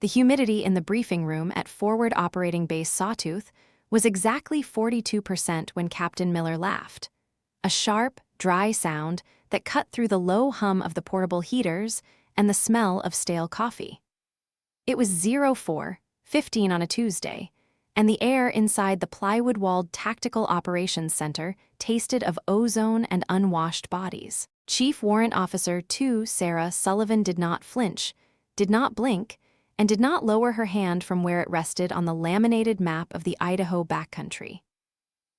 The humidity in the briefing room at Forward Operating Base Sawtooth was exactly 42% when Captain Miller laughed. A sharp, dry sound that cut through the low hum of the portable heaters and the smell of stale coffee. It was 04:15 on a Tuesday, and the air inside the plywood-walled Tactical Operations Center tasted of ozone and unwashed bodies. Chief Warrant Officer Sarah Sullivan did not flinch, did not blink, and did not lower her hand from where it rested on the laminated map of the Idaho backcountry.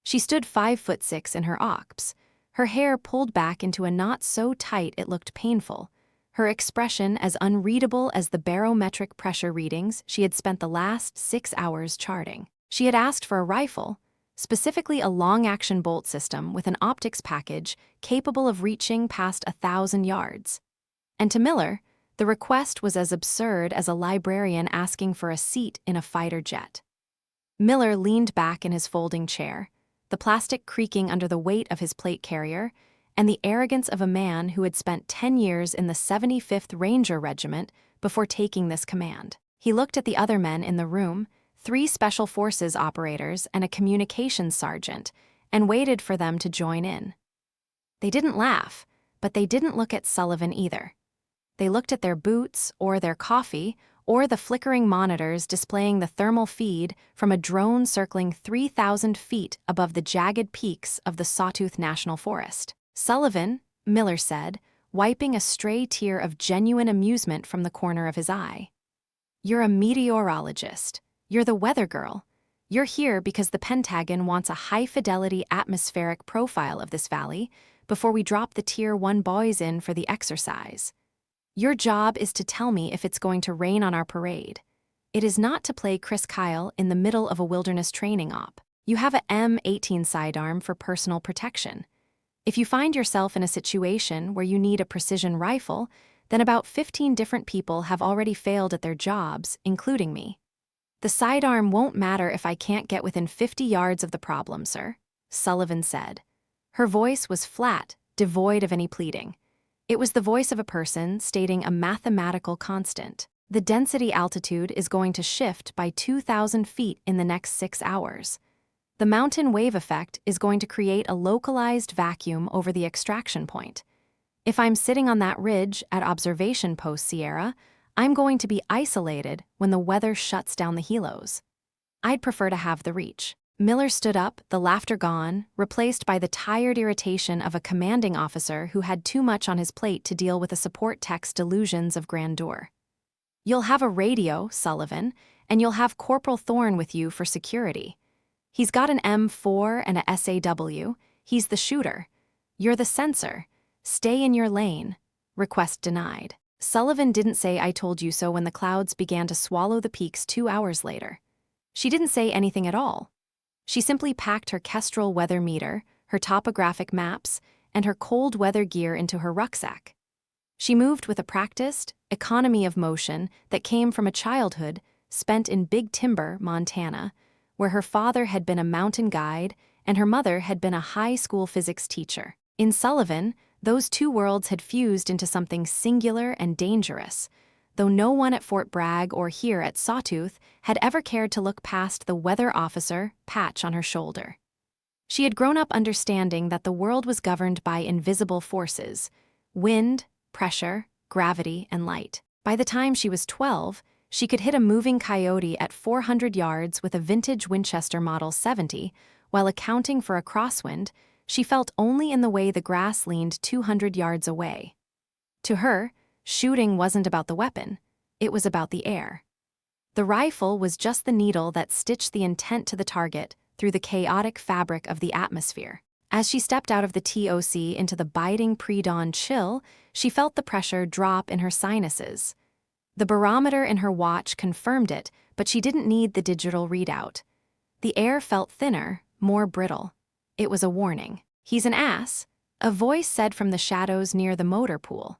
She stood 5'6" in her ops, her hair pulled back into a knot so tight it looked painful, her expression as unreadable as the barometric pressure readings she had spent the last 6 hours charting. She had asked for a rifle, specifically a long-action bolt system with an optics package capable of reaching past 1,000 yards. And to Miller, the request was as absurd as a librarian asking for a seat in a fighter jet. Miller leaned back in his folding chair, the plastic creaking under the weight of his plate carrier, and the arrogance of a man who had spent 10 years in the 75th Ranger Regiment before taking this command. He looked at the other men in the room, 3 Special Forces operators and a communications sergeant, and waited for them to join in. They didn't laugh, but they didn't look at Sullivan either. They looked at their boots or their coffee or the flickering monitors displaying the thermal feed from a drone circling 3,000 feet above the jagged peaks of the Sawtooth National Forest. "Sullivan," Miller said, wiping a stray tear of genuine amusement from the corner of his eye. "You're a meteorologist. You're the weather girl. You're here because the Pentagon wants a high-fidelity atmospheric profile of this valley before we drop the Tier 1 boys in for the exercise. Your job is to tell me if it's going to rain on our parade. It is not to play Chris Kyle in the middle of a wilderness training op. You have a M18 sidearm for personal protection. If you find yourself in a situation where you need a precision rifle, then about 15 different people have already failed at their jobs, including me. The sidearm won't matter if I can't get within 50 yards of the problem, sir," Sullivan said. Her voice was flat, devoid of any pleading. It was the voice of a person stating a mathematical constant. The density altitude is going to shift by 2,000 feet in the next 6 hours. The mountain wave effect is going to create a localized vacuum over the extraction point. If I'm sitting on that ridge at Observation Post Sierra, I'm going to be isolated when the weather shuts down the helos. I'd prefer to have the reach. Miller stood up, the laughter gone, replaced by the tired irritation of a commanding officer who had too much on his plate to deal with a support tech's delusions of grandeur. "You'll have a radio, Sullivan, and you'll have Corporal Thorne with you for security. He's got an M4 and a SAW. He's the shooter. You're the sensor. Stay in your lane." Request denied. Sullivan didn't say "I told you so" when the clouds began to swallow the peaks 2 hours later. She didn't say anything at all. She simply packed her Kestrel weather meter, her topographic maps, and her cold weather gear into her rucksack. She moved with a practiced economy of motion that came from a childhood spent in Big Timber, Montana, where her father had been a mountain guide and her mother had been a high school physics teacher. In Sullivan, those 2 worlds had fused into something singular and dangerous, though no one at Fort Bragg or here at Sawtooth had ever cared to look past the weather officer patch on her shoulder. She had grown up understanding that the world was governed by invisible forces: wind, pressure, gravity, and light. By the time she was 12, she could hit a moving coyote at 400 yards with a vintage Winchester Model 70, while accounting for a crosswind, she felt only in the way the grass leaned 200 yards away. To her, shooting wasn't about the weapon, it was about the air. The rifle was just the needle that stitched the intent to the target through the chaotic fabric of the atmosphere. As she stepped out of the TOC into the biting pre-dawn chill, she felt the pressure drop in her sinuses. The barometer in her watch confirmed it, but she didn't need the digital readout. The air felt thinner, more brittle. It was a warning. "He's an ass," a voice said from the shadows near the motor pool.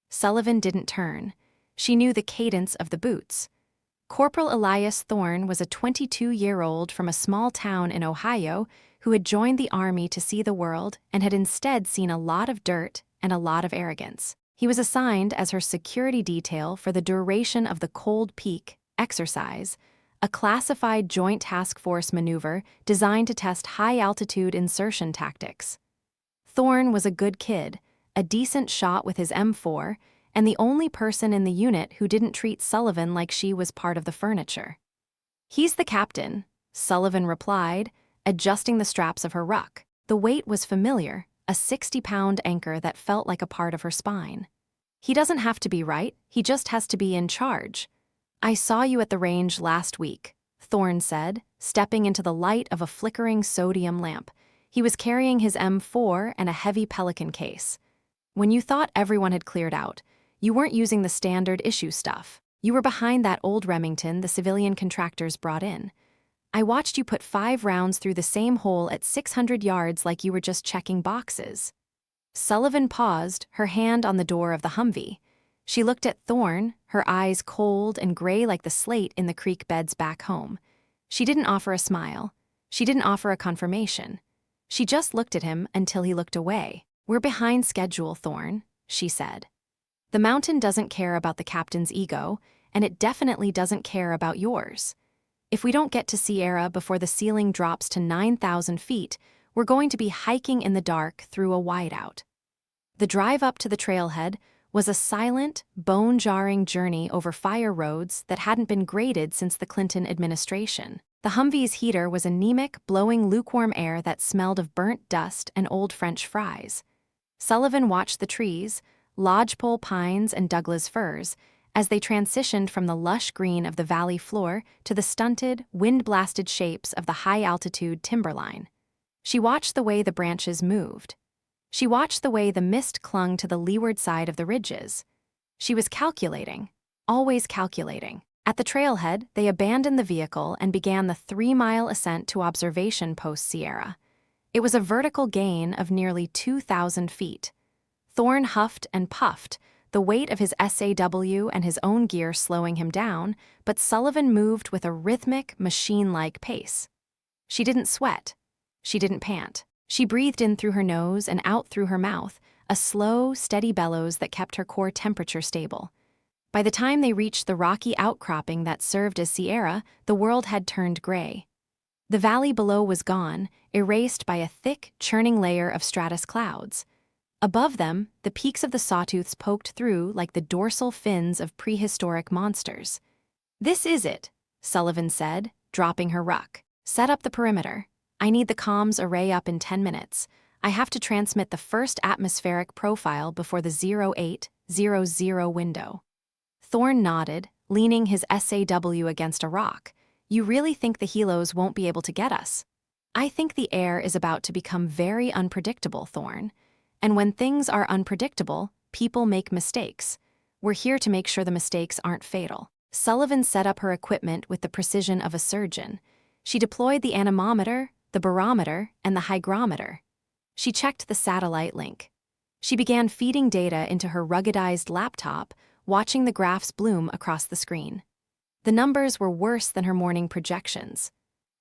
Sullivan didn't turn. She knew the cadence of the boots. Corporal Elias Thorne was a 22-year-old from a small town in Ohio who had joined the Army to see the world and had instead seen a lot of dirt and a lot of arrogance. He was assigned as her security detail for the duration of the Cold Peak exercise, a classified Joint Task Force maneuver designed to test high-altitude insertion tactics. Thorne was a good kid, a decent shot with his M4, and the only person in the unit who didn't treat Sullivan like she was part of the furniture. "He's the captain," Sullivan replied, adjusting the straps of her ruck. The weight was familiar, a 60-pound anchor that felt like a part of her spine. "He doesn't have to be right, he just has to be in charge. I saw you at the range last week," Thorne said, stepping into the light of a flickering sodium lamp. He was carrying his M4 and a heavy Pelican case. "When you thought everyone had cleared out, you weren't using the standard issue stuff. You were behind that old Remington the civilian contractors brought in. I watched you put 5 rounds through the same hole at 600 yards like you were just checking boxes." Sullivan paused, her hand on the door of the Humvee. She looked at Thorne, her eyes cold and gray like the slate in the creek beds back home. She didn't offer a smile. She didn't offer a confirmation. She just looked at him until he looked away. "We're behind schedule, Thorne," she said. "The mountain doesn't care about the captain's ego, and it definitely doesn't care about yours. If we don't get to Sierra before the ceiling drops to 9,000 feet, we're going to be hiking in the dark through a whiteout." The drive up to the trailhead was a silent, bone-jarring journey over fire roads that hadn't been graded since the Clinton administration. The Humvee's heater was anemic, blowing lukewarm air that smelled of burnt dust and old French fries. Sullivan watched the trees, lodgepole pines and Douglas firs, as they transitioned from the lush green of the valley floor to the stunted, wind-blasted shapes of the high-altitude timberline. She watched the way the branches moved. She watched the way the mist clung to the leeward side of the ridges. She was calculating, always calculating. At the trailhead, they abandoned the vehicle and began the 3-mile ascent to Observation Post Sierra. It was a vertical gain of nearly 2,000 feet. Thorne huffed and puffed, the weight of his SAW and his own gear slowing him down, but Sullivan moved with a rhythmic, machine-like pace. She didn't sweat. She didn't pant. She breathed in through her nose and out through her mouth, a slow, steady bellows that kept her core temperature stable. By the time they reached the rocky outcropping that served as Sierra, the world had turned gray. The valley below was gone, erased by a thick, churning layer of stratus clouds. Above them, the peaks of the sawtooths poked through like the dorsal fins of prehistoric monsters. "This is it," Sullivan said, dropping her ruck. "Set up the perimeter. I need the comms array up in 10 minutes. I have to transmit the first atmospheric profile before the 0800 window." Thorne nodded, leaning his SAW against a rock. "You really think the helos won't be able to get us?" "I think the air is about to become very unpredictable, Thorne. And when things are unpredictable, people make mistakes. We're here to make sure the mistakes aren't fatal." Sullivan set up her equipment with the precision of a surgeon. She deployed the anemometer, the barometer, and the hygrometer. She checked the satellite link. She began feeding data into her ruggedized laptop, watching the graphs bloom across the screen. The numbers were worse than her morning projections.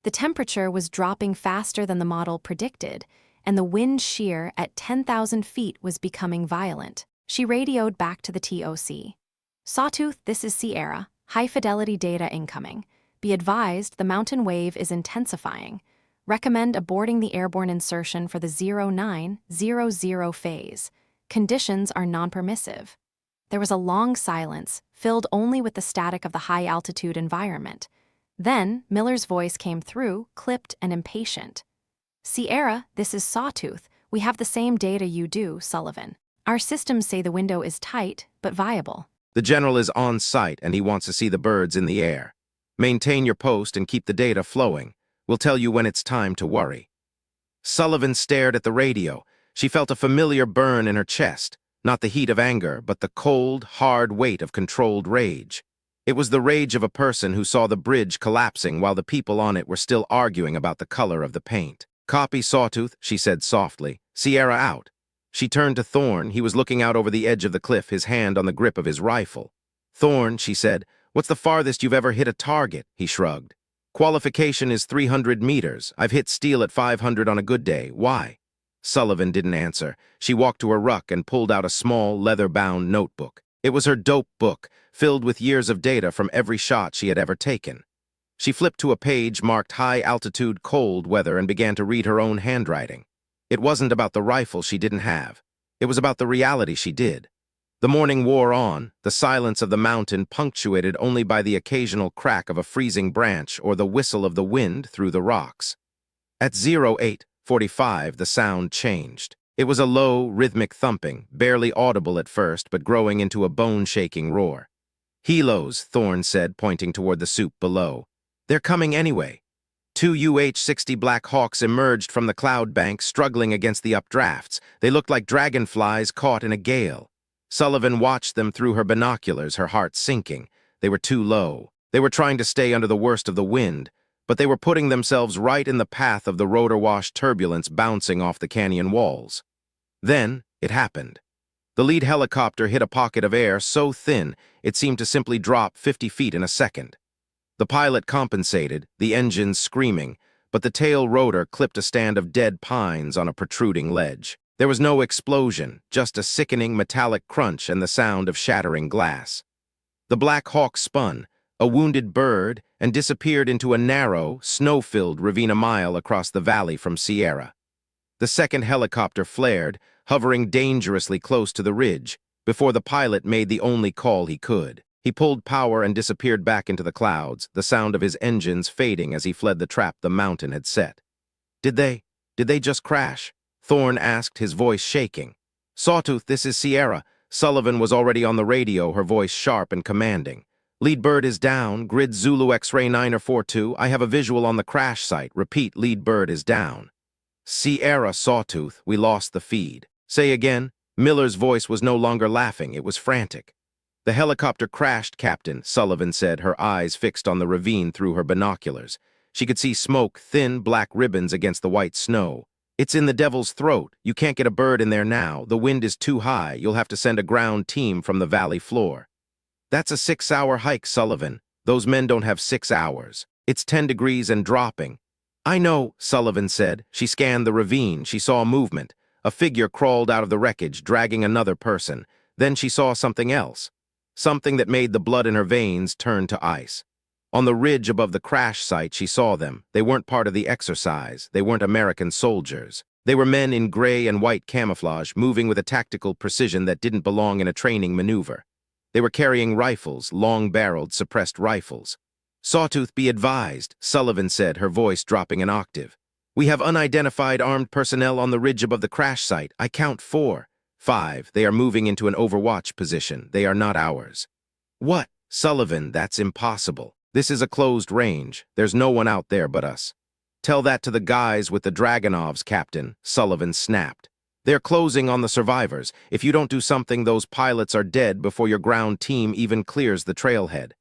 The temperature was dropping faster than the model predicted, and the wind shear at 10,000 feet was becoming violent. She radioed back to the TOC. "Sawtooth, this is Sierra. High-fidelity data incoming. Be advised the mountain wave is intensifying. Recommend aborting the airborne insertion for the 0900 phase. Conditions are non-permissive." There was a long silence, filled only with the static of the high-altitude environment. Then, Miller's voice came through, clipped and impatient. "Sierra, this is Sawtooth. We have the same data you do, Sullivan. Our systems say the window is tight, but viable." "The general is on site and he wants to see the birds in the air. Maintain your post and keep the data flowing. We'll tell you when it's time to worry." Sullivan stared at the radio. She felt a familiar burn in her chest, not the heat of anger, but the cold, hard weight of controlled rage. It was the rage of a person who saw the bridge collapsing while the people on it were still arguing about the color of the paint. "Copy, Sawtooth," she said softly. "Sierra out." She turned to Thorne. He was looking out over the edge of the cliff, his hand on the grip of his rifle. "Thorne," she said, "what's the farthest you've ever hit a target?" He shrugged. "Qualification is 300 meters. I've hit steel at 500 on a good day. Why?" Sullivan didn't answer. She walked to her ruck and pulled out a small, leather-bound notebook. It was her dope book, filled with years of data from every shot she had ever taken. She flipped to a page marked high-altitude cold weather and began to read her own handwriting. It wasn't about the rifle she didn't have. It was about the reality she did. The morning wore on, the silence of the mountain punctuated only by the occasional crack of a freezing branch or the whistle of the wind through the rocks. At 08:45, the sound changed. It was a low, rhythmic thumping, barely audible at first, but growing into a bone-shaking roar. "Helos," Thorne said, pointing toward the soup below. "They're coming anyway." Two UH-60 Black Hawks emerged from the cloud bank, struggling against the updrafts. They looked like dragonflies caught in a gale. Sullivan watched them through her binoculars, her heart sinking. They were too low. They were trying to stay under the worst of the wind, but they were putting themselves right in the path of the rotor-wash turbulence bouncing off the canyon walls. Then, it happened. The lead helicopter hit a pocket of air so thin it seemed to simply drop 50 feet in a second. The pilot compensated, the engines screaming, but the tail rotor clipped a stand of dead pines on a protruding ledge. There was no explosion, just a sickening metallic crunch and the sound of shattering glass. The Black Hawk spun, a wounded bird, and disappeared into a narrow, snow-filled ravine a mile across the valley from Sierra. The second helicopter flared, hovering dangerously close to the ridge, before the pilot made the only call he could. He pulled power and disappeared back into the clouds, the sound of his engines fading as he fled the trap the mountain had set. Did they just crash?" Thorne asked, his voice shaking. "Sawtooth, this is Sierra." Sullivan was already on the radio, her voice sharp and commanding. "Lead bird is down, grid Zulu X-ray 942. I have a visual on the crash site. Repeat, lead bird is down." "Sierra, Sawtooth, we lost the feed." "Say again." Miller's voice was no longer laughing, it was frantic. "The helicopter crashed, Captain," Sullivan said, her eyes fixed on the ravine through her binoculars. She could see smoke, thin black ribbons against the white snow. "It's in the Devil's Throat. You can't get a bird in there now. The wind is too high. You'll have to send a ground team from the valley floor." "That's a 6-hour hike, Sullivan. Those men don't have 6 hours. It's 10 degrees and dropping." "I know," Sullivan said. She scanned the ravine. She saw movement. A figure crawled out of the wreckage, dragging another person. Then she saw something else. Something that made the blood in her veins turn to ice. On the ridge above the crash site, she saw them. They weren't part of the exercise. They weren't American soldiers. They were men in gray and white camouflage, moving with a tactical precision that didn't belong in a training maneuver. They were carrying rifles, long-barreled, suppressed rifles. "Sawtooth, be advised," Sullivan said, her voice dropping an octave. "We have unidentified armed personnel on the ridge above the crash site. I count 4. 5. They are moving into an overwatch position. They are not ours." "What?" "Sullivan, that's impossible. This is a closed range. There's no one out there but us." "Tell that to the guys with the Dragonovs, Captain," Sullivan snapped. "They're closing on the survivors. If you don't do something, those pilots are dead before your ground team even clears the trailhead."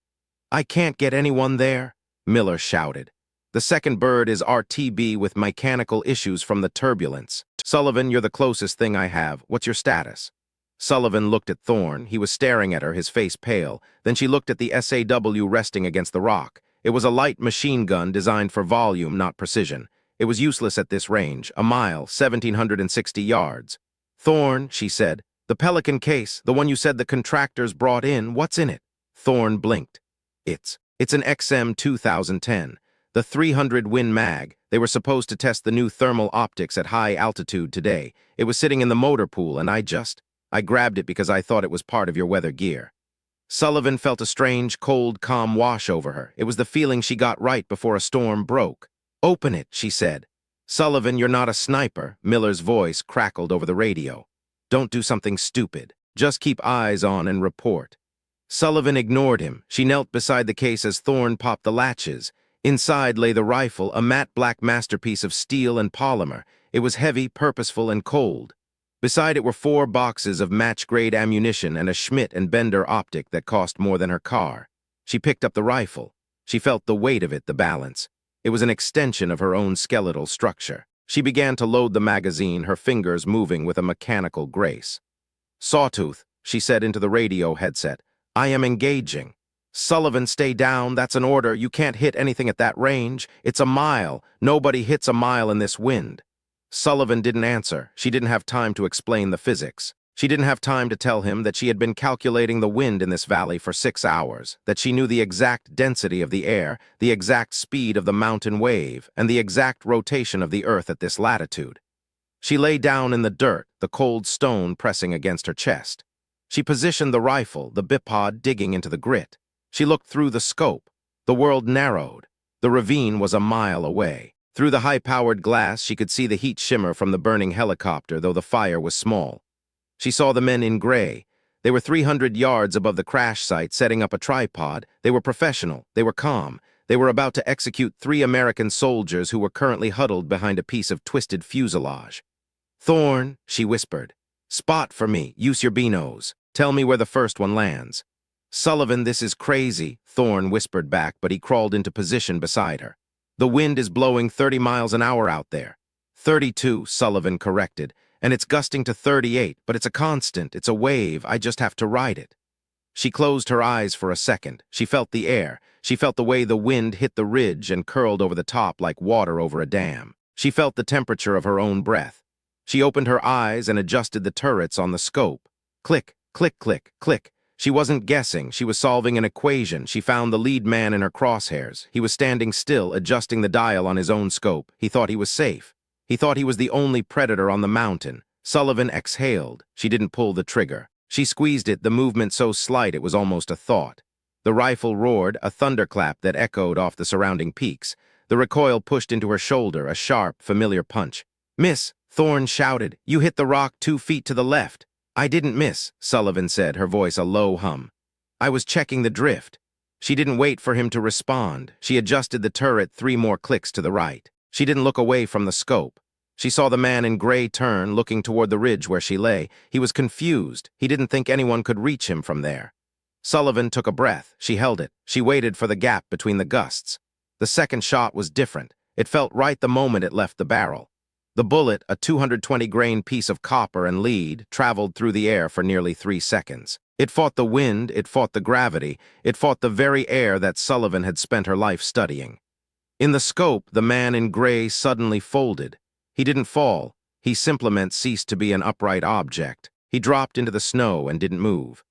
"I can't get anyone there," Miller shouted. "The second bird is RTB with mechanical issues from the turbulence." "Sullivan, you're the closest thing I have. What's your status?" Sullivan looked at Thorne. He was staring at her, his face pale. Then she looked at the SAW resting against the rock. It was a light machine gun designed for volume, not precision. It was useless at this range, a mile, 1,760 yards. "Thorne," she said, "the Pelican case, the one you said the contractors brought in, what's in it?" Thorne blinked. It's an XM 2010. The 300 Win Mag. They were supposed to test the new thermal optics at high altitude today. It was sitting in the motor pool, and I grabbed it because I thought it was part of your weather gear." Sullivan felt a strange, cold, calm wash over her. It was the feeling she got right before a storm broke. "Open it," she said. "Sullivan, you're not a sniper," Miller's voice crackled over the radio. "Don't do something stupid. Just keep eyes on and report." Sullivan ignored him. She knelt beside the case as Thorne popped the latches. Inside lay the rifle, a matte black masterpiece of steel and polymer. It was heavy, purposeful, and cold. Beside it were 4 boxes of match-grade ammunition and a Schmidt and Bender optic that cost more than her car. She picked up the rifle. She felt the weight of it, the balance. It was an extension of her own skeletal structure. She began to load the magazine, her fingers moving with a mechanical grace. "Sawtooth," she said into the radio headset, "I am engaging." "Sullivan, stay down. That's an order. You can't hit anything at that range. It's a mile. Nobody hits a mile in this wind." Sullivan didn't answer. She didn't have time to explain the physics. She didn't have time to tell him that she had been calculating the wind in this valley for 6 hours, that she knew the exact density of the air, the exact speed of the mountain wave, and the exact rotation of the earth at this latitude. She lay down in the dirt, the cold stone pressing against her chest. She positioned the rifle, the bipod digging into the grit. She looked through the scope. The world narrowed. The ravine was a mile away. Through the high-powered glass, she could see the heat shimmer from the burning helicopter, though the fire was small. She saw the men in gray. They were 300 yards above the crash site, setting up a tripod. They were professional. They were calm. They were about to execute 3 American soldiers who were currently huddled behind a piece of twisted fuselage. "Thorn," she whispered. "Spot for me. Use your binos. Tell me where the first one lands." "Sullivan, this is crazy," Thorn whispered back, but he crawled into position beside her. "The wind is blowing 30 miles an hour out there." 32, Sullivan corrected. "And it's gusting to 38, but it's a constant, it's a wave, I just have to ride it." She closed her eyes for a second. She felt the air. She felt the way the wind hit the ridge and curled over the top like water over a dam. She felt the temperature of her own breath. She opened her eyes and adjusted the turrets on the scope. Click, click, click, click. She wasn't guessing. She was solving an equation. She found the lead man in her crosshairs. He was standing still, adjusting the dial on his own scope. He thought he was safe. He thought he was the only predator on the mountain. Sullivan exhaled. She didn't pull the trigger. She squeezed it, the movement so slight it was almost a thought. The rifle roared, a thunderclap that echoed off the surrounding peaks. The recoil pushed into her shoulder, a sharp, familiar punch. "Miss," Thorn shouted. "You hit the rock 2 feet to the left." "I didn't miss," Sullivan said, her voice a low hum. "I was checking the drift." She didn't wait for him to respond. She adjusted the turret 3 more clicks to the right. She didn't look away from the scope. She saw the man in gray turn, looking toward the ridge where she lay. He was confused. He didn't think anyone could reach him from there. Sullivan took a breath. She held it. She waited for the gap between the gusts. The second shot was different. It felt right the moment it left the barrel. The bullet, a 220-grain piece of copper and lead, traveled through the air for nearly 3 seconds. It fought the wind, it fought the gravity, it fought the very air that Sullivan had spent her life studying. In the scope, the man in gray suddenly folded. He didn't fall. He simply ceased to be an upright object. He dropped into the snow and didn't move.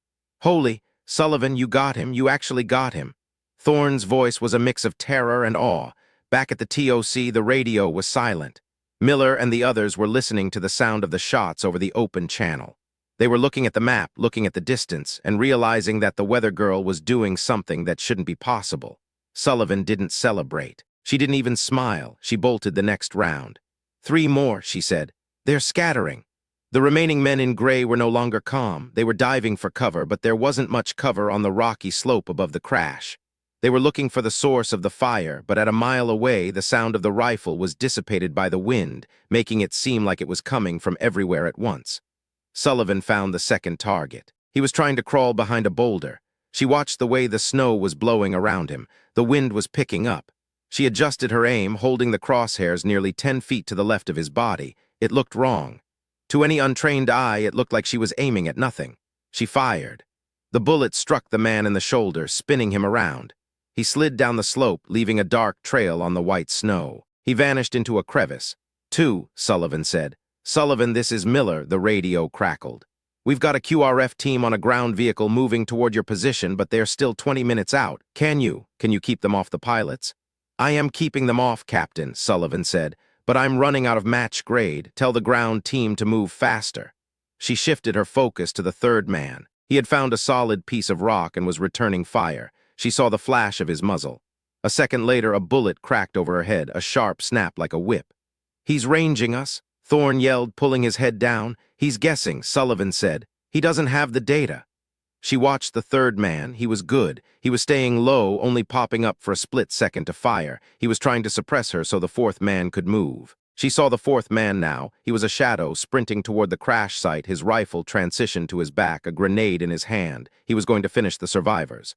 "Holy, Sullivan, you got him. You actually got him." Thorn's voice was a mix of terror and awe. Back at the TOC, the radio was silent. Miller and the others were listening to the sound of the shots over the open channel. They were looking at the map, looking at the distance, and realizing that the weather girl was doing something that shouldn't be possible. Sullivan didn't celebrate. She didn't even smile. She bolted the next round. 3 more, she said. "They're scattering." The remaining men in gray were no longer calm. They were diving for cover, but there wasn't much cover on the rocky slope above the crash. They were looking for the source of the fire, but at a mile away, the sound of the rifle was dissipated by the wind, making it seem like it was coming from everywhere at once. Sullivan found the second target. He was trying to crawl behind a boulder. She watched the way the snow was blowing around him. The wind was picking up. She adjusted her aim, holding the crosshairs nearly 10 feet to the left of his body. It looked wrong. To any untrained eye, it looked like she was aiming at nothing. She fired. The bullet struck the man in the shoulder, spinning him around. He slid down the slope, leaving a dark trail on the white snow. He vanished into a crevice. 2, Sullivan said. "Sullivan, this is Miller," the radio crackled. "We've got a QRF team on a ground vehicle moving toward your position, but they're still 20 minutes out. Can you keep them off the pilots?" "I am keeping them off, Captain," Sullivan said, "but I'm running out of match grade. Tell the ground team to move faster." She shifted her focus to the third man. He had found a solid piece of rock and was returning fire. She saw the flash of his muzzle. A second later, a bullet cracked over her head, a sharp snap like a whip. "He's ranging us," Thorn yelled, pulling his head down. "He's guessing," Sullivan said. "He doesn't have the data." She watched the third man. He was good. He was staying low, only popping up for a split second to fire. He was trying to suppress her so the fourth man could move. She saw the fourth man now. He was a shadow, sprinting toward the crash site, his rifle transitioned to his back, a grenade in his hand. He was going to finish the survivors.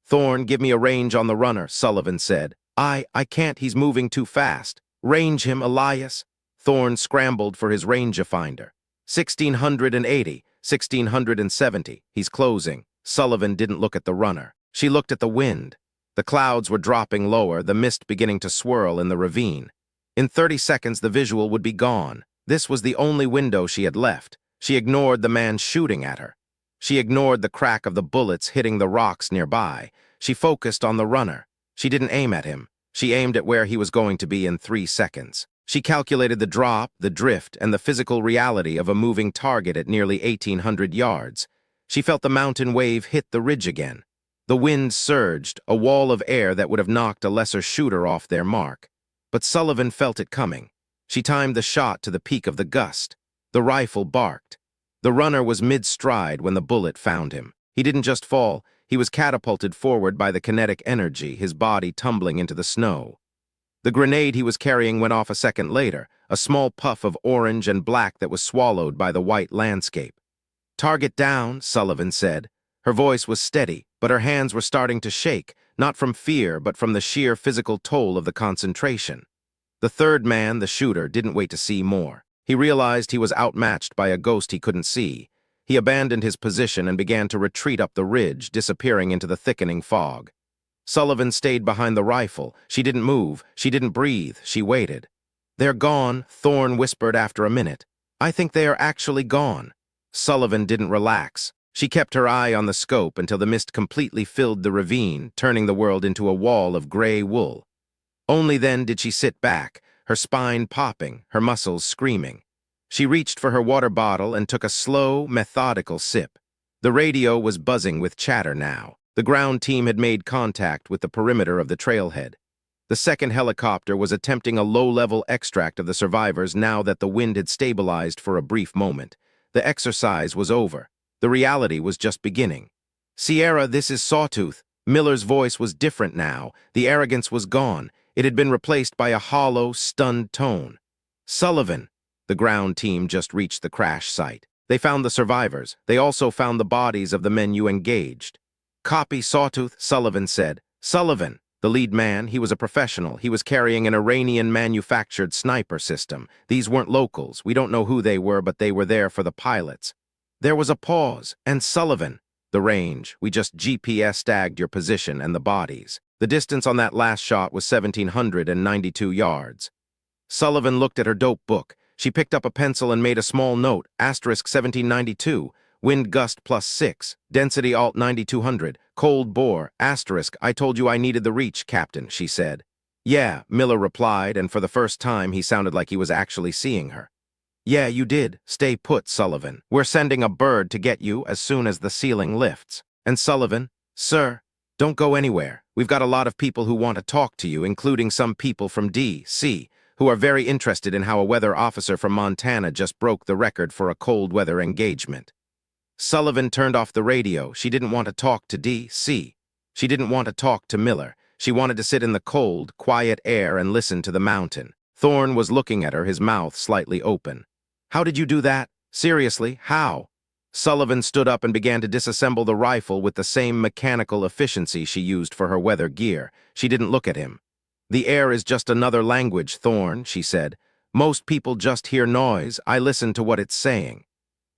"Thorn, give me a range on the runner," Sullivan said. I can't, he's moving too fast." "Range him, Elias." Thorn scrambled for his rangefinder. 1680, 1670, he's closing. Sullivan didn't look at the runner. She looked at the wind. The clouds were dropping lower, the mist beginning to swirl in the ravine. In 30 seconds, the visual would be gone. This was the only window she had left. She ignored the man shooting at her. She ignored the crack of the bullets hitting the rocks nearby. She focused on the runner. She didn't aim at him. She aimed at where he was going to be in 3 seconds. She calculated the drop, the drift, and the physical reality of a moving target at nearly 1,800 yards. She felt the mountain wave hit the ridge again. The wind surged, a wall of air that would have knocked a lesser shooter off their mark. But Sullivan felt it coming. She timed the shot to the peak of the gust. The rifle barked. The runner was mid-stride when the bullet found him. He didn't just fall, he was catapulted forward by the kinetic energy, his body tumbling into the snow. The grenade he was carrying went off a second later, a small puff of orange and black that was swallowed by the white landscape. "Target down," Sullivan said. Her voice was steady, but her hands were starting to shake, not from fear, but from the sheer physical toll of the concentration. The third man, the shooter, didn't wait to see more. He realized he was outmatched by a ghost he couldn't see. He abandoned his position and began to retreat up the ridge, disappearing into the thickening fog. Sullivan stayed behind the rifle. She didn't move. She didn't breathe. She waited. "They're gone," Thorne whispered after a minute. "I think they are actually gone." Sullivan didn't relax. She kept her eye on the scope until the mist completely filled the ravine, turning the world into a wall of gray wool. Only then did she sit back, her spine popping, her muscles screaming. She reached for her water bottle and took a slow, methodical sip. The radio was buzzing with chatter now. The ground team had made contact with the perimeter of the trailhead. The second helicopter was attempting a low-level extract of the survivors now that the wind had stabilized for a brief moment. The exercise was over. The reality was just beginning. "Sierra, this is Sawtooth." Miller's voice was different now. The arrogance was gone. It had been replaced by a hollow, stunned tone. "Sullivan." The ground team just reached the crash site. They found the survivors. They also found the bodies of the men you engaged. "Copy, Sawtooth," Sullivan said. Sullivan, the lead man, he was a professional. He was carrying an Iranian-manufactured sniper system. These weren't locals. We don't know who they were, but they were there for the pilots. There was a pause, and Sullivan, "The range. We just GPS-tagged your position and the bodies. The distance on that last shot was 1,792 yards. Sullivan looked at her dope book. She picked up a pencil and made a small note, *1792, wind gust +6, density alt 9200, cold bore, I told you I needed the reach, Captain, she said. "Yeah," Miller replied, and for the first time he sounded like he was actually seeing her. "Yeah, you did. Stay put, Sullivan. We're sending a bird to get you as soon as the ceiling lifts." And Sullivan, "Sir, don't go anywhere. We've got a lot of people who want to talk to you, including some people from D.C., who are very interested in how a weather officer from Montana just broke the record for a cold weather engagement." Sullivan turned off the radio. She didn't want to talk to D.C. She didn't want to talk to Miller. She wanted to sit in the cold, quiet air and listen to the mountain. Thorne was looking at her, his mouth slightly open. "How did you do that? Seriously, how?" Sullivan stood up and began to disassemble the rifle with the same mechanical efficiency she used for her weather gear. She didn't look at him. "The air is just another language, Thorne," she said. "Most people just hear noise. I listen to what it's saying."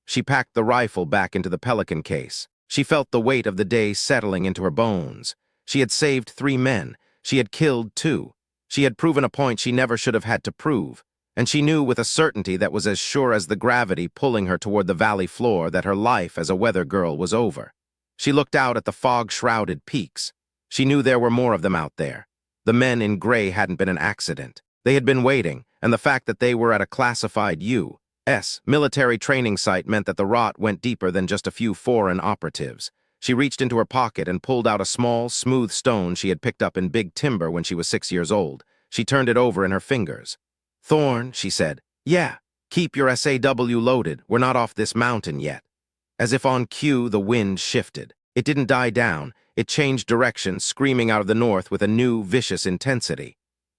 She packed the rifle back into the Pelican case. She felt the weight of the day settling into her bones. She had saved 3 men. She had killed 2. She had proven a point she never should have had to prove. And she knew with a certainty that was as sure as the gravity pulling her toward the valley floor that her life as a weather girl was over. She looked out at the fog-shrouded peaks. She knew there were more of them out there. The men in gray hadn't been an accident. They had been waiting, and the fact that they were at a classified U.S. military training site meant that the rot went deeper than just a few foreign operatives. She reached into her pocket and pulled out a small, smooth stone she had picked up in big timber when she was 6 years old. She turned it over in her fingers. "Thorne," she said. "Yeah, keep your SAW loaded. We're not off this mountain yet." As if on cue, the wind shifted. It didn't die down. It changed direction, screaming out of the north with a new, vicious intensity.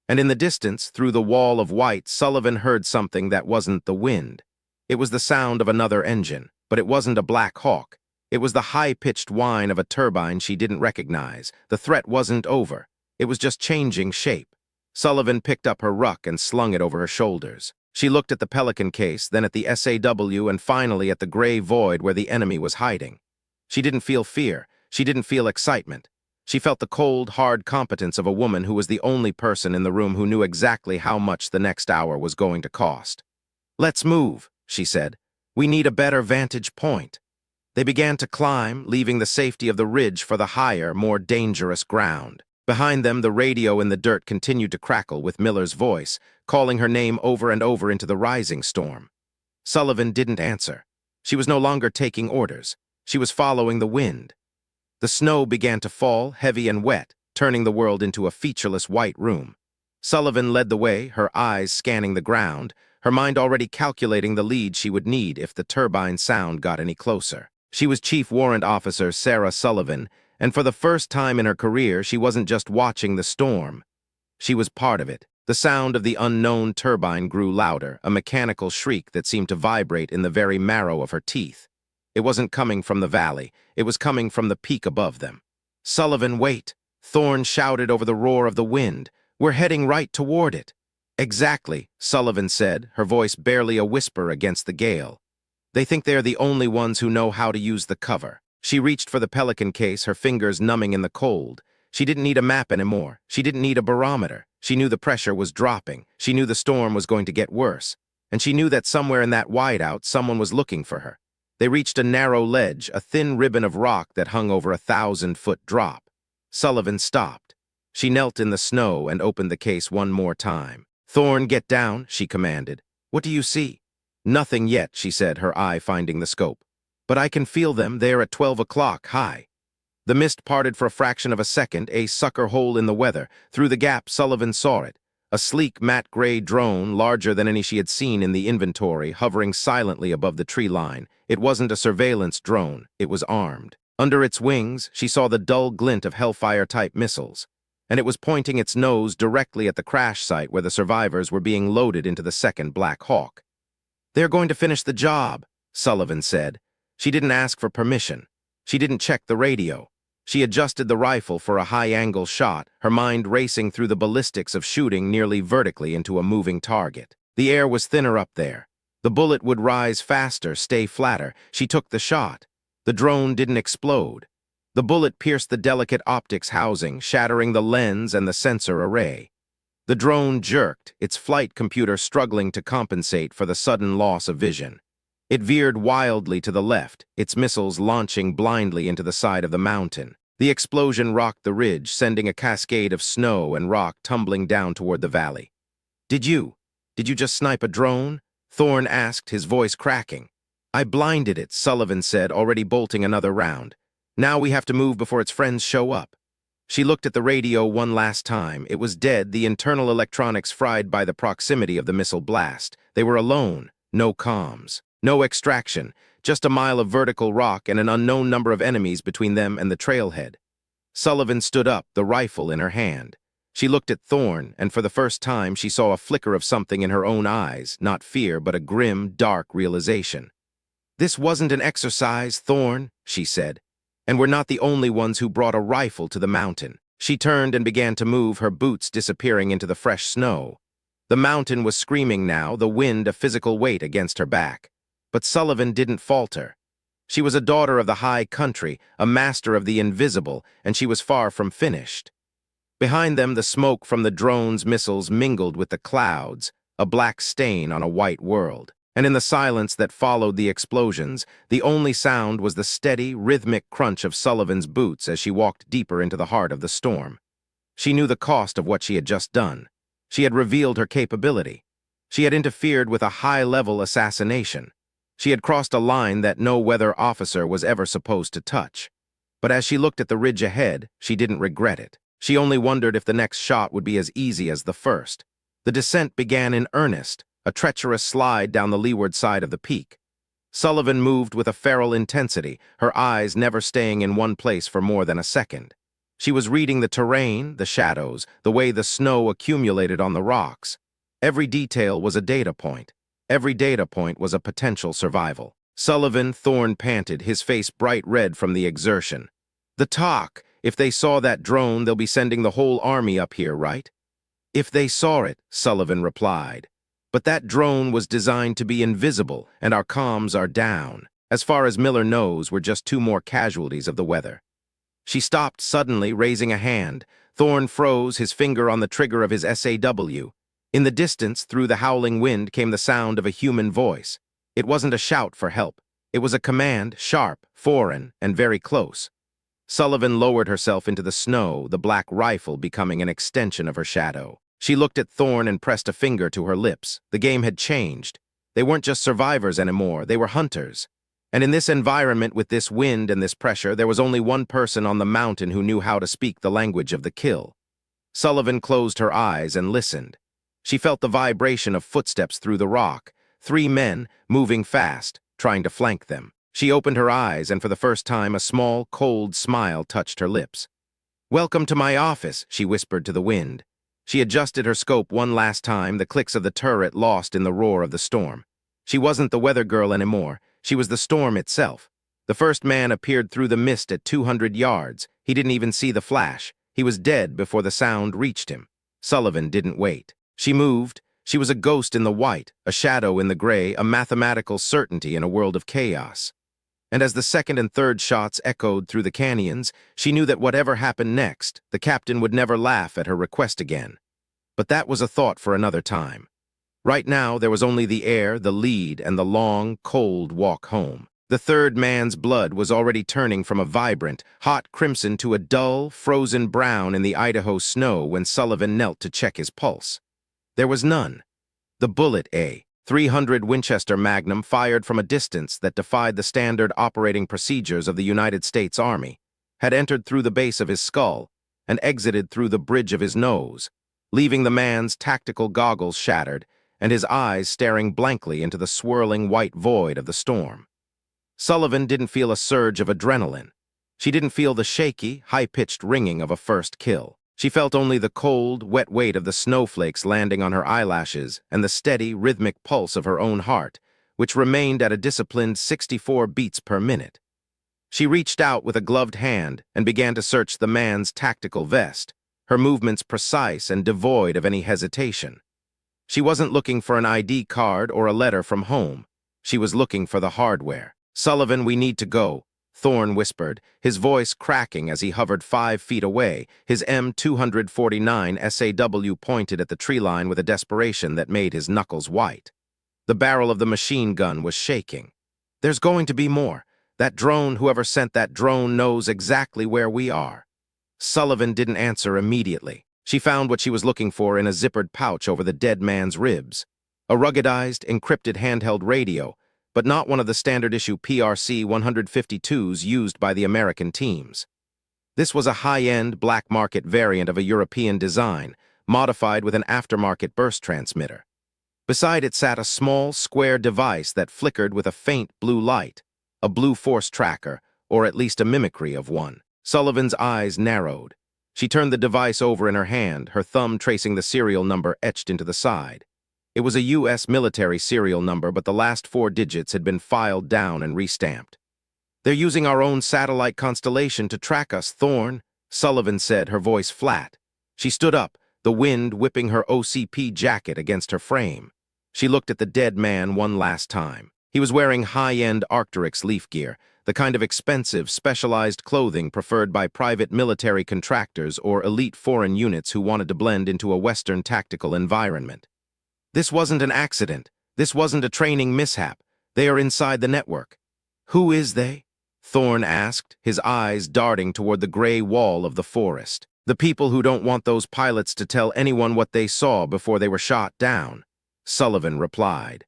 And in the distance, through the wall of white, Sullivan heard something that wasn't the wind. It was the sound of another engine, but it wasn't a Black Hawk. It was the high-pitched whine of a turbine she didn't recognize. The threat wasn't over. It was just changing shape. Sullivan picked up her ruck and slung it over her shoulders. She looked at the Pelican case, then at the SAW, and finally at the gray void where the enemy was hiding. She didn't feel fear. She didn't feel excitement. She felt the cold, hard competence of a woman who was the only person in the room who knew exactly how much the next hour was going to cost. "Let's move," she said. We need a better vantage point. They began to climb, leaving the safety of the ridge for the higher, more dangerous ground. Behind them, the radio in the dirt continued to crackle with Miller's voice, calling her name over and over into the rising storm. Sullivan didn't answer. She was no longer taking orders. She was following the wind. The snow began to fall, heavy and wet, turning the world into a featureless white room. Sullivan led the way, her eyes scanning the ground, her mind already calculating the lead she would need if the turbine sound got any closer. She was Chief Warrant Officer Sarah Sullivan, and for the first time in her career, she wasn't just watching the storm. She was part of it. The sound of the unknown turbine grew louder, a mechanical shriek that seemed to vibrate in the very marrow of her teeth. It wasn't coming from the valley. It was coming from the peak above them. "Sullivan, wait!" Thorne shouted over the roar of the wind. "We're heading right toward it." "Exactly," Sullivan said, her voice barely a whisper against the gale. "They think they're the only ones who know how to use the cover." She reached for the Pelican case, her fingers numbing in the cold. She didn't need a map anymore. She didn't need a barometer. She knew the pressure was dropping. She knew the storm was going to get worse. And she knew that somewhere in that whiteout, someone was looking for her. They reached a narrow ledge, a thin ribbon of rock that hung over a 1,000-foot drop. Sullivan stopped. She knelt in the snow and opened the case one more time. "Thorne, get down," she commanded. "What do you see?" "Nothing yet," she said, her eye finding the scope. "But I can feel them there at 12 o'clock, high." The mist parted for a fraction of a second, a sucker hole in the weather. Through the gap, Sullivan saw it. A sleek, matte gray drone, larger than any she had seen in the inventory, hovering silently above the tree line. It wasn't a surveillance drone. It was armed. Under its wings, she saw the dull glint of Hellfire-type missiles, and it was pointing its nose directly at the crash site where the survivors were being loaded into the second Black Hawk. "They're going to finish the job," Sullivan said. She didn't ask for permission. She didn't check the radio. She adjusted the rifle for a high-angle shot, her mind racing through the ballistics of shooting nearly vertically into a moving target. The air was thinner up there. The bullet would rise faster, stay flatter. She took the shot. The drone didn't explode. The bullet pierced the delicate optics housing, shattering the lens and the sensor array. The drone jerked, its flight computer struggling to compensate for the sudden loss of vision. It veered wildly to the left, its missiles launching blindly into the side of the mountain. The explosion rocked the ridge, sending a cascade of snow and rock tumbling down toward the valley. Did you just snipe a drone?" Thorne asked, his voice cracking. "I blinded it," Sullivan said, already bolting another round. "Now we have to move before its friends show up." She looked at the radio one last time. It was dead, the internal electronics fried by the proximity of the missile blast. They were alone, no comms. No extraction, just a mile of vertical rock and an unknown number of enemies between them and the trailhead. Sullivan stood up, the rifle in her hand. She looked at Thorne, and for the first time she saw a flicker of something in her own eyes, not fear, but a grim, dark realization. "This wasn't an exercise, Thorne," she said, "and we're not the only ones who brought a rifle to the mountain." She turned and began to move, her boots disappearing into the fresh snow. The mountain was screaming now, the wind a physical weight against her back. But Sullivan didn't falter. She was a daughter of the high country, a master of the invisible, and she was far from finished. Behind them, the smoke from the drone's missiles mingled with the clouds, a black stain on a white world. And in the silence that followed the explosions, the only sound was the steady, rhythmic crunch of Sullivan's boots as she walked deeper into the heart of the storm. She knew the cost of what she had just done. She had revealed her capability. She had interfered with a high-level assassination. She had crossed a line that no weather officer was ever supposed to touch. But as she looked at the ridge ahead, she didn't regret it. She only wondered if the next shot would be as easy as the first. The descent began in earnest, a treacherous slide down the leeward side of the peak. Sullivan moved with a feral intensity, her eyes never staying in one place for more than a second. She was reading the terrain, the shadows, the way the snow accumulated on the rocks. Every detail was a data point. Every data point was a potential survival. "Sullivan," Thorne panted, his face bright red from the exertion. "The talk. If they saw that drone, they'll be sending the whole army up here, right?" "If they saw it," Sullivan replied. "But that drone was designed to be invisible, and our comms are down. As far as Miller knows, we're just 2 more casualties of the weather." She stopped suddenly, raising a hand. Thorne froze, his finger on the trigger of his SAW. In the distance, through the howling wind, came the sound of a human voice. It wasn't a shout for help. It was a command, sharp, foreign, and very close. Sullivan lowered herself into the snow, the black rifle becoming an extension of her shadow. She looked at Thorne and pressed a finger to her lips. The game had changed. They weren't just survivors anymore, they were hunters. And in this environment with this wind and this pressure, there was only one person on the mountain who knew how to speak the language of the kill. Sullivan closed her eyes and listened. She felt the vibration of footsteps through the rock, 3 men moving fast, trying to flank them. She opened her eyes, and for the first time a small, cold smile touched her lips. "Welcome to my office," she whispered to the wind. She adjusted her scope one last time, the clicks of the turret lost in the roar of the storm. She wasn't the weather girl anymore. She was the storm itself. The first man appeared through the mist at 200 yards. He didn't even see the flash. He was dead before the sound reached him. Sullivan didn't wait. She moved. She was a ghost in the white, a shadow in the gray, a mathematical certainty in a world of chaos. And as the second and third shots echoed through the canyons, she knew that whatever happened next, the captain would never laugh at her request again. But that was a thought for another time. Right now, there was only the air, the lead, and the long, cold walk home. The third man's blood was already turning from a vibrant, hot crimson to a dull, frozen brown in the Idaho snow when Sullivan knelt to check his pulse. There was none. The bullet, a .300 Winchester Magnum fired from a distance that defied the standard operating procedures of the United States Army, had entered through the base of his skull and exited through the bridge of his nose, leaving the man's tactical goggles shattered and his eyes staring blankly into the swirling white void of the storm. Sullivan didn't feel a surge of adrenaline. She didn't feel the shaky, high-pitched ringing of a first kill. She felt only the cold, wet weight of the snowflakes landing on her eyelashes and the steady, rhythmic pulse of her own heart, which remained at a disciplined 64 beats per minute. She reached out with a gloved hand and began to search the man's tactical vest, her movements precise and devoid of any hesitation. She wasn't looking for an ID card or a letter from home. She was looking for the hardware. "Sullivan, we need to go," Thorne whispered, his voice cracking as he hovered 5 feet away, his M249 SAW pointed at the tree line with a desperation that made his knuckles white. The barrel of the machine gun was shaking. "There's going to be more. That drone, whoever sent that drone, knows exactly where we are." Sullivan didn't answer immediately. She found what she was looking for in a zippered pouch over the dead man's ribs. A ruggedized, encrypted handheld radio, but not one of the standard-issue PRC 152s used by the American teams. This was a high-end, black-market variant of a European design, modified with an aftermarket burst transmitter. Beside it sat a small, square device that flickered with a faint blue light, a blue force tracker, or at least a mimicry of one. Sullivan's eyes narrowed. She turned the device over in her hand, her thumb tracing the serial number etched into the side. It was a U.S. military serial number, but the last 4 digits had been filed down and restamped. "They're using our own satellite constellation to track us, Thorne," Sullivan said, her voice flat. She stood up, the wind whipping her OCP jacket against her frame. She looked at the dead man one last time. He was wearing high-end Arc'teryx leaf gear, the kind of expensive, specialized clothing preferred by private military contractors or elite foreign units who wanted to blend into a Western tactical environment. This wasn't an accident. This wasn't a training mishap. They are inside the network. "Who is they?" Thorne asked, his eyes darting toward the gray wall of the forest. "The people who don't want those pilots to tell anyone what they saw before they were shot down," Sullivan replied.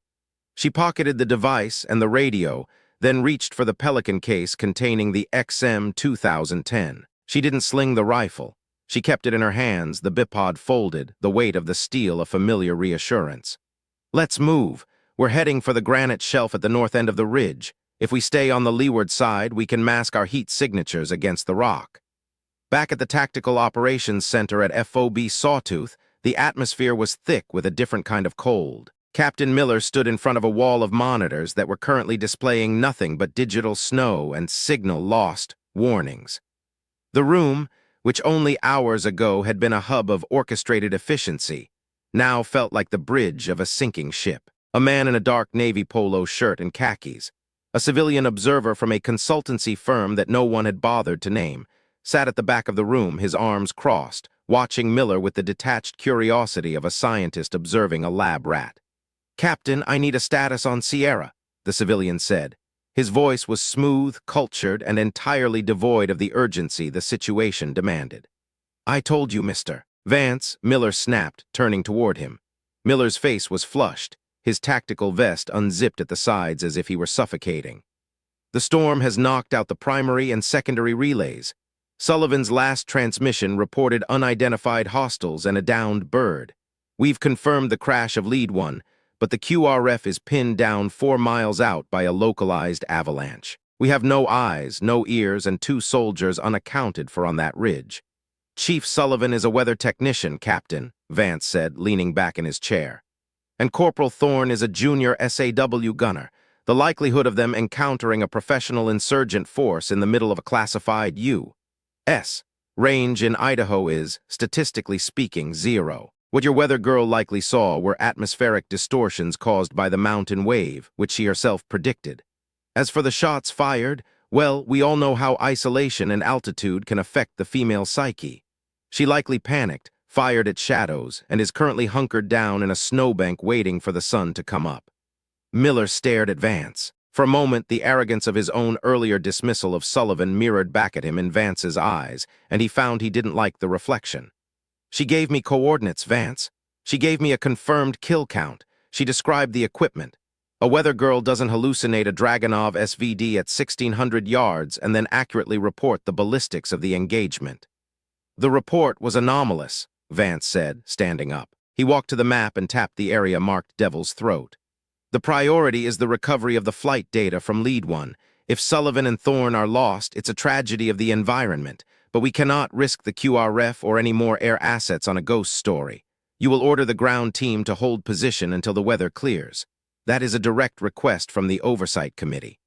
She pocketed the device and the radio, then reached for the Pelican case containing the XM 2010. She didn't sling the rifle. She kept it in her hands, the bipod folded, the weight of the steel a familiar reassurance. "Let's move. We're heading for the granite shelf at the north end of the ridge. If we stay on the leeward side, we can mask our heat signatures against the rock." Back at the Tactical Operations Center at FOB Sawtooth, the atmosphere was thick with a different kind of cold. Captain Miller stood in front of a wall of monitors that were currently displaying nothing but digital snow and signal lost warnings. The room, which only hours ago had been a hub of orchestrated efficiency, now felt like the bridge of a sinking ship. A man in a dark navy polo shirt and khakis, a civilian observer from a consultancy firm that no one had bothered to name, sat at the back of the room, his arms crossed, watching Miller with the detached curiosity of a scientist observing a lab rat. "Captain, I need a status on Sierra." the civilian said. His voice was smooth, cultured, and entirely devoid of the urgency the situation demanded. I told you, mister. Vance, Miller snapped, turning toward him. Miller's face was flushed, his tactical vest unzipped at the sides as if he were suffocating. The storm has knocked out the primary and secondary relays. Sullivan's last transmission reported unidentified hostiles and a downed bird. We've confirmed the crash of Lead 1, but the QRF is pinned down 4 miles out by a localized avalanche. We have no eyes, no ears, and 2 soldiers unaccounted for on that ridge. Chief Sullivan is a weather technician, Captain, Vance said, leaning back in his chair. And Corporal Thorne is a junior SAW gunner. The likelihood of them encountering a professional insurgent force in the middle of a classified U.S. range in Idaho is, statistically speaking, 0. What your weather girl likely saw were atmospheric distortions caused by the mountain wave, which she herself predicted. As for the shots fired, well, we all know how isolation and altitude can affect the female psyche. She likely panicked, fired at shadows, and is currently hunkered down in a snowbank waiting for the sun to come up. Miller stared at Vance. For a moment, the arrogance of his own earlier dismissal of Sullivan mirrored back at him in Vance's eyes, and he found he didn't like the reflection. She gave me coordinates, Vance. She gave me a confirmed kill count. She described the equipment. A weather girl doesn't hallucinate a Dragunov SVD at 1,600 yards and then accurately report the ballistics of the engagement. The report was anomalous, Vance said, standing up. He walked to the map and tapped the area marked Devil's Throat. The priority is the recovery of the flight data from Lead 1. If Sullivan and Thorne are lost, it's a tragedy of the environment, but we cannot risk the QRF or any more air assets on a ghost story. You will order the ground team to hold position until the weather clears. That is a direct request from the Oversight Committee.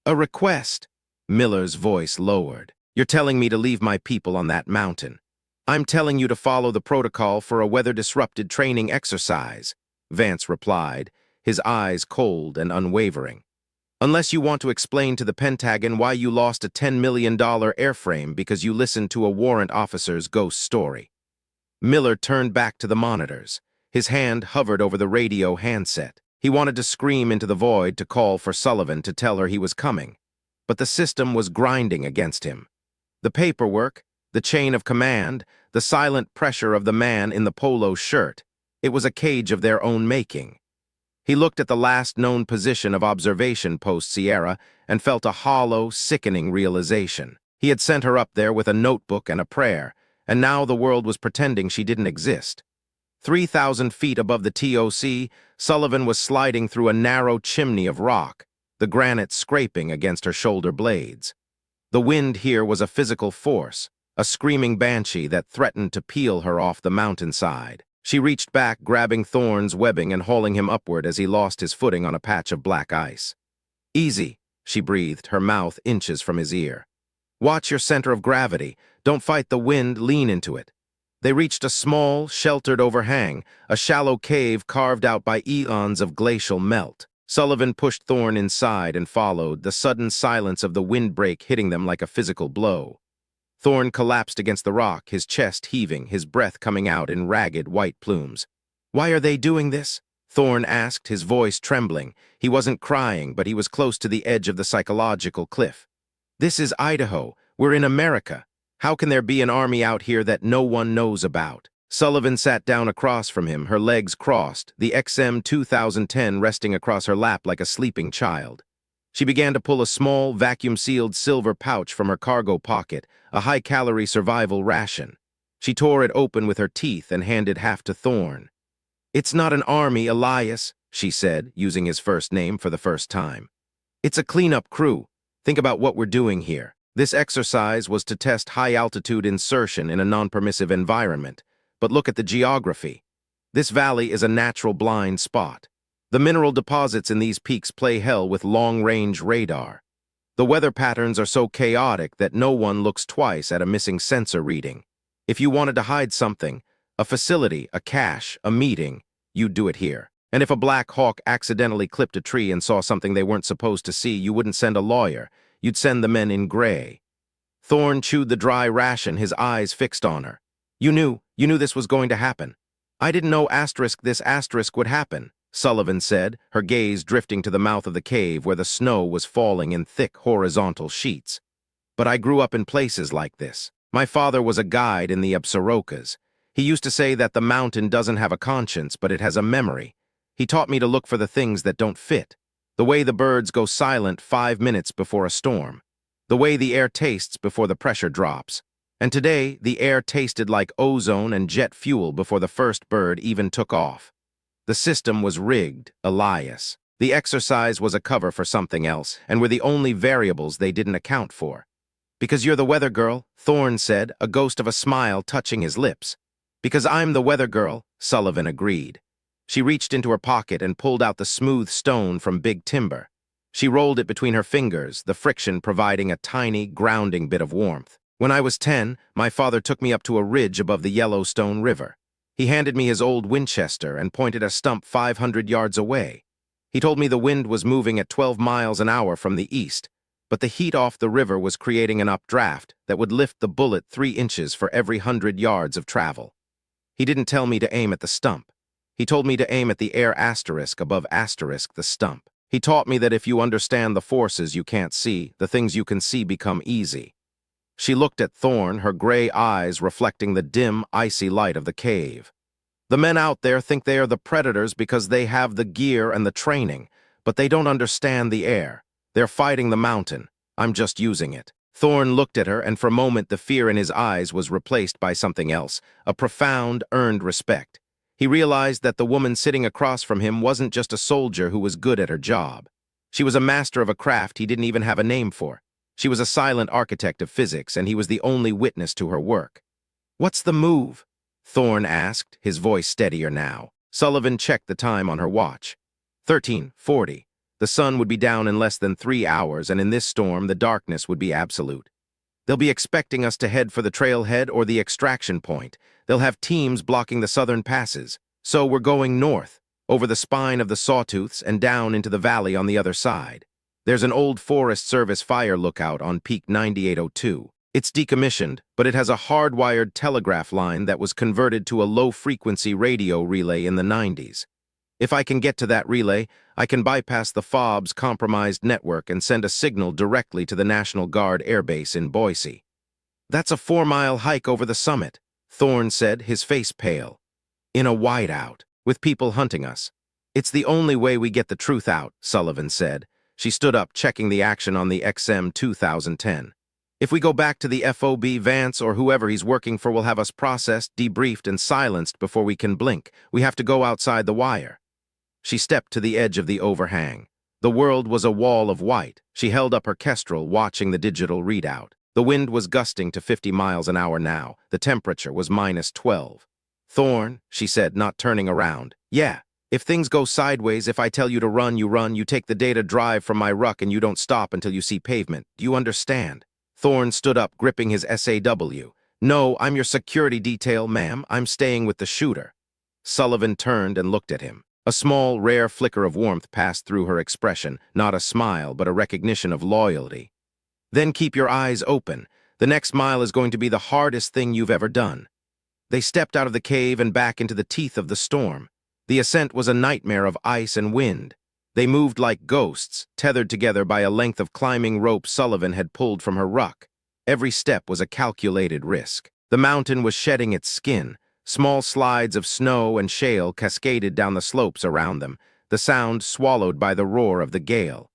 A request? Miller's voice lowered. You're telling me to leave my people on that mountain. I'm telling you to follow the protocol for a weather-disrupted training exercise, Vance replied, his eyes cold and unwavering. Unless you want to explain to the Pentagon why you lost a $10 million airframe because you listened to a warrant officer's ghost story. Miller turned back to the monitors. His hand hovered over the radio handset. He wanted to scream into the void to call for Sullivan to tell her he was coming. But the system was grinding against him. The paperwork, the chain of command, the silent pressure of the man in the polo shirt. It was a cage of their own making. He looked at the last known position of observation post Sierra and felt a hollow, sickening realization. He had sent her up there with a notebook and a prayer, and now the world was pretending she didn't exist. 3,000 feet above the TOC, Sullivan was sliding through a narrow chimney of rock, the granite scraping against her shoulder blades. The wind here was a physical force, a screaming banshee that threatened to peel her off the mountainside. She reached back, grabbing Thorne's webbing and hauling him upward as he lost his footing on a patch of black ice. Easy, she breathed, her mouth inches from his ear. Watch your center of gravity. Don't fight the wind, lean into it. They reached a small, sheltered overhang, a shallow cave carved out by eons of glacial melt. Sullivan pushed Thorne inside and followed, the sudden silence of the windbreak hitting them like a physical blow. Thorne collapsed against the rock, his chest heaving, his breath coming out in ragged white plumes. Why are they doing this? Thorne asked, his voice trembling. He wasn't crying, but he was close to the edge of the psychological cliff. This is Idaho. We're in America. How can there be an army out here that no one knows about? Sullivan sat down across from him, her legs crossed, the XM 2010 resting across her lap like a sleeping child. She began to pull a small, vacuum-sealed silver pouch from her cargo pocket, a high-calorie survival ration. She tore it open with her teeth and handed half to Thorne. It's not an army, Elias, she said, using his first name for the first time. It's a cleanup crew. Think about what we're doing here. This exercise was to test high-altitude insertion in a non-permissive environment. But look at the geography. This valley is a natural blind spot. The mineral deposits in these peaks play hell with long-range radar. The weather patterns are so chaotic that no one looks twice at a missing sensor reading. If you wanted to hide something, a facility, a cache, a meeting, you'd do it here. And if a Black Hawk accidentally clipped a tree and saw something they weren't supposed to see, you wouldn't send a lawyer. You'd send the men in gray. Thorne chewed the dry ration, his eyes fixed on her. You knew this was going to happen. I didn't know this would happen. Sullivan said, her gaze drifting to the mouth of the cave where the snow was falling in thick horizontal sheets. But I grew up in places like this. My father was a guide in the Absarokas. He used to say that the mountain doesn't have a conscience, but it has a memory. He taught me to look for the things that don't fit. The way the birds go silent 5 minutes before a storm. The way the air tastes before the pressure drops. And today, the air tasted like ozone and jet fuel before the first bird even took off. The system was rigged, Elias. The exercise was a cover for something else, and were the only variables they didn't account for. Because you're the weather girl, Thorne said, a ghost of a smile touching his lips. Because I'm the weather girl, Sullivan agreed. She reached into her pocket and pulled out the smooth stone from Big Timber. She rolled it between her fingers, the friction providing a tiny, grounding bit of warmth. When I was 10, my father took me up to a ridge above the Yellowstone River. He handed me his old Winchester and pointed a stump 500 yards away. He told me the wind was moving at 12 miles an hour from the east, but the heat off the river was creating an updraft that would lift the bullet 3 inches for every 100 yards of travel. He didn't tell me to aim at the stump. He told me to aim at the air asterisk above asterisk the stump. He taught me that if you understand the forces you can't see, the things you can see become easy. She looked at Thorne, her gray eyes reflecting the dim, icy light of the cave. The men out there think they are the predators because they have the gear and the training, but they don't understand the air. They're fighting the mountain. I'm just using it. Thorne looked at her, and for a moment the fear in his eyes was replaced by something else, a profound, earned respect. He realized that the woman sitting across from him wasn't just a soldier who was good at her job. She was a master of a craft he didn't even have a name for. She was a silent architect of physics, and he was the only witness to her work. "What's the move?" Thorne asked, his voice steadier now. Sullivan checked the time on her watch. 13:40. The sun would be down in less than 3 hours, and in this storm, the darkness would be absolute. They'll be expecting us to head for the trailhead or the extraction point. They'll have teams blocking the southern passes. So we're going north, over the spine of the Sawtooths and down into the valley on the other side. There's an old Forest Service fire lookout on Peak 9802. It's decommissioned, but it has a hardwired telegraph line that was converted to a low-frequency radio relay in the 90s. If I can get to that relay, I can bypass the FOB's compromised network and send a signal directly to the National Guard Air Base in Boise. "That's a 4-mile hike over the summit," Thorne said, his face pale. "In a whiteout, with people hunting us. It's the only way we get the truth out," Sullivan said. She stood up, checking the action on the XM 2010. "If we go back to the FOB, Vance or whoever he's working for will have us processed, debriefed, and silenced before we can blink. We have to go outside the wire." She stepped to the edge of the overhang. The world was a wall of white. She held up her kestrel, watching the digital readout. The wind was gusting to 50 miles an hour now. The temperature was -12. "Thorne," she said, not turning around. "Yeah. If things go sideways, if I tell you to run, you take the data drive from my ruck and you don't stop until you see pavement. Do you understand?" Thorne stood up, gripping his SAW. "No, I'm your security detail, ma'am. I'm staying with the shooter." Sullivan turned and looked at him. A small, rare flicker of warmth passed through her expression, not a smile, but a recognition of loyalty. "Then keep your eyes open. The next mile is going to be the hardest thing you've ever done." They stepped out of the cave and back into the teeth of the storm. The ascent was a nightmare of ice and wind. They moved like ghosts, tethered together by a length of climbing rope Sullivan had pulled from her ruck. Every step was a calculated risk. The mountain was shedding its skin. Small slides of snow and shale cascaded down the slopes around them, the sound swallowed by the roar of the gale.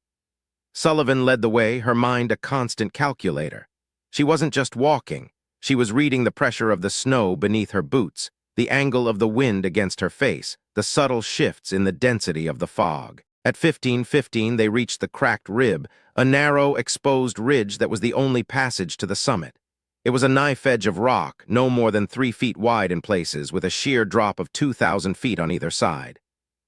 Sullivan led the way, her mind a constant calculator. She wasn't just walking. She was reading the pressure of the snow beneath her boots, the angle of the wind against her face, the subtle shifts in the density of the fog. At 15:15, they reached the cracked rib, a narrow, exposed ridge that was the only passage to the summit. It was a knife edge of rock, no more than 3 feet wide in places, with a sheer drop of 2,000 feet on either side.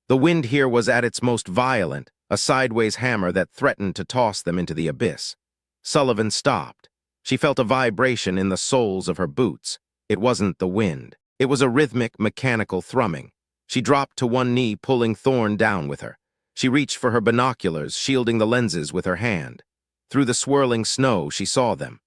The wind here was at its most violent, a sideways hammer that threatened to toss them into the abyss. Sullivan stopped. She felt a vibration in the soles of her boots. It wasn't the wind. It was a rhythmic, mechanical thrumming. She dropped to one knee, pulling Thorne down with her. She reached for her binoculars, shielding the lenses with her hand. Through the swirling snow, she saw them.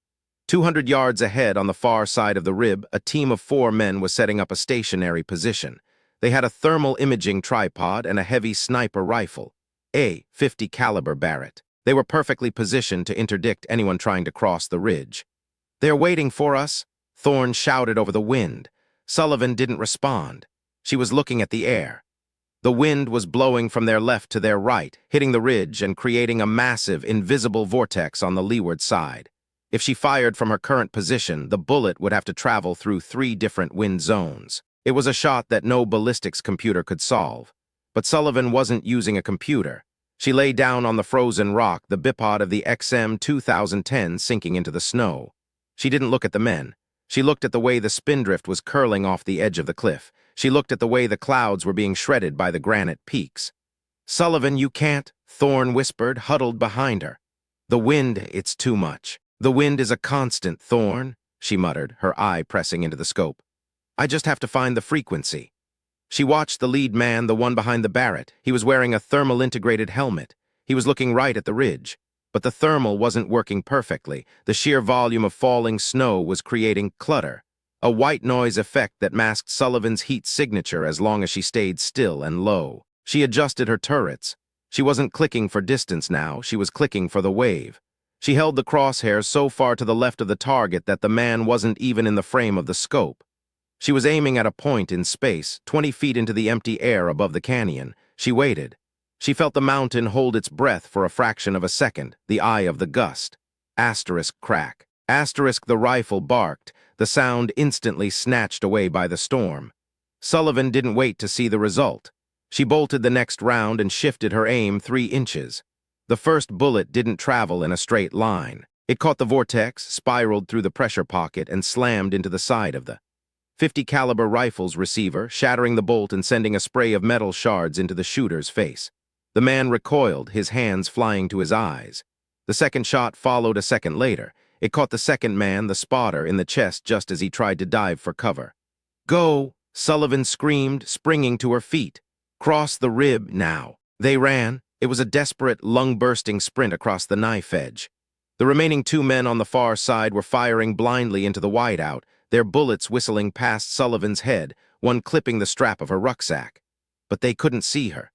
200 yards ahead on the far side of the rib, a team of 4 men was setting up a stationary position. They had a thermal imaging tripod and a heavy sniper rifle, a .50 caliber Barrett. They were perfectly positioned to interdict anyone trying to cross the ridge. "They're waiting for us," Thorne shouted over the wind. Sullivan didn't respond. She was looking at the air. The wind was blowing from their left to their right, hitting the ridge and creating a massive, invisible vortex on the leeward side. If she fired from her current position, the bullet would have to travel through 3 different wind zones. It was a shot that no ballistics computer could solve. But Sullivan wasn't using a computer. She lay down on the frozen rock, the bipod of the XM 2010 sinking into the snow. She didn't look at the men. She looked at the way the spindrift was curling off the edge of the cliff. She looked at the way the clouds were being shredded by the granite peaks. "Sullivan, you can't," Thorne whispered, huddled behind her. "The wind, it's too much. The wind is a constant, Thorne," she muttered, her eye pressing into the scope. "I just have to find the frequency." She watched the lead man, the one behind the Barrett. He was wearing a thermal-integrated helmet. He was looking right at the ridge. But the thermal wasn't working perfectly. The sheer volume of falling snow was creating clutter, a white noise effect that masked Sullivan's heat signature as long as she stayed still and low. She adjusted her turrets. She wasn't clicking for distance now, she was clicking for the wave. She held the crosshairs so far to the left of the target that the man wasn't even in the frame of the scope. She was aiming at a point in space, 20 feet into the empty air above the canyon. She waited. She felt the mountain hold its breath for a fraction of a second, the eye of the gust. Asterisk crack. Asterisk the rifle barked, the sound instantly snatched away by the storm. Sullivan didn't wait to see the result. She bolted the next round and shifted her aim 3 inches. The first bullet didn't travel in a straight line. It caught the vortex, spiraled through the pressure pocket, and slammed into the side of the .50 caliber rifle's receiver, shattering the bolt and sending a spray of metal shards into the shooter's face. The man recoiled, his hands flying to his eyes. The second shot followed a second later. It caught the second man, the spotter, in the chest just as he tried to dive for cover. "Go!" Sullivan screamed, springing to her feet. "Cross the rib now." They ran. It was a desperate, lung-bursting sprint across the knife edge. The remaining 2 men on the far side were firing blindly into the whiteout, their bullets whistling past Sullivan's head, one clipping the strap of her rucksack. But they couldn't see her.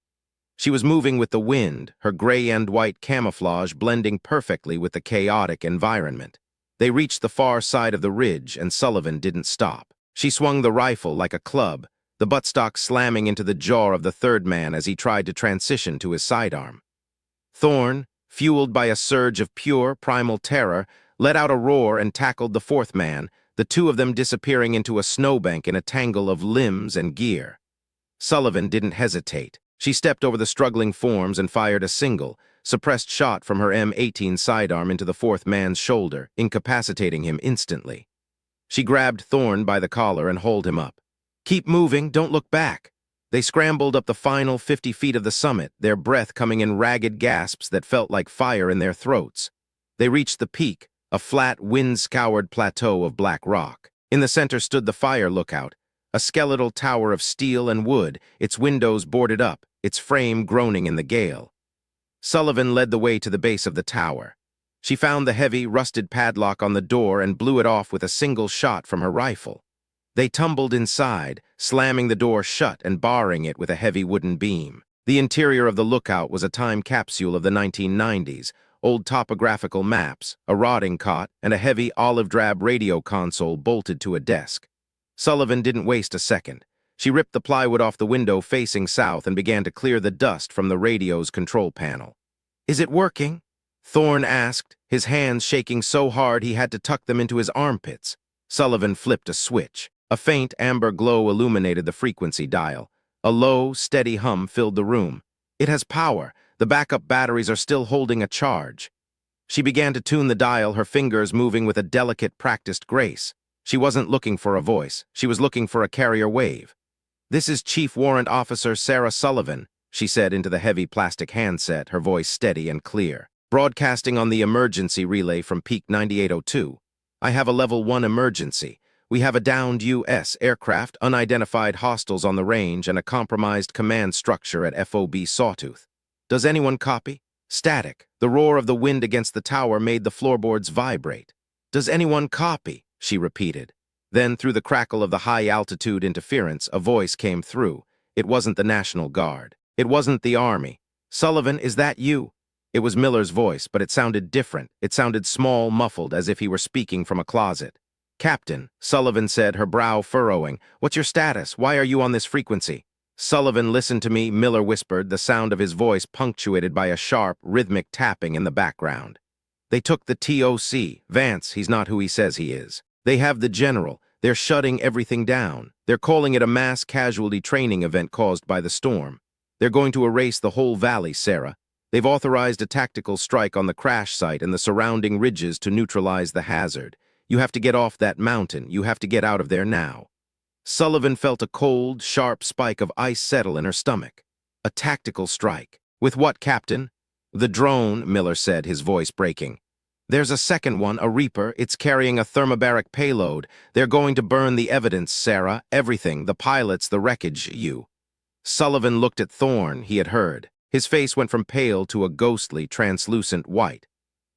She was moving with the wind, her gray and white camouflage blending perfectly with the chaotic environment. They reached the far side of the ridge, and Sullivan didn't stop. She swung the rifle like a club, the buttstock slamming into the jaw of the third man as he tried to transition to his sidearm. Thorne, fueled by a surge of pure, primal terror, let out a roar and tackled the fourth man, the 2 of them disappearing into a snowbank in a tangle of limbs and gear. Sullivan didn't hesitate. She stepped over the struggling forms and fired a single, suppressed shot from her M18 sidearm into the fourth man's shoulder, incapacitating him instantly. She grabbed Thorne by the collar and hauled him up. "Keep moving, don't look back." They scrambled up the final 50 feet of the summit, their breath coming in ragged gasps that felt like fire in their throats. They reached the peak, a flat, wind-scoured plateau of black rock. In the center stood the fire lookout, a skeletal tower of steel and wood, its windows boarded up, its frame groaning in the gale. Sullivan led the way to the base of the tower. She found the heavy, rusted padlock on the door and blew it off with a single shot from her rifle. They tumbled inside, slamming the door shut and barring it with a heavy wooden beam. The interior of the lookout was a time capsule of the 1990s, old topographical maps, a rotting cot, and a heavy olive-drab radio console bolted to a desk. Sullivan didn't waste a second. She ripped the plywood off the window facing south and began to clear the dust from the radio's control panel. "Is it working?" Thorne asked, his hands shaking so hard he had to tuck them into his armpits. Sullivan flipped a switch. A faint amber glow illuminated the frequency dial. A low, steady hum filled the room. "It has power. The backup batteries are still holding a charge." She began to tune the dial, her fingers moving with a delicate, practiced grace. She wasn't looking for a voice. She was looking for a carrier wave. "This is Chief Warrant Officer Sarah Sullivan," she said into the heavy plastic handset, her voice steady and clear. "Broadcasting on the emergency relay from Peak 9802. I have a Level 1 emergency. We have a downed U.S. aircraft, unidentified hostiles on the range, and a compromised command structure at FOB Sawtooth. Does anyone copy?" Static. The roar of the wind against the tower made the floorboards vibrate. "Does anyone copy?" she repeated. Then, through the crackle of the high-altitude interference, a voice came through. It wasn't the National Guard. It wasn't the Army. "Sullivan, is that you?" It was Miller's voice, but it sounded different. It sounded small, muffled, as if he were speaking from a closet. "Captain," Sullivan said, her brow furrowing. "What's your status? Why are you on this frequency?" "Sullivan, listen to me," Miller whispered, the sound of his voice punctuated by a sharp, rhythmic tapping in the background. "They took the TOC. Vance, he's not who he says he is. They have the general. They're shutting everything down. They're calling it a mass casualty training event caused by the storm. They're going to erase the whole valley, Sarah. They've authorized a tactical strike on the crash site and the surrounding ridges to neutralize the hazard. You have to get off that mountain. You have to get out of there now." Sullivan felt a cold, sharp spike of ice settle in her stomach. A tactical strike. "With what, Captain?" "The drone," Miller said, his voice breaking. "There's a second one, a Reaper. It's carrying a thermobaric payload. They're going to burn the evidence, Sarah. Everything. The pilots, the wreckage, you." Sullivan looked at Thorne, he had heard. His face went from pale to a ghostly, translucent white.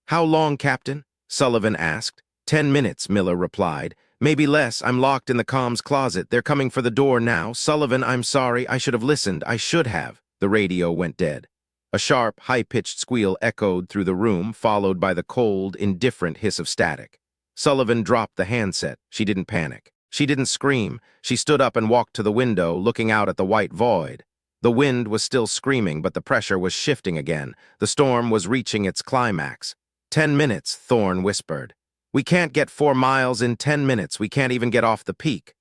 "How long, Captain?" Sullivan asked. 10 minutes, Miller replied. "Maybe less. I'm locked in the comms closet. They're coming for the door now. Sullivan, I'm sorry. I should have listened. I should have." The radio went dead. A sharp, high-pitched squeal echoed through the room, followed by the cold, indifferent hiss of static. Sullivan dropped the handset. She didn't panic. She didn't scream. She stood up and walked to the window, looking out at the white void. The wind was still screaming, but the pressure was shifting again. The storm was reaching its climax. 10 minutes, Thorne whispered. "We can't get 4 miles in 10 minutes. We can't even get off the peak."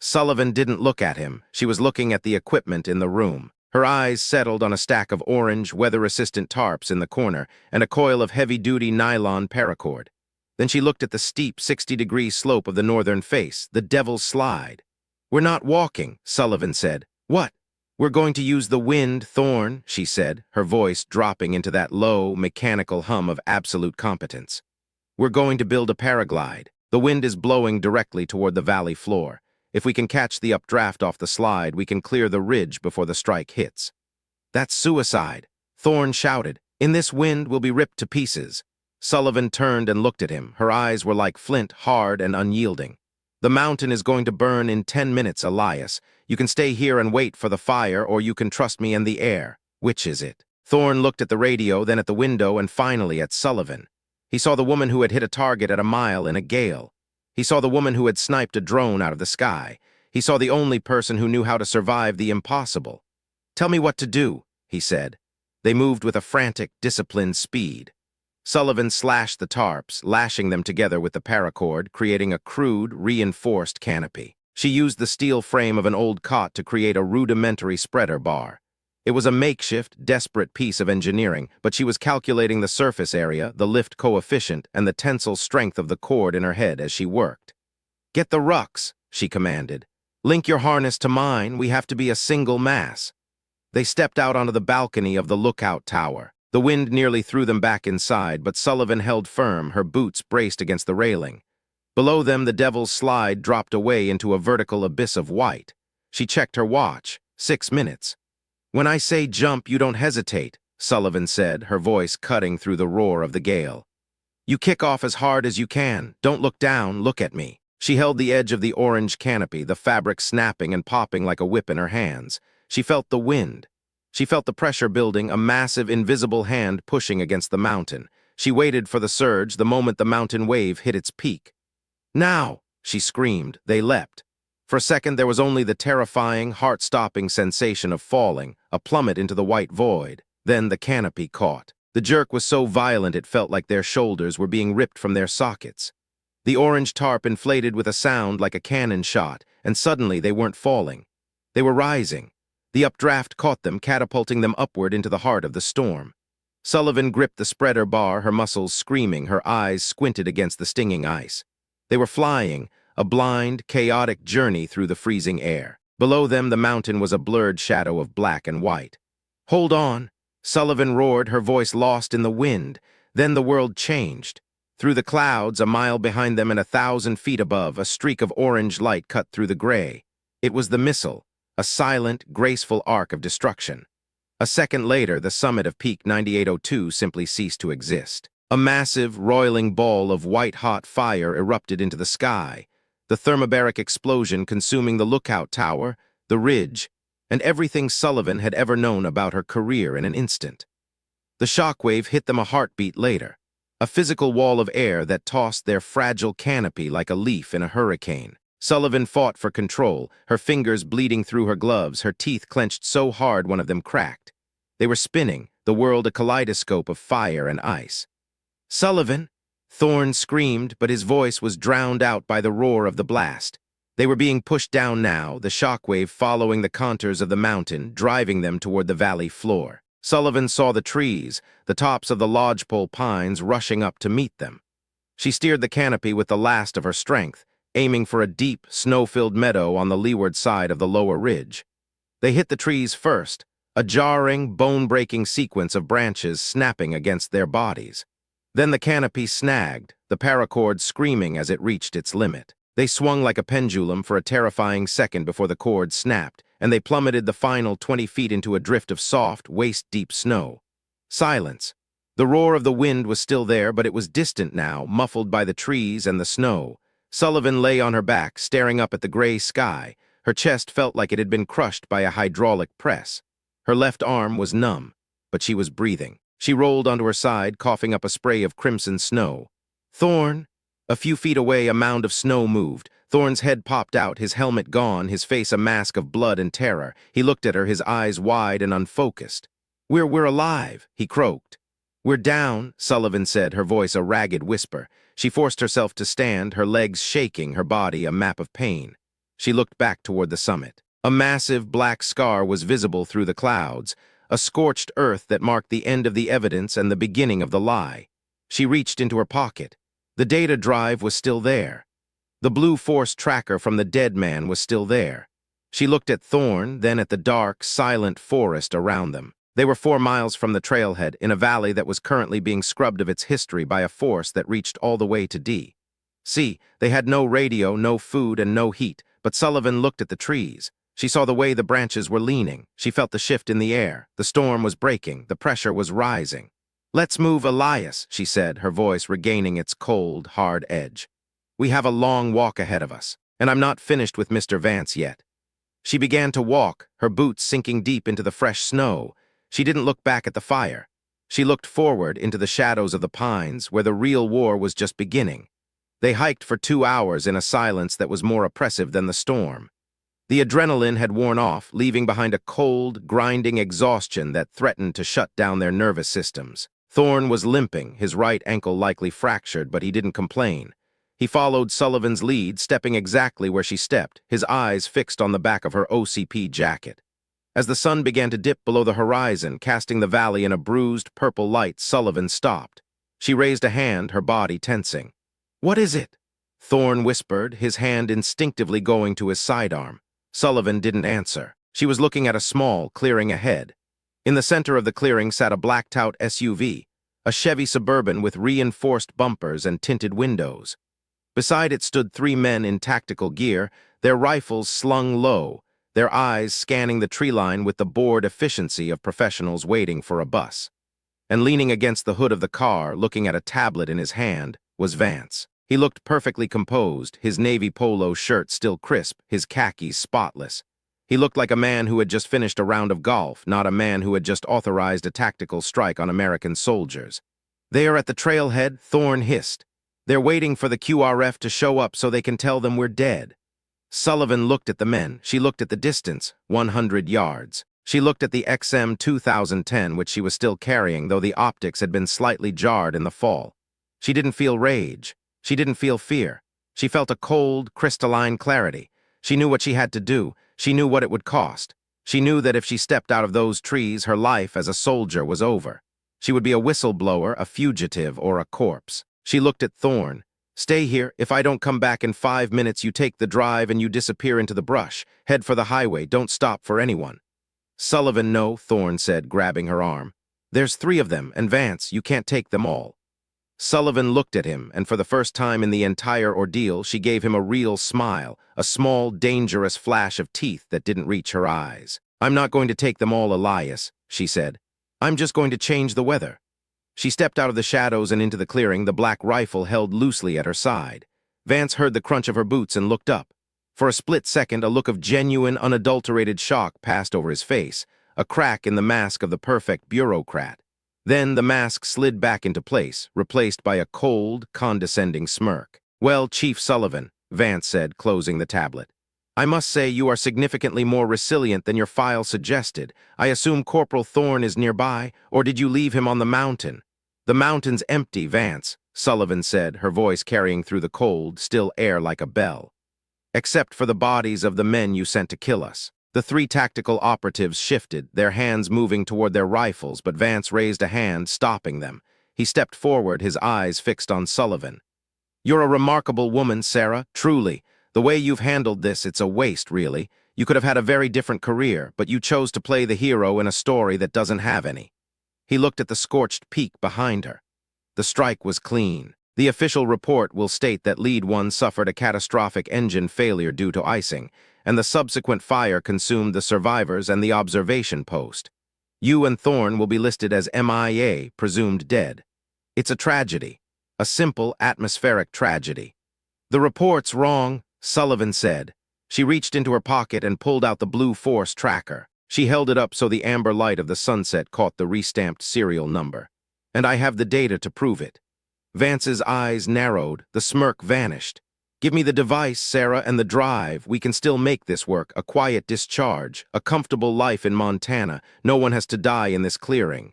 Sullivan didn't look at him. She was looking at the equipment in the room. Her eyes settled on a stack of orange, weather-resistant tarps in the corner and a coil of heavy-duty nylon paracord. Then she looked at the steep 60-degree slope of the northern face, the Devil's Slide. "We're not walking," Sullivan said. "What?" "We're going to use the wind, Thorne," she said, her voice dropping into that low, mechanical hum of absolute competence. "We're going to build a paraglide. The wind is blowing directly toward the valley floor. If we can catch the updraft off the slide, we can clear the ridge before the strike hits." "That's suicide," Thorne shouted. "In this wind, we'll be ripped to pieces." Sullivan turned and looked at him. Her eyes were like flint, hard and unyielding. "The mountain is going to burn in 10 minutes, Elias. You can stay here and wait for the fire, or you can trust me and the air. Which is it?" Thorne looked at the radio, then at the window, and finally at Sullivan. He saw the woman who had hit a target at a mile in a gale. He saw the woman who had sniped a drone out of the sky. He saw the only person who knew how to survive the impossible. "Tell me what to do," he said. They moved with a frantic, disciplined speed. Sullivan slashed the tarps, lashing them together with the paracord, creating a crude, reinforced canopy. She used the steel frame of an old cot to create a rudimentary spreader bar. It was a makeshift, desperate piece of engineering, but she was calculating the surface area, the lift coefficient, and the tensile strength of the cord in her head as she worked. "Get the rucks," she commanded. "Link your harness to mine. We have to be a single mass." They stepped out onto the balcony of the lookout tower. The wind nearly threw them back inside, but Sullivan held firm, her boots braced against the railing. Below them, the Devil's Slide dropped away into a vertical abyss of white. She checked her watch. 6 minutes. "When I say jump, you don't hesitate," Sullivan said, her voice cutting through the roar of the gale. "You kick off as hard as you can. Don't look down, look at me." She held the edge of the orange canopy, the fabric snapping and popping like a whip in her hands. She felt the wind. She felt the pressure building, a massive, invisible hand pushing against the mountain. She waited for the surge the moment the mountain wave hit its peak. "Now!" she screamed. They leapt. For a second, there was only the terrifying, heart-stopping sensation of falling, a plummet into the white void. Then the canopy caught. The jerk was so violent it felt like their shoulders were being ripped from their sockets. The orange tarp inflated with a sound like a cannon shot, and suddenly they weren't falling. They were rising. The updraft caught them, catapulting them upward into the heart of the storm. Sullivan gripped the spreader bar, her muscles screaming, her eyes squinted against the stinging ice. They were flying, a blind, chaotic journey through the freezing air. Below them, the mountain was a blurred shadow of black and white. "Hold on!" Sullivan roared, her voice lost in the wind. Then the world changed. Through the clouds, a mile behind them and 1,000 feet above, a streak of orange light cut through the gray. It was the missile, a silent, graceful arc of destruction. A second later, the summit of Peak 9802 simply ceased to exist. A massive, roiling ball of white-hot fire erupted into the sky, the thermobaric explosion consuming the lookout tower, the ridge, and everything Sullivan had ever known about her career in an instant. The shockwave hit them a heartbeat later, a physical wall of air that tossed their fragile canopy like a leaf in a hurricane. Sullivan fought for control, her fingers bleeding through her gloves, her teeth clenched so hard one of them cracked. They were spinning, the world a kaleidoscope of fire and ice. "Sullivan!" Thorne screamed, but his voice was drowned out by the roar of the blast. They were being pushed down now, the shockwave following the contours of the mountain, driving them toward the valley floor. Sullivan saw the trees, the tops of the lodgepole pines rushing up to meet them. She steered the canopy with the last of her strength, aiming for a deep, snow-filled meadow on the leeward side of the lower ridge. They hit the trees first, a jarring, bone-breaking sequence of branches snapping against their bodies. Then the canopy snagged, the paracord screaming as it reached its limit. They swung like a pendulum for a terrifying second before the cord snapped, and they plummeted the final 20 feet into a drift of soft, waist-deep snow. Silence. The roar of the wind was still there, but it was distant now, muffled by the trees and the snow. Sullivan lay on her back, staring up at the gray sky. Her chest felt like it had been crushed by a hydraulic press. Her left arm was numb, but she was breathing. She rolled onto her side, coughing up a spray of crimson snow. "Thorne!" A few feet away, a mound of snow moved. Thorne's head popped out, his helmet gone, his face a mask of blood and terror. He looked at her, his eyes wide and unfocused. We're alive," he croaked. "We're down," Sullivan said, her voice a ragged whisper. She forced herself to stand, her legs shaking, her body a map of pain. She looked back toward the summit. A massive black scar was visible through the clouds, a scorched earth that marked the end of the evidence and the beginning of the lie. She reached into her pocket. The data drive was still there. The blue force tracker from the dead man was still there. She looked at Thorne, then at the dark, silent forest around them. They were 4 miles from the trailhead, in a valley that was currently being scrubbed of its history by a force that reached all the way to D.C. They had no radio, no food, and no heat, but Sullivan looked at the trees. She saw the way the branches were leaning. She felt the shift in the air. The storm was breaking. The pressure was rising. "Let's move, Elias," she said, her voice regaining its cold, hard edge. "We have a long walk ahead of us, and I'm not finished with Mr. Vance yet." She began to walk, her boots sinking deep into the fresh snow. She didn't look back at the fire. She looked forward into the shadows of the pines, where the real war was just beginning. They hiked for 2 hours in a silence that was more oppressive than the storm. The adrenaline had worn off, leaving behind a cold, grinding exhaustion that threatened to shut down their nervous systems. Thorne was limping, his right ankle likely fractured, but he didn't complain. He followed Sullivan's lead, stepping exactly where she stepped, his eyes fixed on the back of her OCP jacket. As the sun began to dip below the horizon, casting the valley in a bruised purple light, Sullivan stopped. She raised a hand, her body tensing. "What is it?" Thorne whispered, his hand instinctively going to his sidearm. Sullivan didn't answer. She was looking at a small clearing ahead. In the center of the clearing sat a blacked-out SUV, a Chevy Suburban with reinforced bumpers and tinted windows. Beside it stood 3 men in tactical gear, their rifles slung low, their eyes scanning the tree line with the bored efficiency of professionals waiting for a bus. And leaning against the hood of the car, looking at a tablet in his hand, was Vance. He looked perfectly composed, his navy polo shirt still crisp, his khakis spotless. He looked like a man who had just finished a round of golf, not a man who had just authorized a tactical strike on American soldiers. "They are at the trailhead," Thorne hissed. "They're waiting for the QRF to show up so they can tell them we're dead." Sullivan looked at the men. She looked at the distance, 100 yards. She looked at the XM 2010, which she was still carrying, though the optics had been slightly jarred in the fall. She didn't feel rage. She didn't feel fear. She felt a cold, crystalline clarity. She knew what she had to do. She knew what it would cost. She knew that if she stepped out of those trees, her life as a soldier was over. She would be a whistleblower, a fugitive, or a corpse. She looked at Thorne. "Stay here. If I don't come back in 5 minutes, you take the drive and you disappear into the brush. Head for the highway. Don't stop for anyone." "Sullivan, no," Thorne said, grabbing her arm. "There's 3 of them, and Vance, you can't take them all." Sullivan looked at him, and for the first time in the entire ordeal, she gave him a real smile, a small, dangerous flash of teeth that didn't reach her eyes. "I'm not going to take them all, Elias," she said. "I'm just going to change the weather." She stepped out of the shadows and into the clearing, the black rifle held loosely at her side. Vance heard the crunch of her boots and looked up. For a split second, a look of genuine, unadulterated shock passed over his face, a crack in the mask of the perfect bureaucrat. Then the mask slid back into place, replaced by a cold, condescending smirk. "Well, Chief Sullivan," Vance said, closing the tablet, "I must say you are significantly more resilient than your file suggested. I assume Corporal Thorne is nearby, or did you leave him on the mountain?" "The mountain's empty, Vance," Sullivan said, her voice carrying through the cold, still air like a bell. "Except for the bodies of the men you sent to kill us." The three tactical operatives shifted, their hands moving toward their rifles, but Vance raised a hand, stopping them. He stepped forward, his eyes fixed on Sullivan. "You're a remarkable woman, Sarah, truly. The way you've handled this, it's a waste, really. You could have had a very different career, but you chose to play the hero in a story that doesn't have any." He looked at the scorched peak behind her. The strike was clean. The official report will state that Lead 1 suffered a catastrophic engine failure due to icing, and the subsequent fire consumed the survivors and the observation post. You and Thorne will be listed as MIA, presumed dead. It's a tragedy, a simple atmospheric tragedy. "The report's wrong," Sullivan said. She reached into her pocket and pulled out the Blue Force tracker. She held it up so the amber light of the sunset caught the restamped serial number. "And I have the data to prove it." Vance's eyes narrowed, the smirk vanished. "Give me the device, Sarah, and the drive. We can still make this work, a quiet discharge, a comfortable life in Montana. No one has to die in this clearing."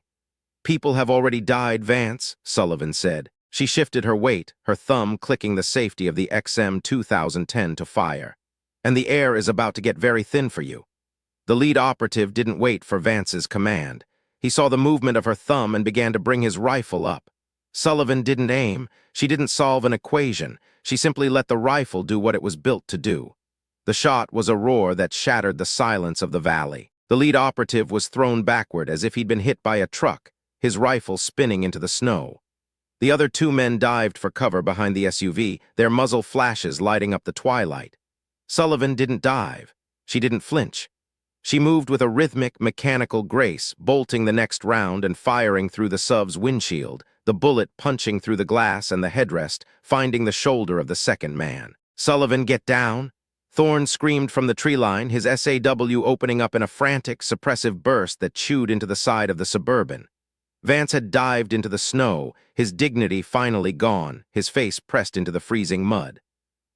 "People have already died, Vance," Sullivan said. She shifted her weight, her thumb clicking the safety of the XM 2010 to fire. "And the air is about to get very thin for you." The lead operative didn't wait for Vance's command. He saw the movement of her thumb and began to bring his rifle up. Sullivan didn't aim. She didn't solve an equation. She simply let the rifle do what it was built to do. The shot was a roar that shattered the silence of the valley. The lead operative was thrown backward as if he'd been hit by a truck, his rifle spinning into the snow. The other two men dived for cover behind the SUV, their muzzle flashes lighting up the twilight. Sullivan didn't dive. She didn't flinch. She moved with a rhythmic, mechanical grace, bolting the next round and firing through the SUV's windshield, the bullet punching through the glass and the headrest, finding the shoulder of the second man. "Sullivan, get down!" Thorne screamed from the tree line, his SAW opening up in a frantic, suppressive burst that chewed into the side of the Suburban. Vance had dived into the snow, his dignity finally gone, his face pressed into the freezing mud.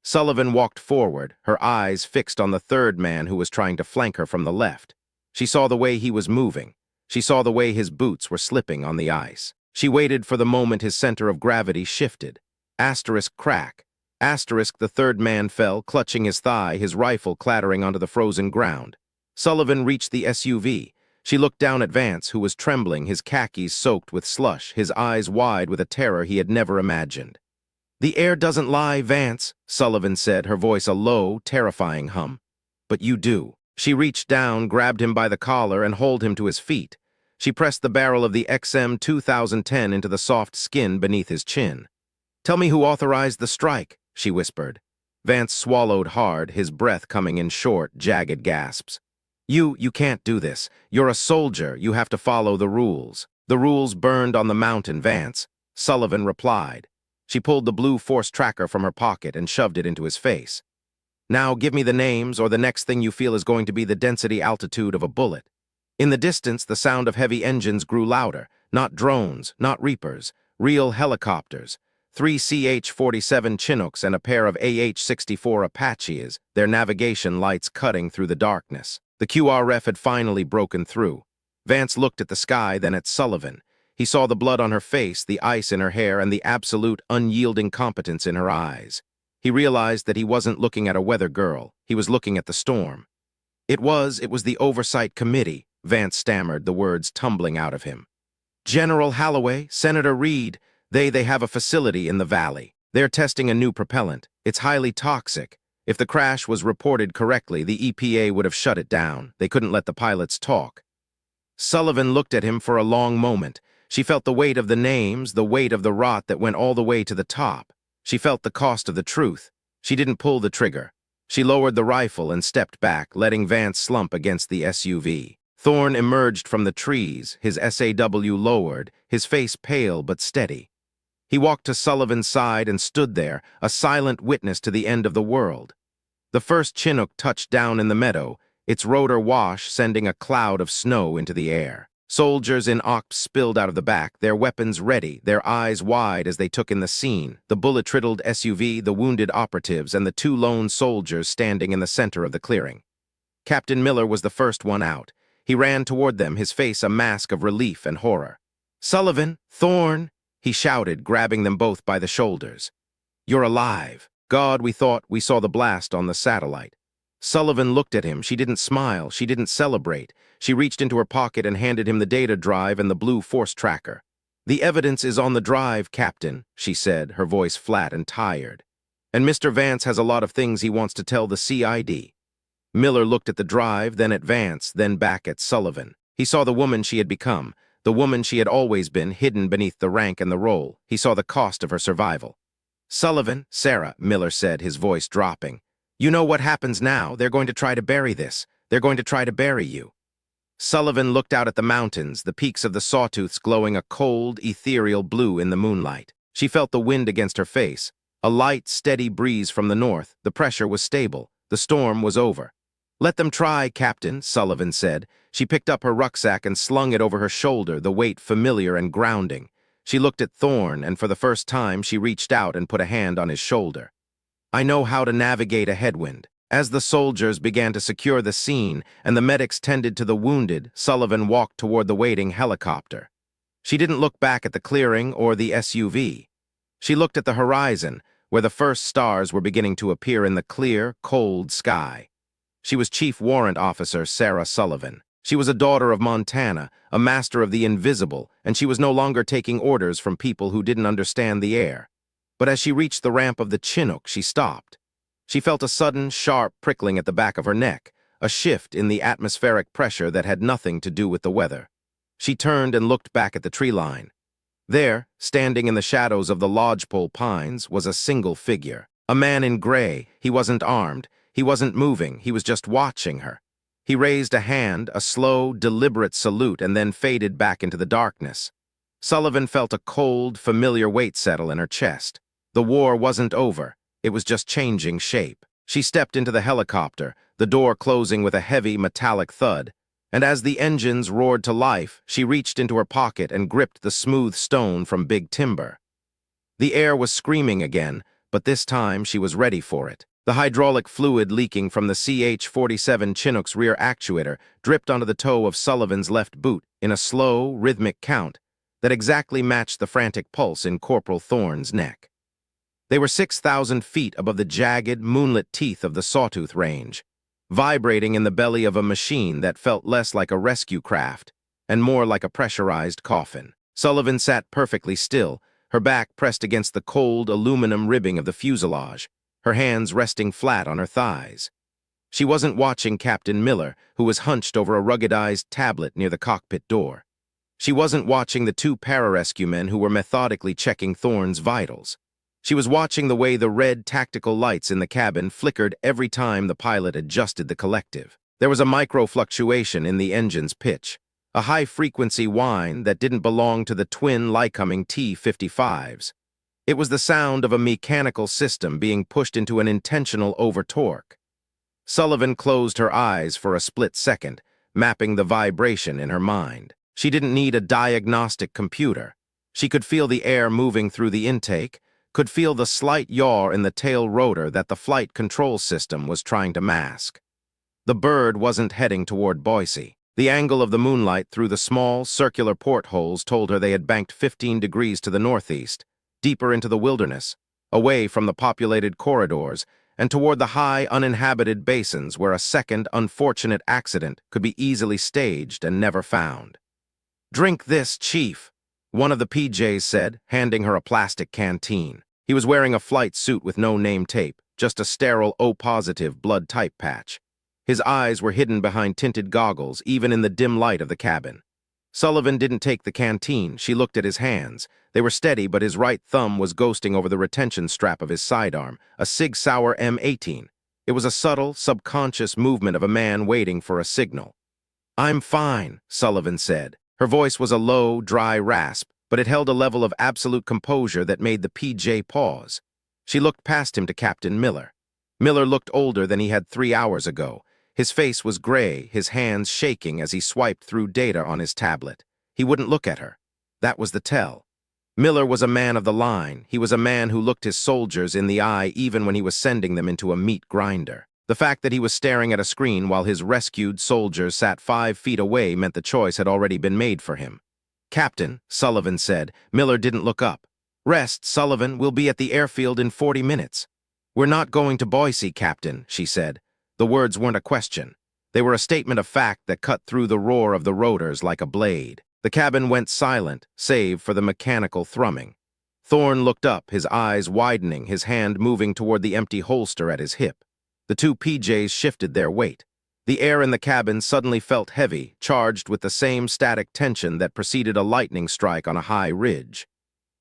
Sullivan walked forward, her eyes fixed on the third man who was trying to flank her from the left. She saw the way he was moving. She saw the way his boots were slipping on the ice. She waited for the moment his center of gravity shifted. Asterisk crack. Asterisk the third man fell, clutching his thigh, his rifle clattering onto the frozen ground. Sullivan reached the SUV. She looked down at Vance, who was trembling, his khakis soaked with slush, his eyes wide with a terror he had never imagined. "The air doesn't lie, Vance," Sullivan said, her voice a low, terrifying hum. "But you do." She reached down, grabbed him by the collar, and hauled him to his feet. She pressed the barrel of the XM 2010 into the soft skin beneath his chin. "Tell me who authorized the strike," she whispered. Vance swallowed hard, his breath coming in short, jagged gasps. You can't do this. You're a soldier. You have to follow the rules." "The rules burned on the mountain, Vance," Sullivan replied. She pulled the Blue Force tracker from her pocket and shoved it into his face. "Now give me the names, or the next thing you feel is going to be the density altitude of a bullet." In the distance, the sound of heavy engines grew louder. Not drones, not Reapers, real helicopters. 3 CH-47 Chinooks and a pair of AH-64 Apaches, their navigation lights cutting through the darkness. The QRF had finally broken through. Vance looked at the sky, then at Sullivan. He saw the blood on her face, the ice in her hair, and the absolute, unyielding competence in her eyes. He realized that he wasn't looking at a weather girl. He was looking at the storm. It was the Oversight Committee," Vance stammered, the words tumbling out of him. "General Holloway, Senator Reed, they have a facility in the valley. They're testing a new propellant. It's highly toxic. If the crash was reported correctly, the EPA would have shut it down. They couldn't let the pilots talk." Sullivan looked at him for a long moment. She felt the weight of the names, the weight of the rot that went all the way to the top. She felt the cost of the truth. She didn't pull the trigger. She lowered the rifle and stepped back, letting Vance slump against the SUV. Thorne emerged from the trees, his SAW lowered, his face pale but steady. He walked to Sullivan's side and stood there, a silent witness to the end of the world. The first Chinook touched down in the meadow, its rotor wash sending a cloud of snow into the air. Soldiers in ops spilled out of the back, their weapons ready, their eyes wide as they took in the scene, the bullet-riddled SUV, the wounded operatives, and the two lone soldiers standing in the center of the clearing. Captain Miller was the first one out. He ran toward them, his face a mask of relief and horror. "Sullivan! Thorne!" he shouted, grabbing them both by the shoulders. "You're alive. God, we thought we saw the blast on the satellite." Sullivan looked at him. She didn't smile. She didn't celebrate. She reached into her pocket and handed him the data drive and the blue force tracker. "The evidence is on the drive, Captain," she said, her voice flat and tired. "And Mr. Vance has a lot of things he wants to tell the CID." Miller looked at the drive, then at Vance, then back at Sullivan. He saw the woman she had become, the woman she had always been, hidden beneath the rank and the role. He saw the cost of her survival. "Sullivan, Sarah," Miller said, his voice dropping. "You know what happens now. They're going to try to bury this. They're going to try to bury you." Sullivan looked out at the mountains, the peaks of the Sawtooths glowing a cold, ethereal blue in the moonlight. She felt the wind against her face. A light, steady breeze from the north. The pressure was stable. The storm was over. "Let them try, Captain," Sullivan said. She picked up her rucksack and slung it over her shoulder, the weight familiar and grounding. She looked at Thorne, and for the first time she reached out and put a hand on his shoulder. "I know how to navigate a headwind." As the soldiers began to secure the scene and the medics tended to the wounded, Sullivan walked toward the waiting helicopter. She didn't look back at the clearing or the SUV. She looked at the horizon, where the first stars were beginning to appear in the clear, cold sky. She was Chief Warrant Officer Sarah Sullivan. She was a daughter of Montana, a master of the invisible, and she was no longer taking orders from people who didn't understand the air. But as she reached the ramp of the Chinook, she stopped. She felt a sudden, sharp prickling at the back of her neck, a shift in the atmospheric pressure that had nothing to do with the weather. She turned and looked back at the tree line. There, standing in the shadows of the lodgepole pines, was a single figure. A man in gray. He wasn't armed. He wasn't moving. He was just watching her. He raised a hand, a slow, deliberate salute, and then faded back into the darkness. Sullivan felt a cold, familiar weight settle in her chest. The war wasn't over. It was just changing shape. She stepped into the helicopter, the door closing with a heavy, metallic thud, and as the engines roared to life, she reached into her pocket and gripped the smooth stone from Big Timber. The air was screaming again, but this time she was ready for it. The hydraulic fluid leaking from the CH-47 Chinook's rear actuator dripped onto the toe of Sullivan's left boot in a slow, rhythmic count that exactly matched the frantic pulse in Corporal Thorne's neck. They were 6,000 feet above the jagged, moonlit teeth of the Sawtooth Range, vibrating in the belly of a machine that felt less like a rescue craft and more like a pressurized coffin. Sullivan sat perfectly still, her back pressed against the cold aluminum ribbing of the fuselage, her hands resting flat on her thighs. She wasn't watching Captain Miller, who was hunched over a ruggedized tablet near the cockpit door. She wasn't watching the two pararescue men who were methodically checking Thorne's vitals. She was watching the way the red tactical lights in the cabin flickered every time the pilot adjusted the collective. There was a micro-fluctuation in the engine's pitch, a high-frequency whine that didn't belong to the twin Lycoming T-55s. It was the sound of a mechanical system being pushed into an intentional over-torque. Sullivan closed her eyes for a split second, mapping the vibration in her mind. She didn't need a diagnostic computer. She could feel the air moving through the intake, could feel the slight yaw in the tail rotor that the flight control system was trying to mask. The bird wasn't heading toward Boise. The angle of the moonlight through the small, circular portholes told her they had banked 15 degrees to the northeast, deeper into the wilderness, away from the populated corridors, and toward the high, uninhabited basins where a second, unfortunate accident could be easily staged and never found. "Drink this, Chief," one of the PJs said, handing her a plastic canteen. He was wearing a flight suit with no name tape, just a sterile O-positive blood type patch. His eyes were hidden behind tinted goggles, even in the dim light of the cabin. Sullivan didn't take the canteen. She looked at his hands. They were steady, but his right thumb was ghosting over the retention strap of his sidearm, a Sig Sauer M18. It was a subtle, subconscious movement of a man waiting for a signal. "I'm fine," Sullivan said. Her voice was a low, dry rasp, but it held a level of absolute composure that made the PJ pause. She looked past him to Captain Miller. Miller looked older than he had 3 hours ago. His face was gray, his hands shaking as he swiped through data on his tablet. He wouldn't look at her. That was the tell. Miller was a man of the line. He was a man who looked his soldiers in the eye even when he was sending them into a meat grinder. The fact that he was staring at a screen while his rescued soldiers sat 5 feet away meant the choice had already been made for him. "Captain," Sullivan said. Miller didn't look up. "Rest, Sullivan. We'll be at the airfield in 40 minutes. "We're not going to Boise, Captain," she said. The words weren't a question. They were a statement of fact that cut through the roar of the rotors like a blade. The cabin went silent, save for the mechanical thrumming. Thorne looked up, his eyes widening, his hand moving toward the empty holster at his hip. The 2 PJs shifted their weight. The air in the cabin suddenly felt heavy, charged with the same static tension that preceded a lightning strike on a high ridge.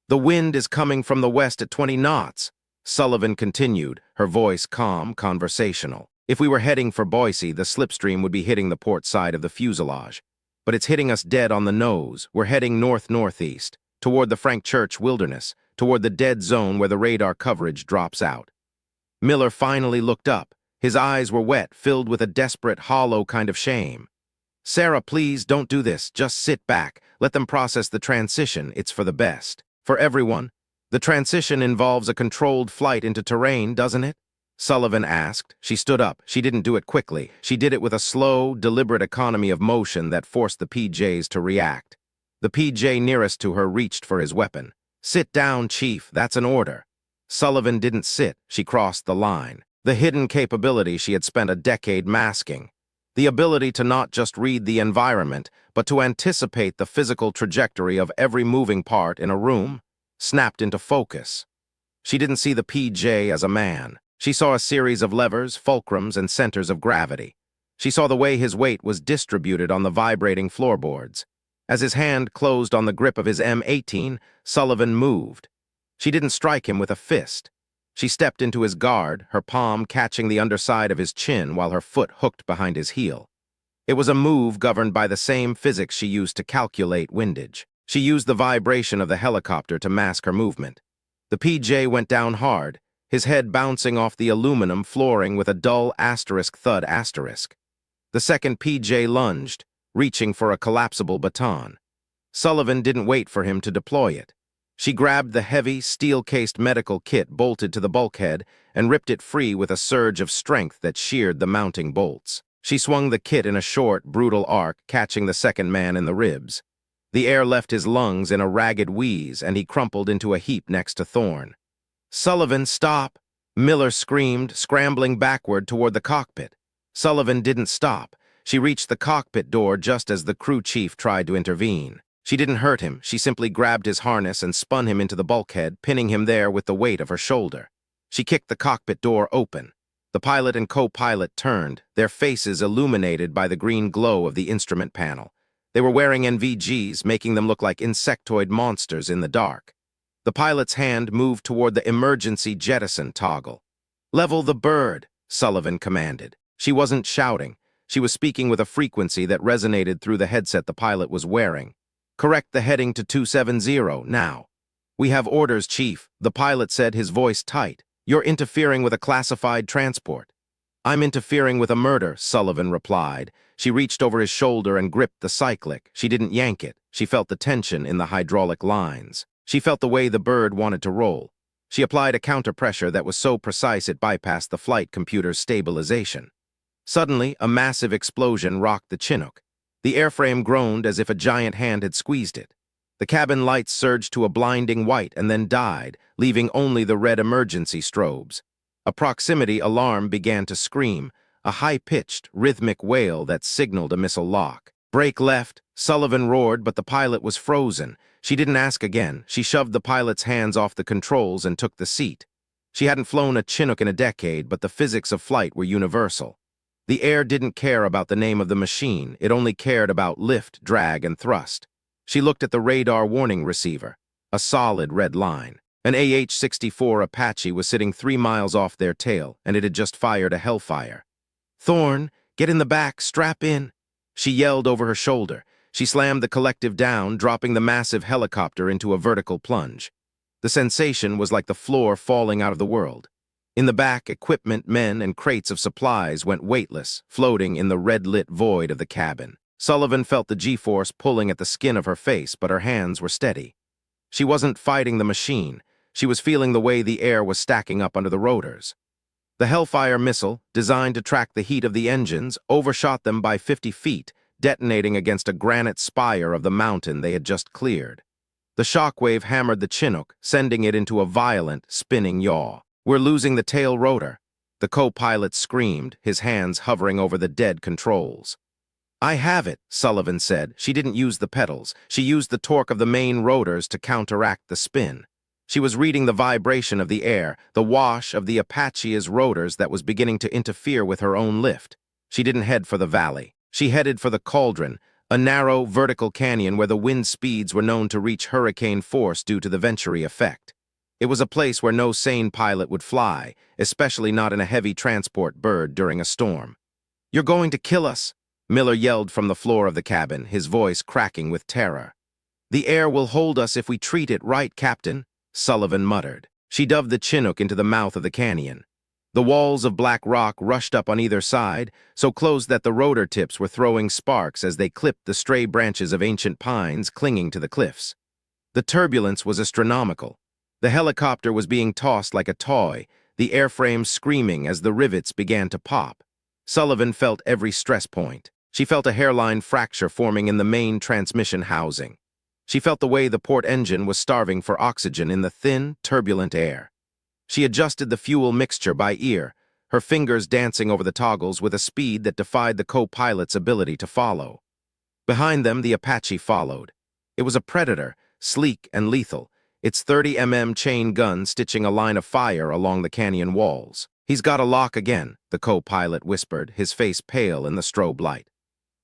"The wind is coming from the west at 20 knots. Sullivan continued, her voice calm, conversational. "If we were heading for Boise, the slipstream would be hitting the port side of the fuselage. But it's hitting us dead on the nose. We're heading north-northeast, toward the Frank Church Wilderness, toward the dead zone where the radar coverage drops out." Miller finally looked up. His eyes were wet, filled with a desperate, hollow kind of shame. "Sarah, please, don't do this. Just sit back. Let them process the transition. It's for the best. For everyone. The transition involves a controlled flight into terrain, doesn't it?" Sullivan asked. She stood up. She didn't do it quickly. She did it with a slow, deliberate economy of motion that forced the PJs to react. The PJ nearest to her reached for his weapon. "Sit down, Chief. That's an order." Sullivan didn't sit. She crossed the line. The hidden capability she had spent a decade masking. The ability to not just read the environment, but to anticipate the physical trajectory of every moving part in a room, snapped into focus. She didn't see the PJ as a man. She saw a series of levers, fulcrums, and centers of gravity. She saw the way his weight was distributed on the vibrating floorboards. As his hand closed on the grip of his M18, Sullivan moved. She didn't strike him with a fist. She stepped into his guard, her palm catching the underside of his chin while her foot hooked behind his heel. It was a move governed by the same physics she used to calculate windage. She used the vibration of the helicopter to mask her movement. The PJ went down hard, his head bouncing off the aluminum flooring with a dull asterisk thud asterisk. The second PJ lunged, reaching for a collapsible baton. Sullivan didn't wait for him to deploy it. She grabbed the heavy, steel-cased medical kit bolted to the bulkhead and ripped it free with a surge of strength that sheared the mounting bolts. She swung the kit in a short, brutal arc, catching the second man in the ribs. The air left his lungs in a ragged wheeze, and he crumpled into a heap next to Thorne. "Sullivan, stop!" Miller screamed, scrambling backward toward the cockpit. Sullivan didn't stop. She reached the cockpit door just as the crew chief tried to intervene. She didn't hurt him. She simply grabbed his harness and spun him into the bulkhead, pinning him there with the weight of her shoulder. She kicked the cockpit door open. The pilot and co-pilot turned, their faces illuminated by the green glow of the instrument panel. They were wearing NVGs, making them look like insectoid monsters in the dark. The pilot's hand moved toward the emergency jettison toggle. "Level the bird," Sullivan commanded. She wasn't shouting. She was speaking with a frequency that resonated through the headset the pilot was wearing. "Correct the heading to 270 now." "We have orders, Chief," the pilot said, his voice tight. "You're interfering with a classified transport." "I'm interfering with a murder," Sullivan replied. She reached over his shoulder and gripped the cyclic. She didn't yank it. She felt the tension in the hydraulic lines. She felt the way the bird wanted to roll. She applied a counter-pressure that was so precise it bypassed the flight computer's stabilization. Suddenly, a massive explosion rocked the Chinook. The airframe groaned as if a giant hand had squeezed it. The cabin lights surged to a blinding white and then died, leaving only the red emergency strobes. A proximity alarm began to scream, a high-pitched, rhythmic wail that signaled a missile lock. "Brake left," Sullivan roared, but the pilot was frozen. She didn't ask again. She shoved the pilot's hands off the controls and took the seat. She hadn't flown a Chinook in a decade, but the physics of flight were universal. The air didn't care about the name of the machine. It only cared about lift, drag, and thrust. She looked at the radar warning receiver, a solid red line. An AH-64 Apache was sitting 3 miles off their tail, and it had just fired a Hellfire. "Thorne, get in the back, strap in," she yelled over her shoulder. She slammed the collective down, dropping the massive helicopter into a vertical plunge. The sensation was like the floor falling out of the world. In the back, equipment, men, and crates of supplies went weightless, floating in the red-lit void of the cabin. Sullivan felt the G-force pulling at the skin of her face, but her hands were steady. She wasn't fighting the machine. She was feeling the way the air was stacking up under the rotors. The Hellfire missile, designed to track the heat of the engines, overshot them by 50 feet, detonating against a granite spire of the mountain they had just cleared. The shockwave hammered the Chinook, sending it into a violent, spinning yaw. "We're losing the tail rotor," the co-pilot screamed, his hands hovering over the dead controls. "I have it," Sullivan said. She didn't use the pedals. She used the torque of the main rotors to counteract the spin. She was reading the vibration of the air, the wash of the Apache's rotors that was beginning to interfere with her own lift. She didn't head for the valley. She headed for the cauldron, a narrow, vertical canyon where the wind speeds were known to reach hurricane force due to the Venturi effect. It was a place where no sane pilot would fly, especially not in a heavy transport bird during a storm. "You're going to kill us," Miller yelled from the floor of the cabin, his voice cracking with terror. "The air will hold us if we treat it right, Captain," Sullivan muttered. She dove the Chinook into the mouth of the canyon. The walls of black rock rushed up on either side, so close that the rotor tips were throwing sparks as they clipped the stray branches of ancient pines clinging to the cliffs. The turbulence was astronomical. The helicopter was being tossed like a toy, the airframe screaming as the rivets began to pop. Sullivan felt every stress point. She felt a hairline fracture forming in the main transmission housing. She felt the way the port engine was starving for oxygen in the thin, turbulent air. She adjusted the fuel mixture by ear, her fingers dancing over the toggles with a speed that defied the co-pilot's ability to follow. Behind them, the Apache followed. It was a Predator, sleek and lethal, its 30mm chain gun stitching a line of fire along the canyon walls. "He's got a lock again," the co-pilot whispered, his face pale in the strobe light.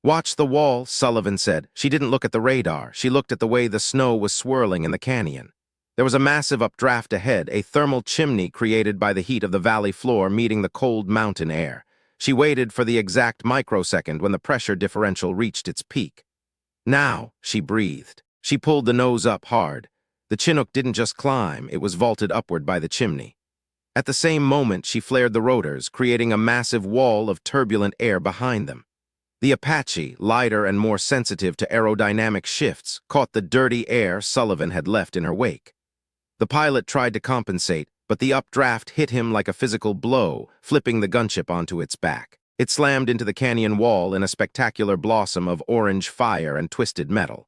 "Watch the wall," Sullivan said. She didn't look at the radar. She looked at the way the snow was swirling in the canyon. There was a massive updraft ahead, a thermal chimney created by the heat of the valley floor meeting the cold mountain air. She waited for the exact microsecond when the pressure differential reached its peak. "Now," she breathed. She pulled the nose up hard. The Chinook didn't just climb, it was vaulted upward by the chimney. At the same moment, she flared the rotors, creating a massive wall of turbulent air behind them. The Apache, lighter and more sensitive to aerodynamic shifts, caught the dirty air Sullivan had left in her wake. The pilot tried to compensate, but the updraft hit him like a physical blow, flipping the gunship onto its back. It slammed into the canyon wall in a spectacular blossom of orange fire and twisted metal.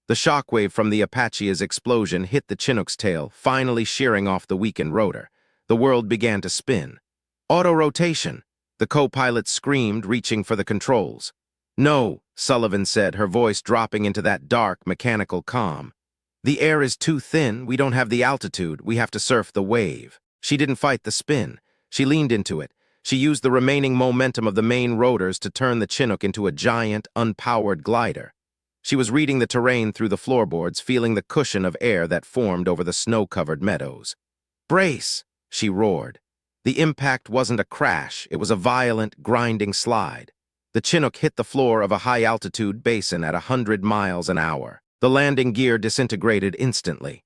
The shockwave from the Apache's explosion hit the Chinook's tail, finally shearing off the weakened rotor. The world began to spin. "Auto-rotation!" the co-pilot screamed, reaching for the controls. "No," Sullivan said, her voice dropping into that dark, mechanical calm. "The air is too thin, we don't have the altitude, we have to surf the wave." She didn't fight the spin. She leaned into it. She used the remaining momentum of the main rotors to turn the Chinook into a giant, unpowered glider. She was reading the terrain through the floorboards, feeling the cushion of air that formed over the snow-covered meadows. "Brace!" she roared. The impact wasn't a crash, it was a violent, grinding slide. The Chinook hit the floor of a high-altitude basin at 100 miles an hour. The landing gear disintegrated instantly.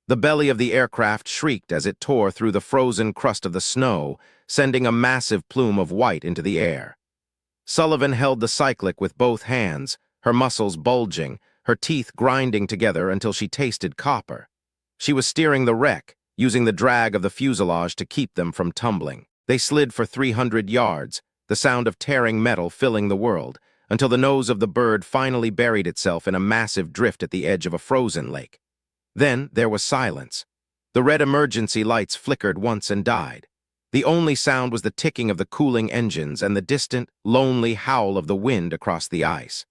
The belly of the aircraft shrieked as it tore through the frozen crust of the snow, sending a massive plume of white into the air. Sullivan held the cyclic with both hands, her muscles bulging, her teeth grinding together until she tasted copper. She was steering the wreck, using the drag of the fuselage to keep them from tumbling. They slid for 300 yards, the sound of tearing metal filling the world, until the nose of the bird finally buried itself in a massive drift at the edge of a frozen lake. Then there was silence. The red emergency lights flickered once and died. The only sound was the ticking of the cooling engines and the distant, lonely howl of the wind across the ice.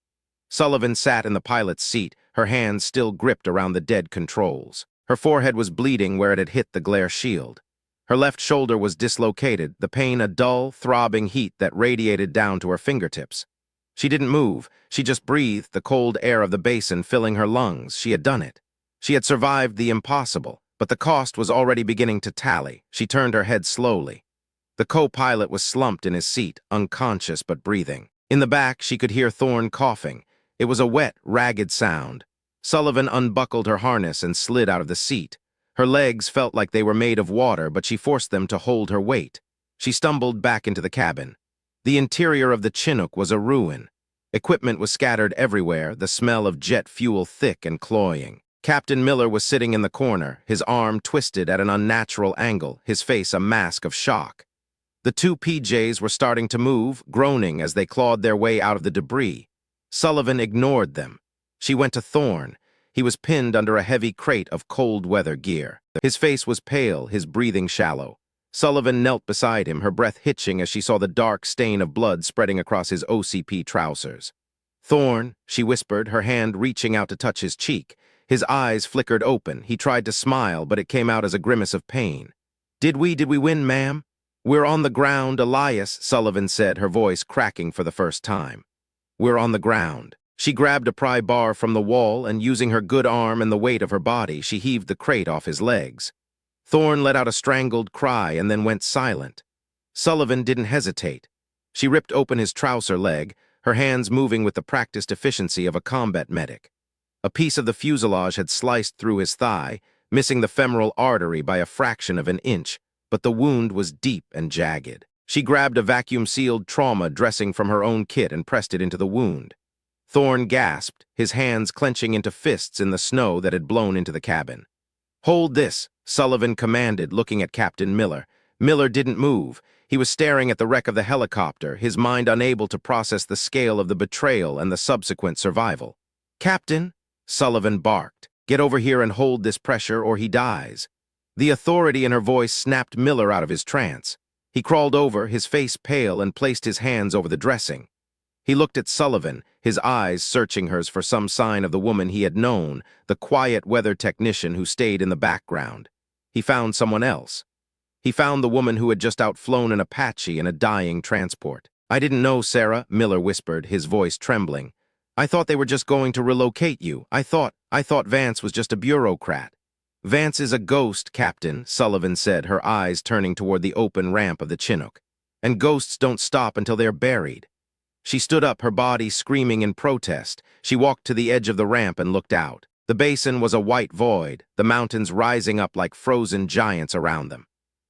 Sullivan sat in the pilot's seat, her hands still gripped around the dead controls. Her forehead was bleeding where it had hit the glare shield. Her left shoulder was dislocated, the pain a dull, throbbing heat that radiated down to her fingertips. She didn't move. She just breathed, the cold air of the basin filling her lungs. She had done it. She had survived the impossible, but the cost was already beginning to tally. She turned her head slowly. The co-pilot was slumped in his seat, unconscious but breathing. In the back, she could hear Thorne coughing. It was a wet, ragged sound. Sullivan unbuckled her harness and slid out of the seat. Her legs felt like they were made of water, but she forced them to hold her weight. She stumbled back into the cabin. The interior of the Chinook was a ruin. Equipment was scattered everywhere, the smell of jet fuel thick and cloying. Captain Miller was sitting in the corner, his arm twisted at an unnatural angle, his face a mask of shock. The two PJs were starting to move, groaning as they clawed their way out of the debris. Sullivan ignored them. She went to Thorne. He was pinned under a heavy crate of cold-weather gear. His face was pale, his breathing shallow. Sullivan knelt beside him, her breath hitching as she saw the dark stain of blood spreading across his OCP trousers. "Thorne," she whispered, her hand reaching out to touch his cheek. His eyes flickered open. He tried to smile, but it came out as a grimace of pain. Did we win, ma'am?" "We're on the ground, Elias," Sullivan said, her voice cracking for the first time. "We're on the ground." She grabbed a pry bar from the wall, and using her good arm and the weight of her body, she heaved the crate off his legs. Thorne let out a strangled cry and then went silent. Sullivan didn't hesitate. She ripped open his trouser leg, her hands moving with the practiced efficiency of a combat medic. A piece of the fuselage had sliced through his thigh, missing the femoral artery by a fraction of an inch, but the wound was deep and jagged. She grabbed a vacuum-sealed trauma dressing from her own kit and pressed it into the wound. Thorne gasped, his hands clenching into fists in the snow that had blown into the cabin. "Hold this," Sullivan commanded, looking at Captain Miller. Miller didn't move. He was staring at the wreck of the helicopter, his mind unable to process the scale of the betrayal and the subsequent survival. "Captain," Sullivan barked, "get over here and hold this pressure or he dies." The authority in her voice snapped Miller out of his trance. He crawled over, his face pale, and placed his hands over the dressing. He looked at Sullivan, his eyes searching hers for some sign of the woman he had known, the quiet weather technician who stayed in the background. He found someone else. He found the woman who had just outflown an Apache in a dying transport. "I didn't know, Sarah," Miller whispered, his voice trembling. "I thought they were just going to relocate you. I thought Vance was just a bureaucrat." "Vance is a ghost, Captain," Sullivan said, her eyes turning toward the open ramp of the Chinook. "And ghosts don't stop until they're buried." She stood up, her body screaming in protest. She walked to the edge of the ramp and looked out. The basin was a white void, the mountains rising up like frozen giants around them.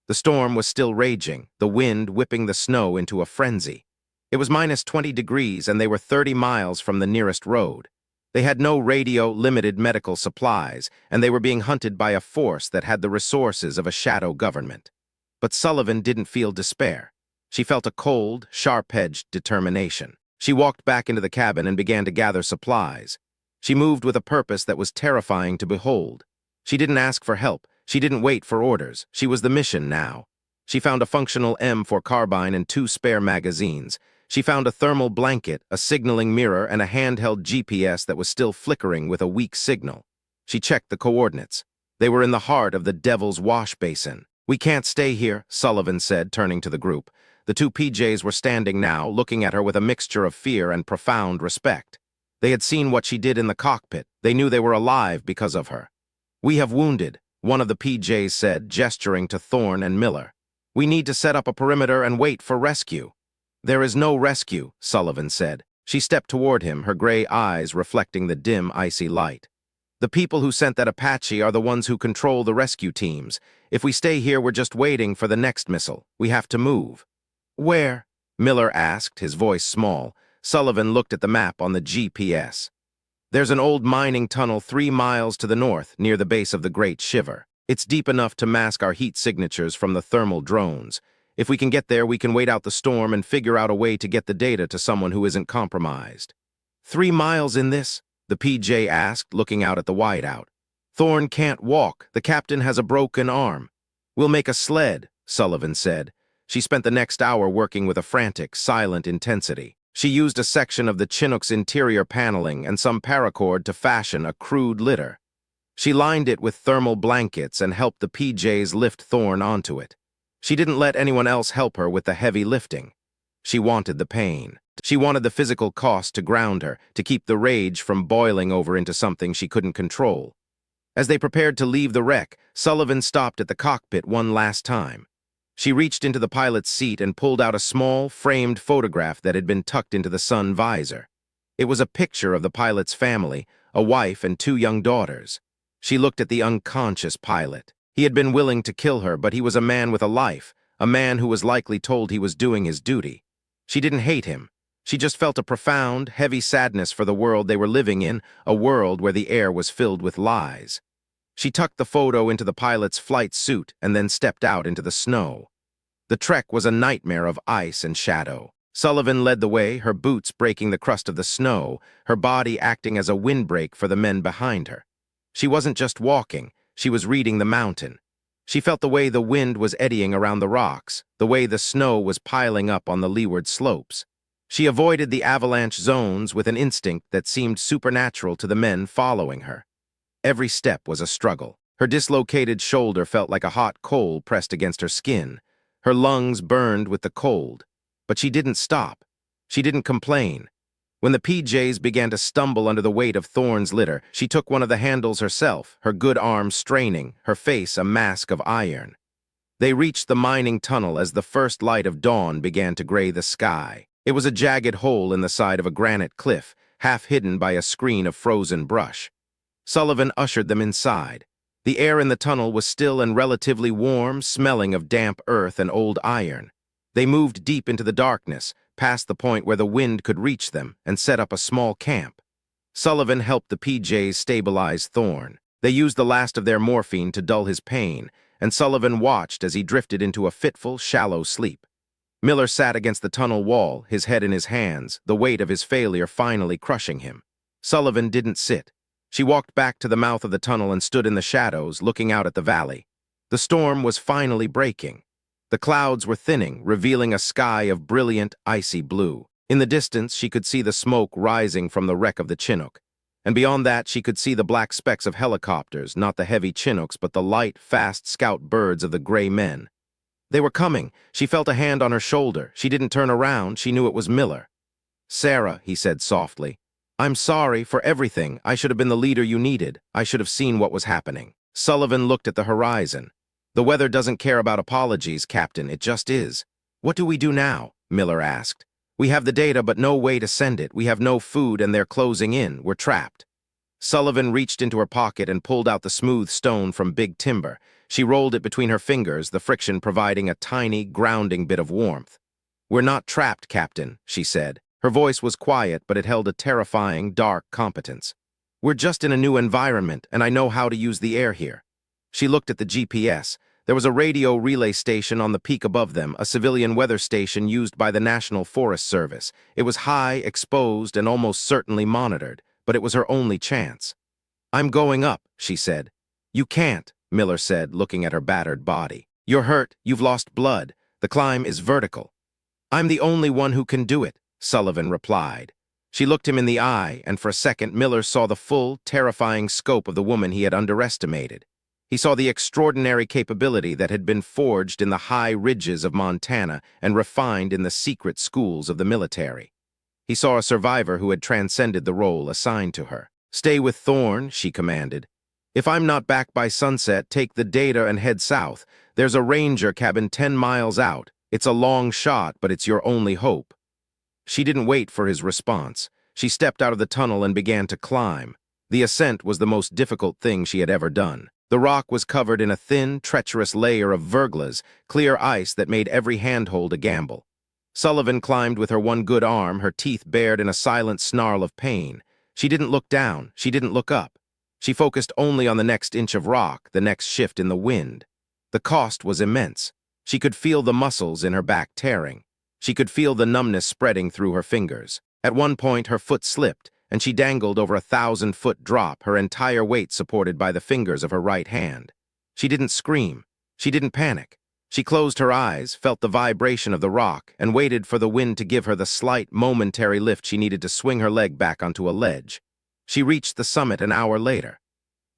The storm was still raging, the wind whipping the snow into a frenzy. It was -20 degrees and they were 30 miles from the nearest road. They had no radio, limited medical supplies, and they were being hunted by a force that had the resources of a shadow government. But Sullivan didn't feel despair. She felt a cold, sharp-edged determination. She walked back into the cabin and began to gather supplies. She moved with a purpose that was terrifying to behold. She didn't ask for help. She didn't wait for orders. She was the mission now. She found a functional M4 carbine and 2 spare magazines. She found a thermal blanket, a signaling mirror, and a handheld GPS that was still flickering with a weak signal. She checked the coordinates. They were in the heart of the Devil's Wash Basin. "We can't stay here," Sullivan said, turning to the group. The two PJs were standing now, looking at her with a mixture of fear and profound respect. They had seen what she did in the cockpit. They knew they were alive because of her. "We have wounded," one of the PJs said, gesturing to Thorne and Miller. "We need to set up a perimeter and wait for rescue." "There is no rescue," Sullivan said. She stepped toward him, her gray eyes reflecting the dim, icy light. "The people who sent that Apache are the ones who control the rescue teams. If we stay here, we're just waiting for the next missile. We have to move." "Where?" Miller asked, his voice small. Sullivan looked at the map on the GPS. "There's an old mining tunnel 3 miles to the north, near the base of the Great Shiver. It's deep enough to mask our heat signatures from the thermal drones. If we can get there, we can wait out the storm and figure out a way to get the data to someone who isn't compromised." 3 miles in this?" the PJ asked, looking out at the whiteout. "Thorne can't walk. The captain has a broken arm." "We'll make a sled," Sullivan said. She spent the next hour working with a frantic, silent intensity. She used a section of the Chinook's interior paneling and some paracord to fashion a crude litter. She lined it with thermal blankets and helped the PJs lift Thorne onto it. She didn't let anyone else help her with the heavy lifting. She wanted the pain. She wanted the physical cost to ground her, to keep the rage from boiling over into something she couldn't control. As they prepared to leave the wreck, Sullivan stopped at the cockpit one last time. She reached into the pilot's seat and pulled out a small, framed photograph that had been tucked into the sun visor. It was a picture of the pilot's family, a wife and 2 young daughters. She looked at the unconscious pilot. He had been willing to kill her, but he was a man with a life, a man who was likely told he was doing his duty. She didn't hate him. She just felt a profound, heavy sadness for the world they were living in, a world where the air was filled with lies. She tucked the photo into the pilot's flight suit and then stepped out into the snow. The trek was a nightmare of ice and shadow. Sullivan led the way, her boots breaking the crust of the snow, her body acting as a windbreak for the men behind her. She wasn't just walking, she was reading the mountain. She felt the way the wind was eddying around the rocks, the way the snow was piling up on the leeward slopes. She avoided the avalanche zones with an instinct that seemed supernatural to the men following her. Every step was a struggle. Her dislocated shoulder felt like a hot coal pressed against her skin. Her lungs burned with the cold. But she didn't stop. She didn't complain. When the PJs began to stumble under the weight of Thorne's litter, she took one of the handles herself, her good arm straining, her face a mask of iron. They reached the mining tunnel as the first light of dawn began to gray the sky. It was a jagged hole in the side of a granite cliff, half hidden by a screen of frozen brush. Sullivan ushered them inside. The air in the tunnel was still and relatively warm, smelling of damp earth and old iron. They moved deep into the darkness, past the point where the wind could reach them, and set up a small camp. Sullivan helped the PJs stabilize Thorne. They used the last of their morphine to dull his pain, and Sullivan watched as he drifted into a fitful, shallow sleep. Miller sat against the tunnel wall, his head in his hands, the weight of his failure finally crushing him. Sullivan didn't sit. She walked back to the mouth of the tunnel and stood in the shadows, looking out at the valley. The storm was finally breaking. The clouds were thinning, revealing a sky of brilliant, icy blue. In the distance, she could see the smoke rising from the wreck of the Chinook. And beyond that, she could see the black specks of helicopters, not the heavy Chinooks, but the light, fast scout birds of the gray men. They were coming. She felt a hand on her shoulder. She didn't turn around. She knew it was Miller. "Sarah," he said softly, "I'm sorry for everything. I should have been the leader you needed. I should have seen what was happening." Sullivan looked at the horizon. "The weather doesn't care about apologies, Captain. It just is." "What do we do now?" Miller asked. "We have the data, but no way to send it. We have no food, and they're closing in. We're trapped." Sullivan reached into her pocket and pulled out the smooth stone from Big Timber. She rolled it between her fingers, the friction providing a tiny, grounding bit of warmth. "We're not trapped, Captain," she said. Her voice was quiet, but it held a terrifying, dark competence. "We're just in a new environment, and I know how to use the air here." She looked at the GPS. There was a radio relay station on the peak above them, a civilian weather station used by the National Forest Service. It was high, exposed, and almost certainly monitored, but it was her only chance. "I'm going up," she said. "You can't," Miller said, looking at her battered body. "You're hurt, you've lost blood. The climb is vertical." "I'm the only one who can do it," Sullivan replied. She looked him in the eye, and for a second Miller saw the full, terrifying scope of the woman he had underestimated. He saw the extraordinary capability that had been forged in the high ridges of Montana and refined in the secret schools of the military. He saw a survivor who had transcended the role assigned to her. "Stay with Thorne," she commanded. "If I'm not back by sunset, take the data and head south. There's a ranger cabin 10 miles out. It's a long shot, but it's your only hope." She didn't wait for his response. She stepped out of the tunnel and began to climb. The ascent was the most difficult thing she had ever done. The rock was covered in a thin, treacherous layer of verglas, clear ice that made every handhold a gamble. Sullivan climbed with her one good arm, her teeth bared in a silent snarl of pain. She didn't look down. She didn't look up. She focused only on the next inch of rock, the next shift in the wind. The cost was immense. She could feel the muscles in her back tearing. She could feel the numbness spreading through her fingers. At one point, her foot slipped, and she dangled over a 1,000-foot drop, her entire weight supported by the fingers of her right hand. She didn't scream. She didn't panic. She closed her eyes, felt the vibration of the rock, and waited for the wind to give her the slight, momentary lift she needed to swing her leg back onto a ledge. She reached the summit an hour later.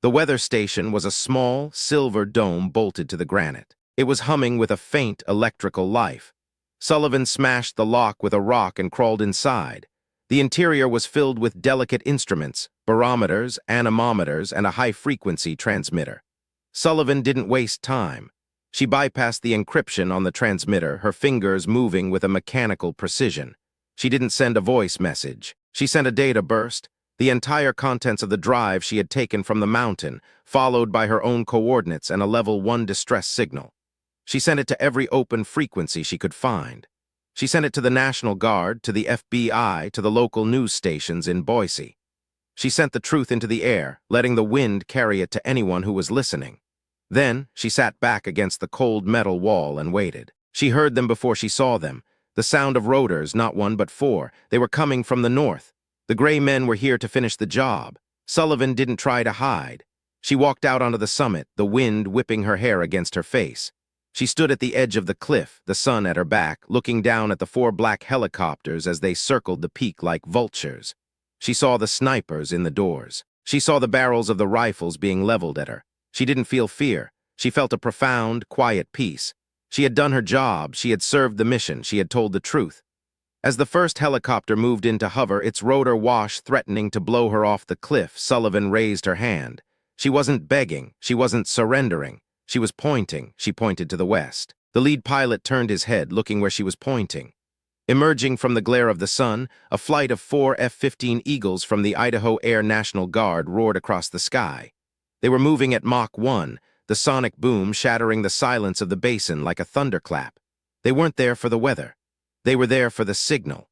The weather station was a small, silver dome bolted to the granite. It was humming with a faint electrical life. Sullivan smashed the lock with a rock and crawled inside. The interior was filled with delicate instruments, barometers, anemometers, and a high-frequency transmitter. Sullivan didn't waste time. She bypassed the encryption on the transmitter, her fingers moving with a mechanical precision. She didn't send a voice message. She sent a data burst. The entire contents of the drive she had taken from the mountain, followed by her own coordinates and a level 1 distress signal. She sent it to every open frequency she could find. She sent it to the National Guard, to the FBI, to the local news stations in Boise. She sent the truth into the air, letting the wind carry it to anyone who was listening. Then, she sat back against the cold metal wall and waited. She heard them before she saw them. The sound of rotors, not 1 but 4. They were coming from the north. The gray men were here to finish the job. Sullivan didn't try to hide. She walked out onto the summit, the wind whipping her hair against her face. She stood at the edge of the cliff, the sun at her back, looking down at the 4 black helicopters as they circled the peak like vultures. She saw the snipers in the doors. She saw the barrels of the rifles being leveled at her. She didn't feel fear. She felt a profound, quiet peace. She had done her job. She had served the mission. She had told the truth. As the first helicopter moved into hover, its rotor wash threatening to blow her off the cliff, Sullivan raised her hand. She wasn't begging. She wasn't surrendering. She was pointing. She pointed to the west. The lead pilot turned his head, looking where she was pointing. Emerging from the glare of the sun, a flight of 4 F-15 Eagles from the Idaho Air National Guard roared across the sky. They were moving at Mach 1, the sonic boom shattering the silence of the basin like a thunderclap. They weren't there for the weather. They were there for the signal.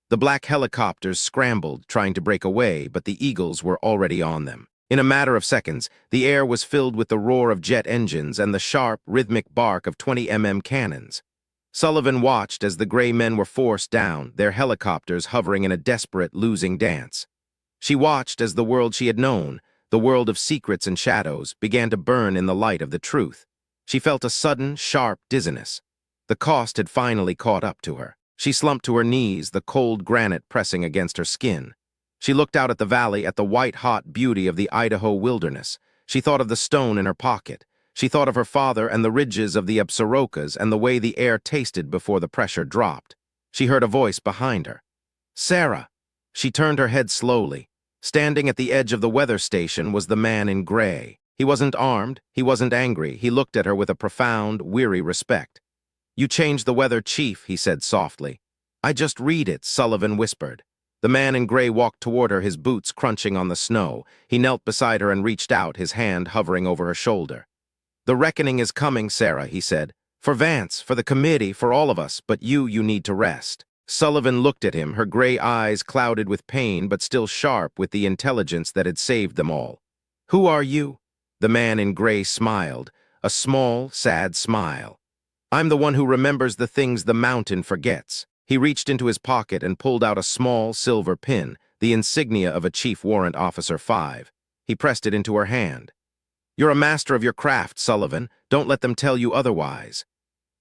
The black helicopters scrambled, trying to break away, but the Eagles were already on them. In a matter of seconds, the air was filled with the roar of jet engines and the sharp, rhythmic bark of 20mm cannons. Sullivan watched as the gray men were forced down, their helicopters hovering in a desperate, losing dance. She watched as the world she had known, the world of secrets and shadows, began to burn in the light of the truth. She felt a sudden, sharp dizziness. The cost had finally caught up to her. She slumped to her knees, the cold granite pressing against her skin. She looked out at the valley, at the white-hot beauty of the Idaho wilderness. She thought of the stone in her pocket. She thought of her father and the ridges of the Absarokas and the way the air tasted before the pressure dropped. She heard a voice behind her. "Sarah!" She turned her head slowly. Standing at the edge of the weather station was the man in gray. He wasn't armed. He wasn't angry. He looked at her with a profound, weary respect. "You changed the weather, Chief," he said softly. "I just read it," Sullivan whispered. The man in gray walked toward her, his boots crunching on the snow. He knelt beside her and reached out, his hand hovering over her shoulder. "The reckoning is coming, Sarah," he said. "For Vance, for the committee, for all of us, but you need to rest." Sullivan looked at him, her gray eyes clouded with pain but still sharp with the intelligence that had saved them all. "Who are you?" The man in gray smiled, a small, sad smile. "I'm the one who remembers the things the mountain forgets." He reached into his pocket and pulled out a small silver pin, the insignia of a Chief Warrant Officer 5. He pressed it into her hand. "You're a master of your craft, Sullivan. Don't let them tell you otherwise."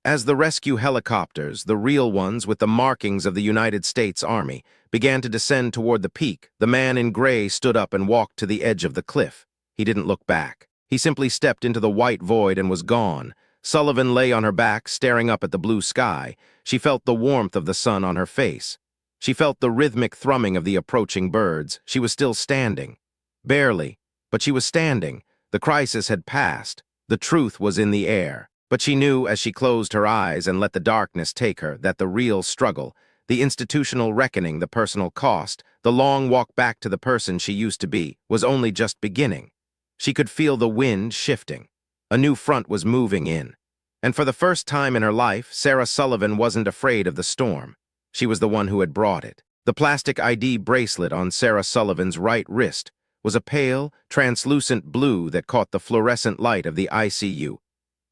As the rescue helicopters, the real ones with the markings of the United States Army, began to descend toward the peak, the man in gray stood up and walked to the edge of the cliff. He didn't look back. He simply stepped into the white void and was gone. Sullivan lay on her back, staring up at the blue sky. She felt the warmth of the sun on her face. She felt the rhythmic thrumming of the approaching birds. She was still standing. Barely, but she was standing. The crisis had passed. The truth was in the air. But she knew, as she closed her eyes and let the darkness take her, that the real struggle, the institutional reckoning, the personal cost, the long walk back to the person she used to be, was only just beginning. She could feel the wind shifting. A new front was moving in. And for the first time in her life, Sarah Sullivan wasn't afraid of the storm. She was the one who had brought it. The plastic ID bracelet on Sarah Sullivan's right wrist was a pale, translucent blue that caught the fluorescent light of the ICU.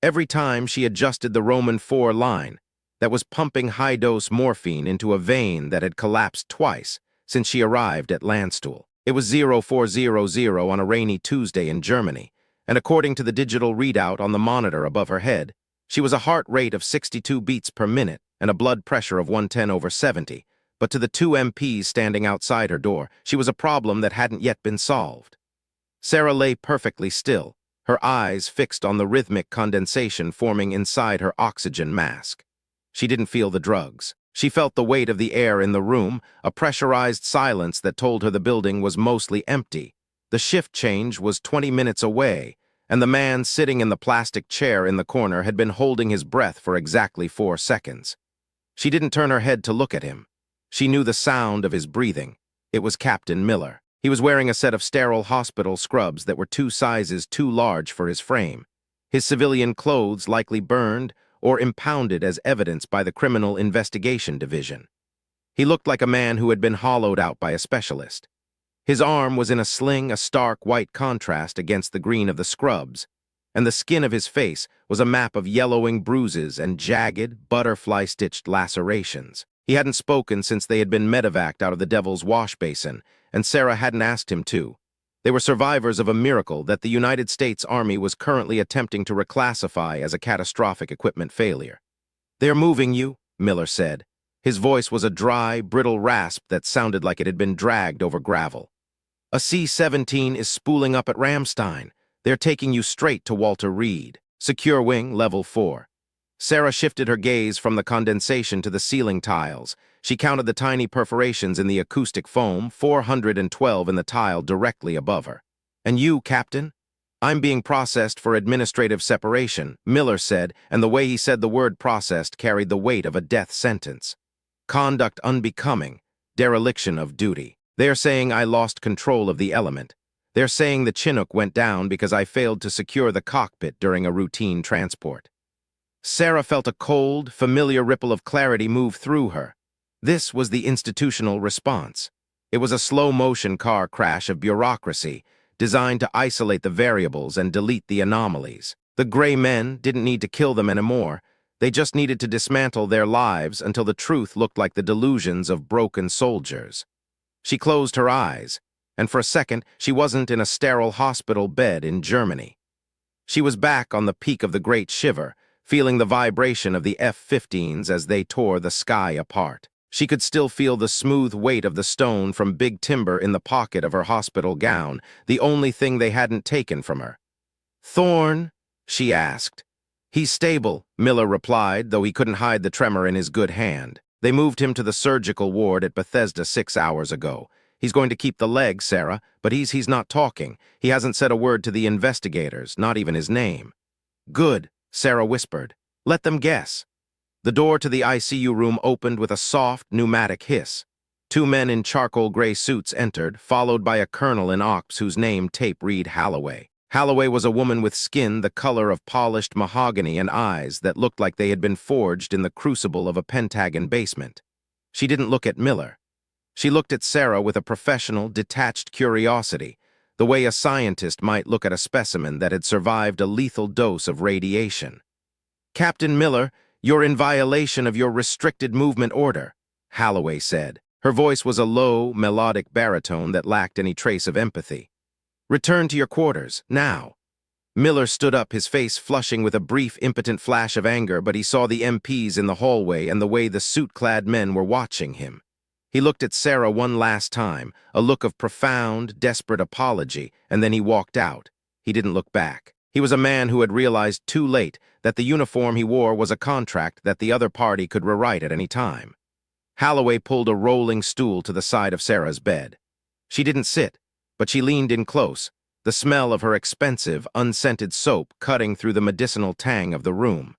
Every time she adjusted the Roman 4 line that was pumping high-dose morphine into a vein that had collapsed twice since she arrived at Landstuhl. It was 0400 on a rainy Tuesday in Germany, and according to the digital readout on the monitor above her head, she was a heart rate of 62 beats per minute and a blood pressure of 110/70, but to the 2 MPs standing outside her door, she was a problem that hadn't yet been solved. Sarah lay perfectly still, her eyes fixed on the rhythmic condensation forming inside her oxygen mask. She didn't feel the drugs. She felt the weight of the air in the room, a pressurized silence that told her the building was mostly empty. The shift change was 20 minutes away, and the man sitting in the plastic chair in the corner had been holding his breath for exactly 4 seconds. She didn't turn her head to look at him. She knew the sound of his breathing. It was Captain Miller. He was wearing a set of sterile hospital scrubs that were 2 sizes too large for his frame. His civilian clothes likely burned or impounded as evidence by the Criminal Investigation Division. He looked like a man who had been hollowed out by a specialist. His arm was in a sling, a stark white contrast against the green of the scrubs, and the skin of his face was a map of yellowing bruises and jagged, butterfly-stitched lacerations. He hadn't spoken since they had been medevaced out of the Devil's Wash Basin, and Sarah hadn't asked him to. They were survivors of a miracle that the United States Army was currently attempting to reclassify as a catastrophic equipment failure. "They're moving you," Miller said. His voice was a dry, brittle rasp that sounded like it had been dragged over gravel. "A C-17 is spooling up at Ramstein. They're taking you straight to Walter Reed. Secure wing, level 4. Sarah shifted her gaze from the condensation to the ceiling tiles. She counted the tiny perforations in the acoustic foam, 412 in the tile directly above her. "And you, Captain?" "I'm being processed for administrative separation," Miller said, and the way he said the word processed carried the weight of a death sentence. "Conduct unbecoming, dereliction of duty. They're saying I lost control of the element. They're saying the Chinook went down because I failed to secure the cockpit during a routine transport." Sarah felt a cold, familiar ripple of clarity move through her. This was the institutional response. It was a slow-motion car crash of bureaucracy, designed to isolate the variables and delete the anomalies. The gray men didn't need to kill them anymore. They just needed to dismantle their lives until the truth looked like the delusions of broken soldiers. She closed her eyes, and for a second she wasn't in a sterile hospital bed in Germany. She was back on the peak of the Great Shiver, feeling the vibration of the F-15s as they tore the sky apart. She could still feel the smooth weight of the stone from big timber in the pocket of her hospital gown, the only thing they hadn't taken from her. "Thorne?" she asked. "He's stable," Miller replied, though he couldn't hide the tremor in his good hand. "They moved him to the surgical ward at Bethesda 6 hours ago. He's going to keep the leg, Sarah, but he's not talking. He hasn't said a word to the investigators, not even his name." "Good," Sarah whispered. "Let them guess." The door to the ICU room opened with a soft, pneumatic hiss. 2 men in charcoal gray suits entered, followed by a colonel in Ops whose name tape read Holloway. Holloway was a woman with skin the color of polished mahogany and eyes that looked like they had been forged in the crucible of a Pentagon basement. She didn't look at Miller. She looked at Sarah with a professional, detached curiosity, the way a scientist might look at a specimen that had survived a lethal dose of radiation. "Captain Miller, you're in violation of your restricted movement order," Holloway said. Her voice was a low, melodic baritone that lacked any trace of empathy. "Return to your quarters, now." Miller stood up, his face flushing with a brief, impotent flash of anger, but he saw the MPs in the hallway and the way the suit-clad men were watching him. He looked at Sarah one last time, a look of profound, desperate apology, and then he walked out. He didn't look back. He was a man who had realized too late that the uniform he wore was a contract that the other party could rewrite at any time. Holloway pulled a rolling stool to the side of Sarah's bed. She didn't sit, but she leaned in close, the smell of her expensive, unscented soap cutting through the medicinal tang of the room.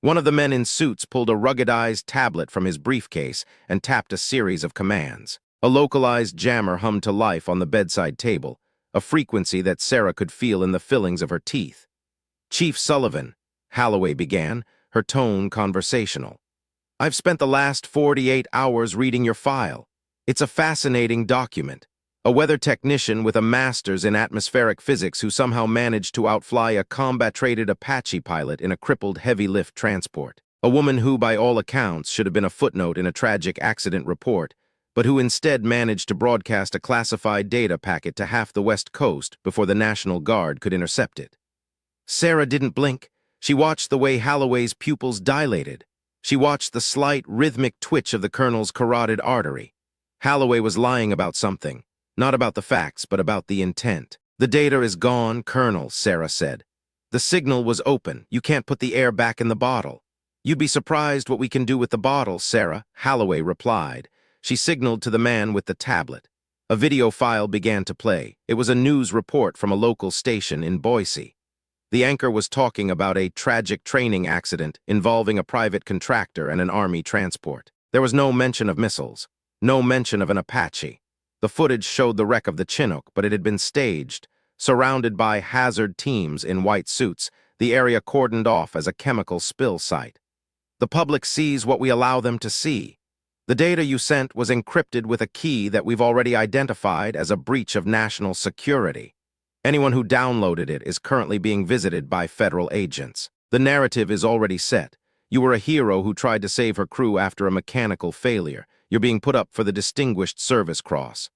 One of the men in suits pulled a ruggedized tablet from his briefcase and tapped a series of commands. A localized jammer hummed to life on the bedside table, a frequency that Sarah could feel in the fillings of her teeth. "Chief Sullivan," Holloway began, her tone conversational. "I've spent the last 48 hours reading your file. It's a fascinating document. A weather technician with a master's in atmospheric physics who somehow managed to outfly a combat-rated Apache pilot in a crippled heavy-lift transport. A woman who, by all accounts, should have been a footnote in a tragic accident report, but who instead managed to broadcast a classified data packet to half the West Coast before the National Guard could intercept it." Sarah didn't blink. She watched the way Holloway's pupils dilated. She watched the slight, rhythmic twitch of the colonel's carotid artery. Holloway was lying about something. Not about the facts, but about the intent. "The data is gone, Colonel," Sarah said. "The signal was open. You can't put the air back in the bottle." "You'd be surprised what we can do with the bottle, Sarah," Holloway replied. She signaled to the man with the tablet. A video file began to play. It was a news report from a local station in Boise. The anchor was talking about a tragic training accident involving a private contractor and an Army transport. There was no mention of missiles, no mention of an Apache. The footage showed the wreck of the Chinook, but it had been staged, surrounded by hazard teams in white suits, the area cordoned off as a chemical spill site. The public sees what we allow them to see. The data you sent was encrypted with a key that we've already identified as a breach of national security. Anyone who downloaded it is currently being visited by federal agents. The narrative is already set. You were a hero who tried to save her crew after a mechanical failure. You're being put up for the Distinguished Service Cross.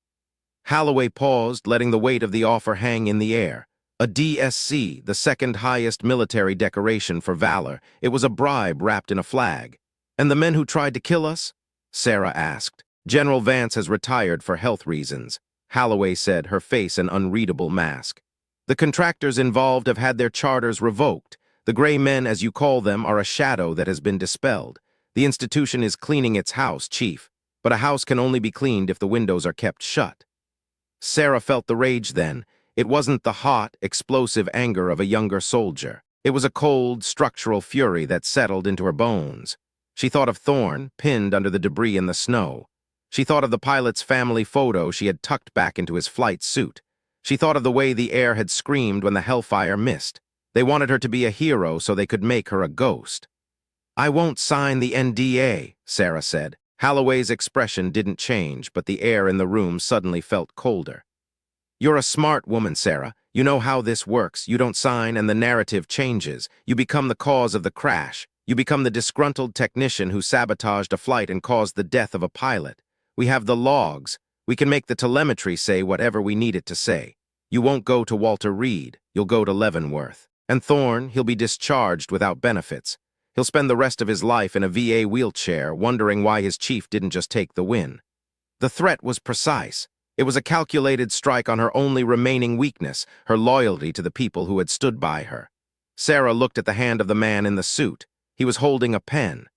Holloway paused, letting the weight of the offer hang in the air. A DSC, the second highest military decoration for valor. It was a bribe wrapped in a flag. And the men who tried to kill us? Sarah asked. General Vance has retired for health reasons, Holloway said, her face an unreadable mask. The contractors involved have had their charters revoked. The gray men, as you call them, are a shadow that has been dispelled. The institution is cleaning its house, Chief, but a house can only be cleaned if the windows are kept shut. Sarah felt the rage then. It wasn't the hot, explosive anger of a younger soldier. It was a cold, structural fury that settled into her bones. She thought of Thorne, pinned under the debris in the snow. She thought of the pilot's family photo she had tucked back into his flight suit. She thought of the way the air had screamed when the hellfire missed. They wanted her to be a hero so they could make her a ghost. I won't sign the NDA, Sarah said. Holloway's expression didn't change, but the air in the room suddenly felt colder. You're a smart woman, Sarah. You know how this works. You don't sign and the narrative changes. You become the cause of the crash. You become the disgruntled technician who sabotaged a flight and caused the death of a pilot. We have the logs. We can make the telemetry say whatever we need it to say. You won't go to Walter Reed. You'll go to Leavenworth. And Thorne, he'll be discharged without benefits. He'll spend the rest of his life in a VA wheelchair, wondering why his chief didn't just take the win. The threat was precise. It was a calculated strike on her only remaining weakness, her loyalty to the people who had stood by her. Sarah looked at the hand of the man in the suit. He was holding a pen,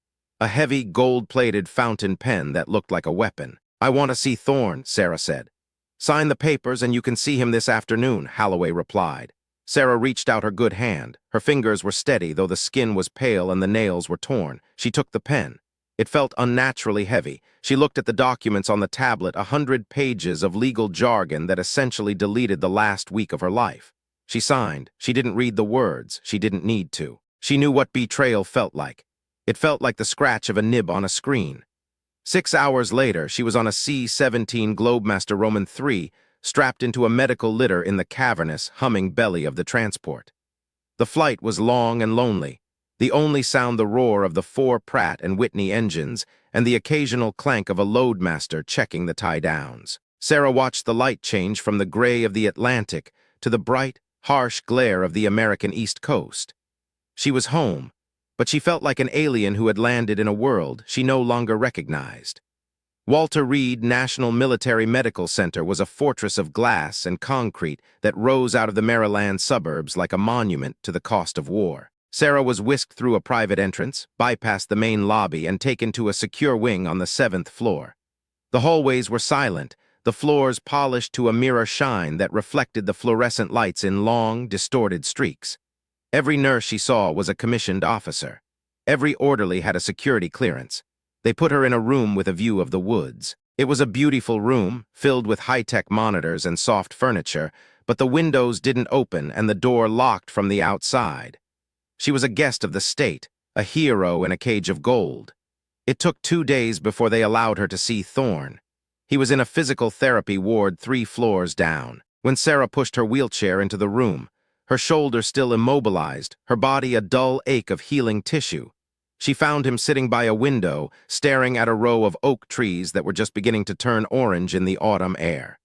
a heavy, gold-plated fountain pen that looked like a weapon. I want to see Thorne, Sarah said. Sign the papers and you can see him this afternoon, Holloway replied. Sarah reached out her good hand. Her fingers were steady, though the skin was pale and the nails were torn. She took the pen. It felt unnaturally heavy. She looked at the documents on the tablet, 100 pages of legal jargon that essentially deleted the last week of her life. She signed. She didn't read the words. She didn't need to. She knew what betrayal felt like. It felt like the scratch of a nib on a screen. 6 hours later, she was on a C-17 Globemaster Roman III, strapped into a medical litter in the cavernous, humming belly of the transport. The flight was long and lonely. The only sound the roar of the 4 Pratt and Whitney engines and the occasional clank of a loadmaster checking the tie-downs. Sarah watched the light change from the gray of the Atlantic to the bright, harsh glare of the American East Coast. She was home, but she felt like an alien who had landed in a world she no longer recognized. Walter Reed National Military Medical Center was a fortress of glass and concrete that rose out of the Maryland suburbs like a monument to the cost of war. Sarah was whisked through a private entrance, bypassed the main lobby, and taken to a secure wing on the 7th floor. The hallways were silent, the floors polished to a mirror shine that reflected the fluorescent lights in long, distorted streaks. Every nurse she saw was a commissioned officer. Every orderly had a security clearance. They put her in a room with a view of the woods. It was a beautiful room, filled with high-tech monitors and soft furniture, but the windows didn't open and the door locked from the outside. She was a guest of the state, a hero in a cage of gold. It took 2 days before they allowed her to see Thorne. He was in a physical therapy ward 3 floors down. When Sarah pushed her wheelchair into the room, her shoulder still immobilized, her body a dull ache of healing tissue, she found him sitting by a window, staring at a row of oak trees that were just beginning to turn orange in the autumn air.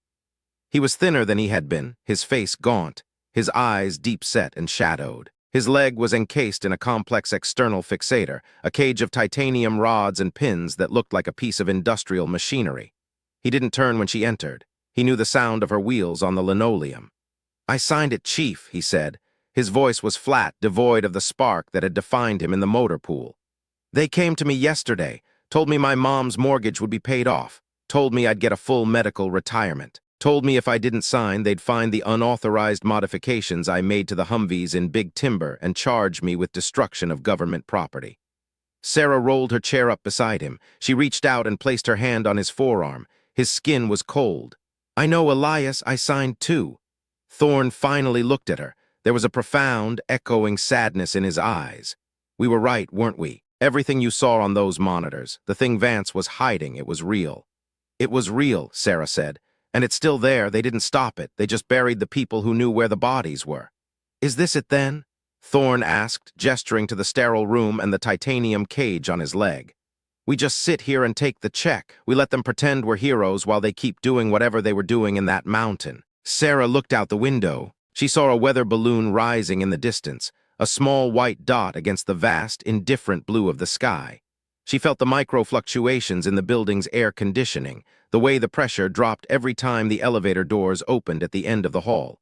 He was thinner than he had been, his face gaunt, his eyes deep-set and shadowed. His leg was encased in a complex external fixator, a cage of titanium rods and pins that looked like a piece of industrial machinery. He didn't turn when she entered. He knew the sound of her wheels on the linoleum. I signed it, Chief, he said. His voice was flat, devoid of the spark that had defined him in the motor pool. They came to me yesterday, told me my mom's mortgage would be paid off, told me I'd get a full medical retirement, told me if I didn't sign, they'd find the unauthorized modifications I made to the Humvees in Big Timber and charge me with destruction of government property. Sarah rolled her chair up beside him. She reached out and placed her hand on his forearm. His skin was cold. I know, Elias, I signed too. Thorne finally looked at her. There was a profound, echoing sadness in his eyes. We were right, weren't we? Everything you saw on those monitors, the thing Vance was hiding, it was real. It was real, Sarah said. And it's still there. They didn't stop it. They just buried the people who knew where the bodies were. Is this it then? Thorne asked, gesturing to the sterile room and the titanium cage on his leg. We just sit here and take the check. We let them pretend we're heroes while they keep doing whatever they were doing in that mountain. Sarah looked out the window. She saw a weather balloon rising in the distance, a small white dot against the vast, indifferent blue of the sky. She felt the micro-fluctuations in the building's air conditioning, the way the pressure dropped every time the elevator doors opened at the end of the hall.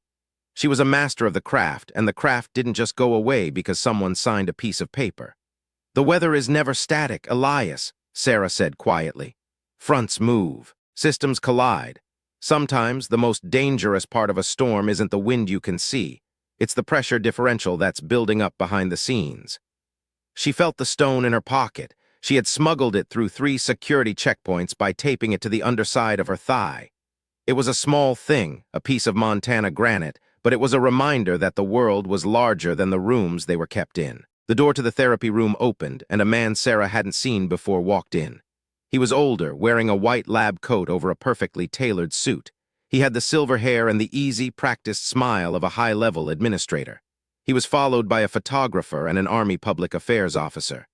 She was a master of the craft, and the craft didn't just go away because someone signed a piece of paper. The weather is never static, Elias, Sarah said quietly. Fronts move. Systems collide. Sometimes the most dangerous part of a storm isn't the wind you can see. It's the pressure differential that's building up behind the scenes. She felt the stone in her pocket. She had smuggled it through 3 security checkpoints by taping it to the underside of her thigh. It was a small thing, a piece of Montana granite, but it was a reminder that the world was larger than the rooms they were kept in. The door to the therapy room opened, and a man Sarah hadn't seen before walked in. He was older, wearing a white lab coat over a perfectly tailored suit. He had the silver hair and the easy, practiced smile of a high-level administrator. He was followed by a photographer and an Army public affairs officer.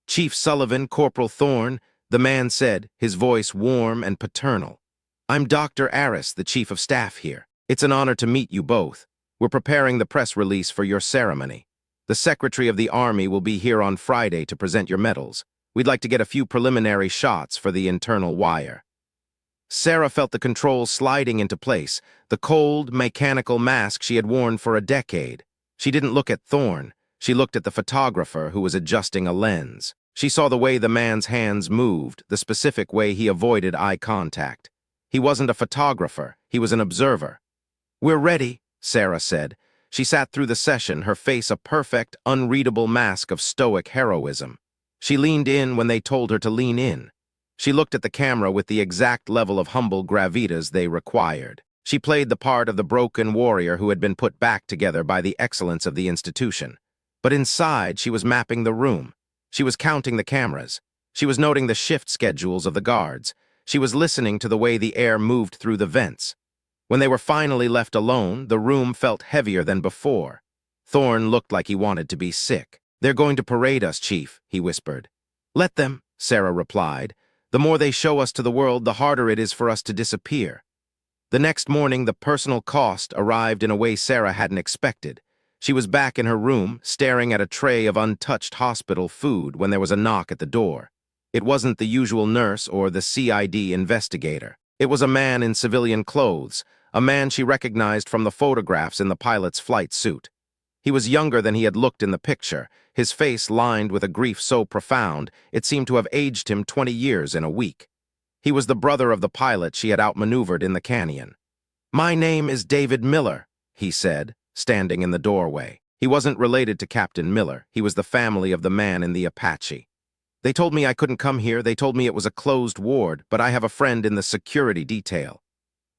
Chief Sullivan, Corporal Thorne, the man said, his voice warm and paternal. I'm Dr. Aris, the Chief of Staff here. It's an honor to meet you both. We're preparing the press release for your ceremony. The Secretary of the Army will be here on Friday to present your medals. We'd like to get a few preliminary shots for the internal wire. Sarah felt the controls sliding into place, the cold, mechanical mask she had worn for a decade. She didn't look at Thorne. She looked at the photographer who was adjusting a lens. She saw the way the man's hands moved, the specific way he avoided eye contact. He wasn't a photographer. He was an observer. We're ready, Sarah said. She sat through the session, her face a perfect, unreadable mask of stoic heroism. She leaned in when they told her to lean in. She looked at the camera with the exact level of humble gravitas they required. She played the part of the broken warrior who had been put back together by the excellence of the institution. But inside, she was mapping the room. She was counting the cameras. She was noting the shift schedules of the guards. She was listening to the way the air moved through the vents. When they were finally left alone, the room felt heavier than before. Thorne looked like he wanted to be sick. They're going to parade us, Chief, he whispered. Let them, Sarah replied. The more they show us to the world, the harder it is for us to disappear. The next morning, the personal cost arrived in a way Sarah hadn't expected. She was back in her room, staring at a tray of untouched hospital food when there was a knock at the door. It wasn't the usual nurse or the CID investigator. It was a man in civilian clothes, a man she recognized from the photographs in the pilot's flight suit. He was younger than he had looked in the picture, his face lined with a grief so profound it seemed to have aged him 20 years in a week. He was the brother of the pilot she had outmaneuvered in the canyon. My name is David Miller, he said, standing in the doorway. He wasn't related to Captain Miller. He was the family of the man in the Apache. They told me I couldn't come here. They told me it was a closed ward, but I have a friend in the security detail.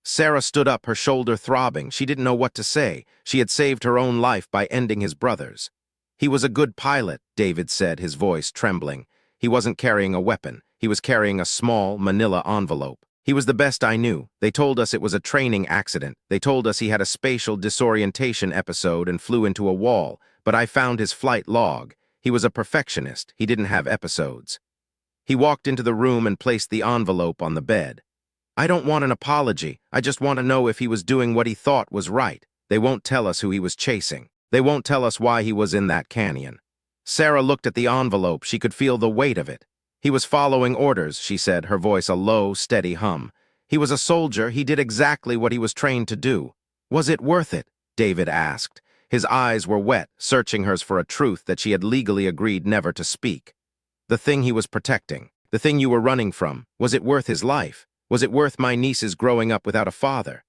Sarah stood up, her shoulder throbbing. She didn't know what to say. She had saved her own life by ending his brother's. He was a good pilot, David said, his voice trembling. He wasn't carrying a weapon. He was carrying a small, manila envelope. He was the best I knew. They told us it was a training accident. They told us he had a spatial disorientation episode and flew into a wall, but I found his flight log. He was a perfectionist. He didn't have episodes. He walked into the room and placed the envelope on the bed. I don't want an apology. I just want to know if he was doing what he thought was right. They won't tell us who he was chasing. They won't tell us why he was in that canyon. Sarah looked at the envelope. She could feel the weight of it. He was following orders, she said, her voice a low, steady hum. He was a soldier. He did exactly what he was trained to do. Was it worth it? David asked. His eyes were wet, searching hers for a truth that she had legally agreed never to speak. The thing he was protecting, the thing you were running from, was it worth his life? Was it worth my niece's growing up without a father?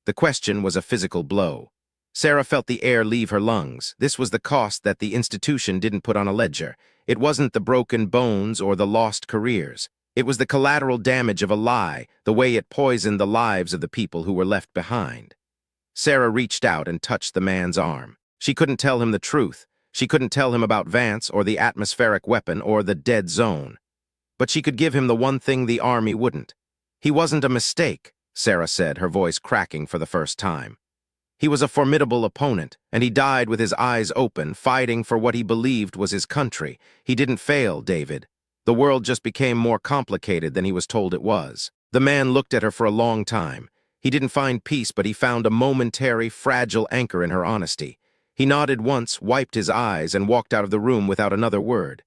The question was a physical blow. Sarah felt the air leave her lungs. This was the cost that the institution didn't put on a ledger. It wasn't the broken bones or the lost careers. It was the collateral damage of a lie, the way it poisoned the lives of the people who were left behind. Sarah reached out and touched the man's arm. She couldn't tell him the truth. She couldn't tell him about Vance or the atmospheric weapon or the dead zone. But she could give him the one thing the army wouldn't. He wasn't a mistake, Sarah said, her voice cracking for the first time. He was a formidable opponent, and he died with his eyes open, fighting for what he believed was his country. He didn't fail, David. The world just became more complicated than he was told it was. The man looked at her for a long time. He didn't find peace, but he found a momentary, fragile anchor in her honesty. He nodded once, wiped his eyes, and walked out of the room without another word.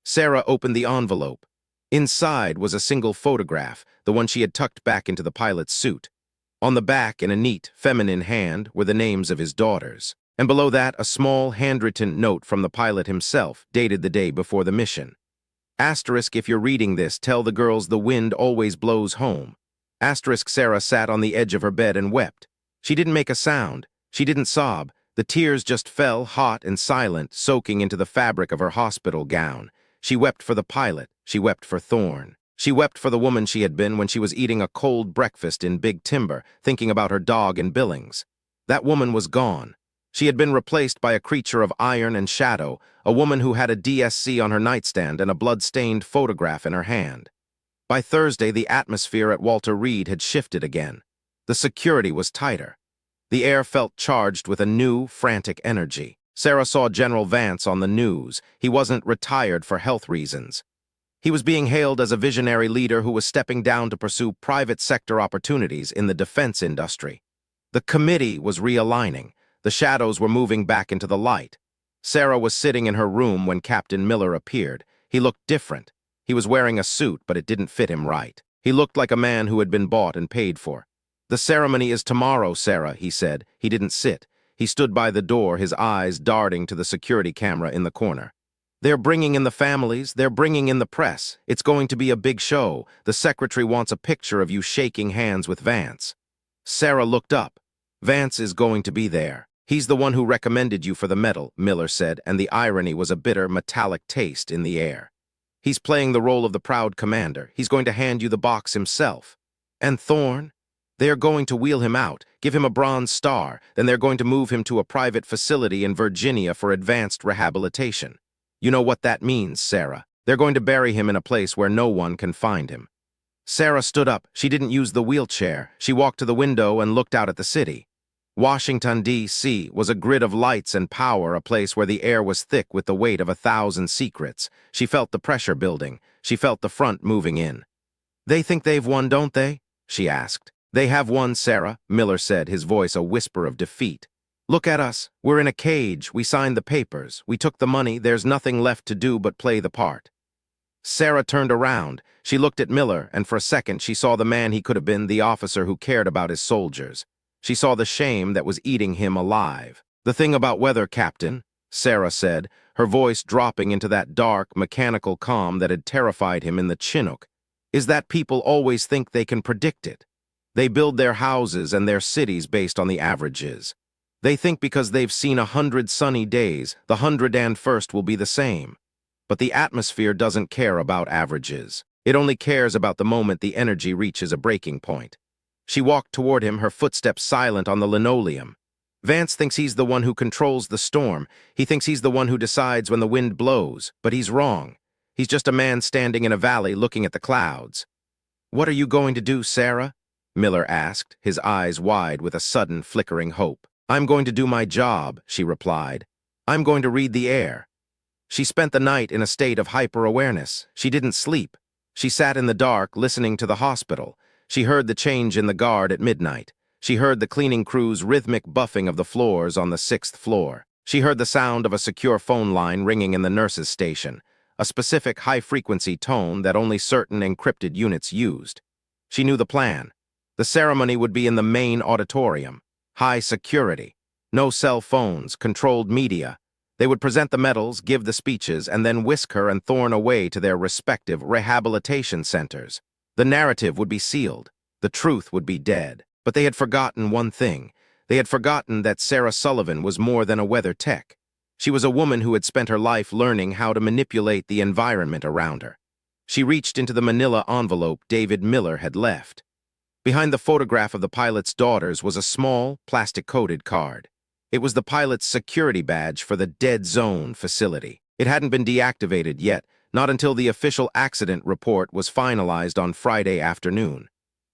Sarah opened the envelope. Inside was a single photograph, the one she had tucked back into the pilot's suit. On the back, in a neat, feminine hand, were the names of his daughters. And below that, a small, handwritten note from the pilot himself, dated the day before the mission. Asterisk, if you're reading this, tell the girls the wind always blows home. Asterisk, Sarah sat on the edge of her bed and wept. She didn't make a sound. She didn't sob. The tears just fell, hot and silent, soaking into the fabric of her hospital gown. She wept for the pilot. She wept for Thorne. She wept for the woman she had been when she was eating a cold breakfast in Big Timber, thinking about her dog in Billings. That woman was gone. She had been replaced by a creature of iron and shadow, a woman who had a DSC on her nightstand and a blood-stained photograph in her hand. By Thursday, the atmosphere at Walter Reed had shifted again. The security was tighter. The air felt charged with a new, frantic energy. Sarah saw General Vance on the news. He wasn't retired for health reasons. He was being hailed as a visionary leader who was stepping down to pursue private sector opportunities in the defense industry. The committee was realigning. The shadows were moving back into the light. Sarah was sitting in her room when Captain Miller appeared. He looked different. He was wearing a suit, but it didn't fit him right. He looked like a man who had been bought and paid for. "The ceremony is tomorrow, Sarah," he said. He didn't sit. He stood by the door, his eyes darting to the security camera in the corner. "They're bringing in the families, they're bringing in the press. It's going to be a big show. The secretary wants a picture of you shaking hands with Vance." Sarah looked up. "Vance is going to be there. He's the one who recommended you for the medal," Miller said, and the irony was a bitter, metallic taste in the air. "He's playing the role of the proud commander. He's going to hand you the box himself. And Thorne? They are going to wheel him out, give him a Bronze Star, then they're going to move him to a private facility in Virginia for advanced rehabilitation. You know what that means, Sarah. They're going to bury him in a place where no one can find him." Sarah stood up. She didn't use the wheelchair. She walked to the window and looked out at the city. Washington, D.C. was a grid of lights and power, a place where the air was thick with the weight of 1,000 secrets. She felt the pressure building. She felt the front moving in. "They think they've won, don't they?" she asked. "They have won, Sarah," Miller said, his voice a whisper of defeat. "Look at us. We're in a cage. We signed the papers. We took the money. There's nothing left to do but play the part." Sarah turned around. She looked at Miller, and for a second she saw the man he could have been, the officer who cared about his soldiers. She saw the shame that was eating him alive. "The thing about weather, Captain," Sarah said, her voice dropping into that dark, mechanical calm that had terrified him in the Chinook, "is that people always think they can predict it. They build their houses and their cities based on the averages. They think because they've seen 100 sunny days, the 101st will be the same. But the atmosphere doesn't care about averages. It only cares about the moment the energy reaches a breaking point." She walked toward him, her footsteps silent on the linoleum. "Vance thinks he's the one who controls the storm. He thinks he's the one who decides when the wind blows, but he's wrong. He's just a man standing in a valley looking at the clouds." "What are you going to do, Sarah?" Miller asked, his eyes wide with a sudden flickering hope. "I'm going to do my job," she replied. "I'm going to read the air." She spent the night in a state of hyper-awareness. She didn't sleep. She sat in the dark, listening to the hospital. She heard the change in the guard at midnight. She heard the cleaning crew's rhythmic buffing of the floors on the 6th floor. She heard the sound of a secure phone line ringing in the nurse's station, a specific high-frequency tone that only certain encrypted units used. She knew the plan. The ceremony would be in the main auditorium. High security. No cell phones, controlled media. They would present the medals, give the speeches, and then whisk her and Thorne away to their respective rehabilitation centers. The narrative would be sealed. The truth would be dead. But they had forgotten one thing. They had forgotten that Sarah Sullivan was more than a weather tech. She was a woman who had spent her life learning how to manipulate the environment around her. She reached into the manila envelope David Miller had left. Behind the photograph of the pilot's daughters was a small, plastic-coated card. It was the pilot's security badge for the Dead Zone facility. It hadn't been deactivated yet, not until the official accident report was finalized on Friday afternoon.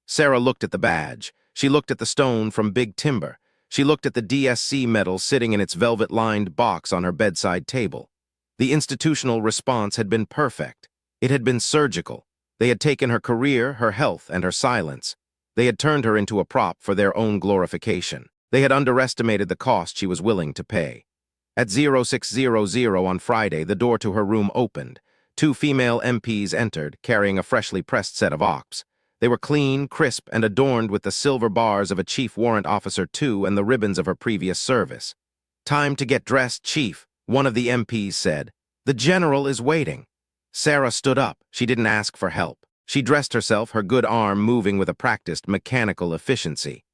Sarah looked at the badge. She looked at the stone from Big Timber. She looked at the DSC medal sitting in its velvet-lined box on her bedside table. The institutional response had been perfect. It had been surgical. They had taken her career, her health, and her silence. They had turned her into a prop for their own glorification. They had underestimated the cost she was willing to pay. At 0600 on Friday, the door to her room opened. 2 female MPs entered, carrying a freshly pressed set of ops. They were clean, crisp, and adorned with the silver bars of a Chief Warrant Officer 2 and the ribbons of her previous service. "Time to get dressed, Chief," one of the MPs said. "The General is waiting." Sarah stood up. She didn't ask for help. She dressed herself, her good arm moving with a practiced mechanical efficiency.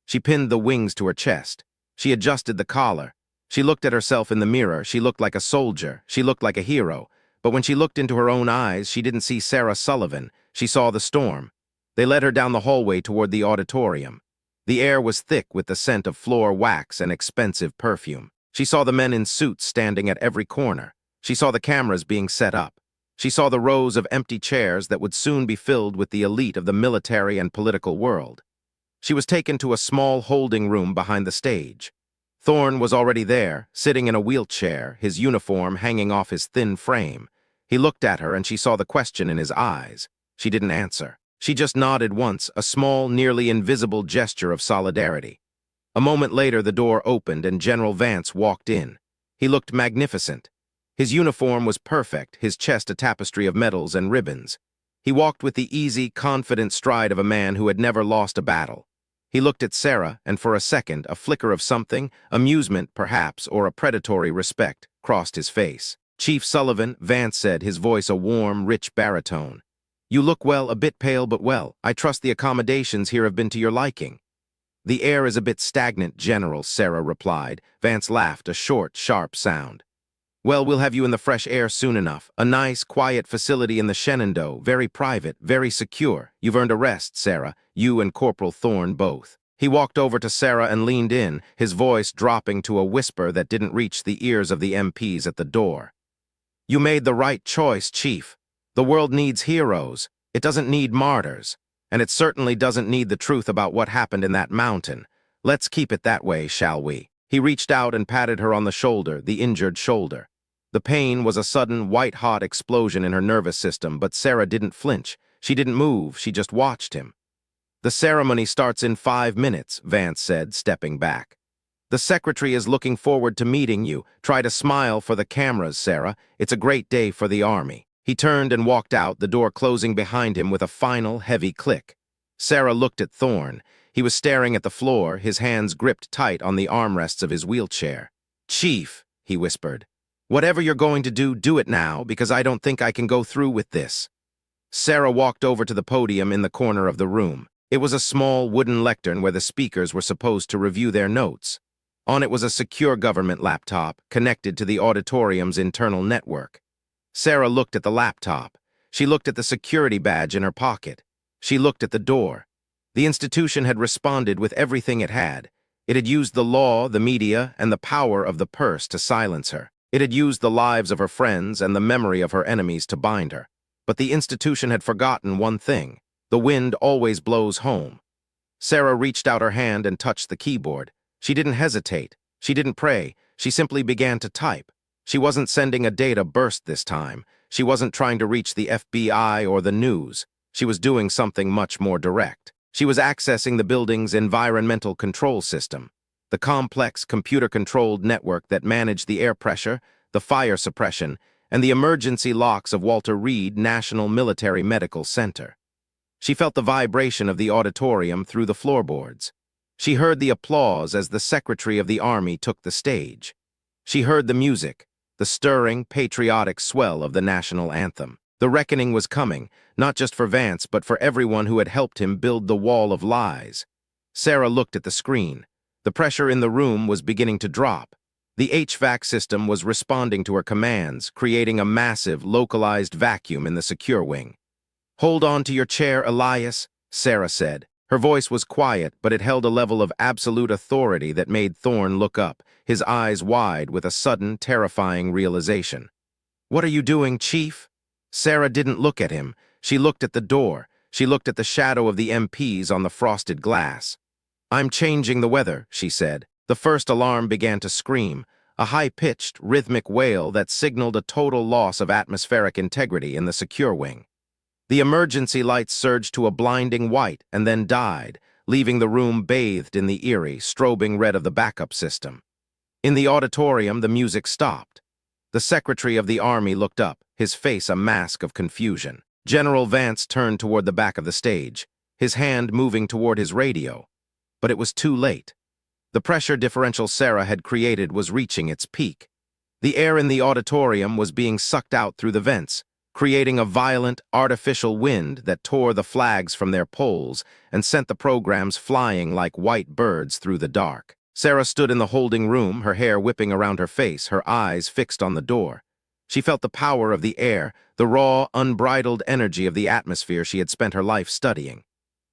She pinned the wings to her chest. She adjusted the collar. She looked at herself in the mirror. She looked like a soldier. She looked like a hero. But when she looked into her own eyes, she didn't see Sarah Sullivan. She saw the storm. They led her down the hallway toward the auditorium. The air was thick with the scent of floor wax and expensive perfume. She saw the men in suits standing at every corner. She saw the cameras being set up. She saw the rows of empty chairs that would soon be filled with the elite of the military and political world. She was taken to a small holding room behind the stage. Thorne was already there, sitting in a wheelchair, his uniform hanging off his thin frame. He looked at her and she saw the question in his eyes. She didn't answer. She just nodded once, a small, nearly invisible gesture of solidarity. A moment later, the door opened and General Vance walked in. He looked magnificent. His uniform was perfect, his chest a tapestry of medals and ribbons. He walked with the easy, confident stride of a man who had never lost a battle. He looked at Sarah, and for a second, a flicker of something, amusement perhaps, or a predatory respect, crossed his face. "Chief Sullivan," Vance said, his voice a warm, rich baritone. "You look well, a bit pale but well. I trust the accommodations here have been to your liking." "The air is a bit stagnant, General," Sarah replied. Vance laughed, a short, sharp sound. "Well, we'll have you in the fresh air soon enough. A nice, quiet facility in the Shenandoah, very private, very secure. You've earned a rest, Sarah, you and Corporal Thorne both." He walked over to Sarah and leaned in, his voice dropping to a whisper that didn't reach the ears of the MPs at the door. "You made the right choice, Chief. The world needs heroes. It doesn't need martyrs. And it certainly doesn't need the truth about what happened in that mountain. Let's keep it that way, shall we?" He reached out and patted her on the shoulder, the injured shoulder. The pain was a sudden, white-hot explosion in her nervous system, but Sarah didn't flinch. She didn't move, she just watched him. "The ceremony starts in 5 minutes, Vance said, stepping back. "The secretary is looking forward to meeting you. Try to smile for the cameras, Sarah. It's a great day for the Army." He turned and walked out, the door closing behind him with a final, heavy click. Sarah looked at Thorne. He was staring at the floor, his hands gripped tight on the armrests of his wheelchair. "Chief," he whispered, "whatever you're going to do it now, because I don't think I can go through with this." Sarah walked over to the podium in the corner of the room. It was a small wooden lectern where the speakers were supposed to review their notes. On it was a secure government laptop, connected to the auditorium's internal network. Sarah looked at the laptop. She looked at the security badge in her pocket. She looked at the door. The institution had responded with everything it had. It had used the law, the media, and the power of the purse to silence her. It had used the lives of her friends and the memory of her enemies to bind her. But the institution had forgotten one thing. The wind always blows home. Sarah reached out her hand and touched the keyboard. She didn't hesitate. She didn't pray. She simply began to type. She wasn't sending a data burst this time. She wasn't trying to reach the FBI or the news. She was doing something much more direct. She was accessing the building's environmental control system, the complex computer-controlled network that managed the air pressure, the fire suppression, and the emergency locks of Walter Reed National Military Medical Center. She felt the vibration of the auditorium through the floorboards. She heard the applause as the Secretary of the Army took the stage. She heard the music, the stirring, patriotic swell of the national anthem. The reckoning was coming, not just for Vance, but for everyone who had helped him build the wall of lies. Sarah looked at the screen. The pressure in the room was beginning to drop. The HVAC system was responding to her commands, creating a massive, localized vacuum in the secure wing. "Hold on to your chair, Elias," Sarah said. Her voice was quiet, but it held a level of absolute authority that made Thorne look up, his eyes wide with a sudden, terrifying realization. "What are you doing, Chief?" Sarah didn't look at him. She looked at the door. She looked at the shadow of the MPs on the frosted glass. "I'm changing the weather," she said. The first alarm began to scream, a high-pitched, rhythmic wail that signaled a total loss of atmospheric integrity in the secure wing. The emergency lights surged to a blinding white and then died, leaving the room bathed in the eerie, strobing red of the backup system. In the auditorium, the music stopped. The Secretary of the Army looked up, his face a mask of confusion. General Vance turned toward the back of the stage, his hand moving toward his radio. But it was too late. The pressure differential Sarah had created was reaching its peak. The air in the auditorium was being sucked out through the vents, creating a violent, artificial wind that tore the flags from their poles and sent the programs flying like white birds through the dark. Sarah stood in the holding room, her hair whipping around her face, her eyes fixed on the door. She felt the power of the air, the raw, unbridled energy of the atmosphere she had spent her life studying.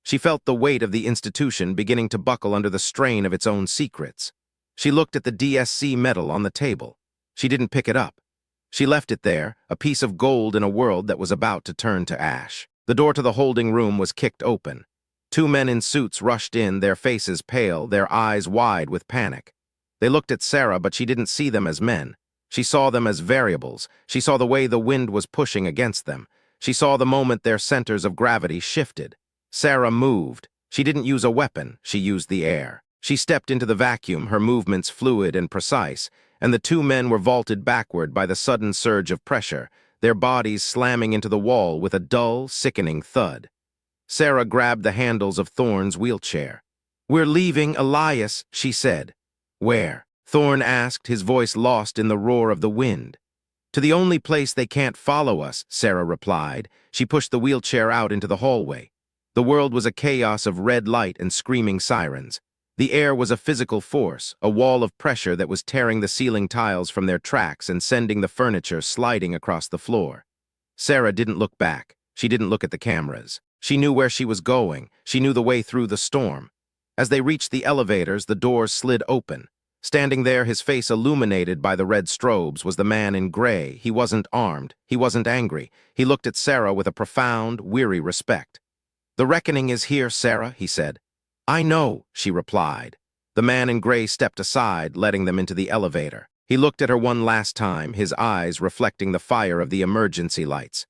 She felt the weight of the institution beginning to buckle under the strain of its own secrets. She looked at the DSC medal on the table. She didn't pick it up. She left it there, a piece of gold in a world that was about to turn to ash. The door to the holding room was kicked open. Two men in suits rushed in, their faces pale, their eyes wide with panic. They looked at Sarah, but she didn't see them as men. She saw them as variables. She saw the way the wind was pushing against them. She saw the moment their centers of gravity shifted. Sarah moved. She didn't use a weapon, she used the air. She stepped into the vacuum, her movements fluid and precise, and the two men were vaulted backward by the sudden surge of pressure, their bodies slamming into the wall with a dull, sickening thud. Sarah grabbed the handles of Thorne's wheelchair. "We're leaving, Elias," she said. "Where?" Thorne asked, his voice lost in the roar of the wind. "To the only place they can't follow us," Sarah replied. She pushed the wheelchair out into the hallway. The world was a chaos of red light and screaming sirens. The air was a physical force, a wall of pressure that was tearing the ceiling tiles from their tracks and sending the furniture sliding across the floor. Sarah didn't look back. She didn't look at the cameras. She knew where she was going. She knew the way through the storm. As they reached the elevators, the doors slid open. Standing there, his face illuminated by the red strobes, was the man in gray. He wasn't armed. He wasn't angry. He looked at Sarah with a profound, weary respect. "The reckoning is here, Sarah," he said. "I know," she replied. The man in gray stepped aside, letting them into the elevator. He looked at her one last time, his eyes reflecting the fire of the emergency lights.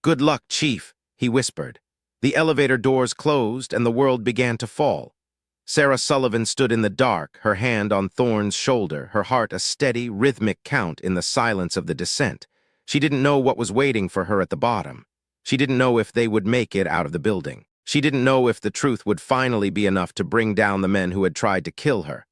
"Good luck, Chief," he whispered. The elevator doors closed, and the world began to fall. Sarah Sullivan stood in the dark, her hand on Thorne's shoulder, her heart a steady, rhythmic count in the silence of the descent. She didn't know what was waiting for her at the bottom. She didn't know if they would make it out of the building. She didn't know if the truth would finally be enough to bring down the men who had tried to kill her.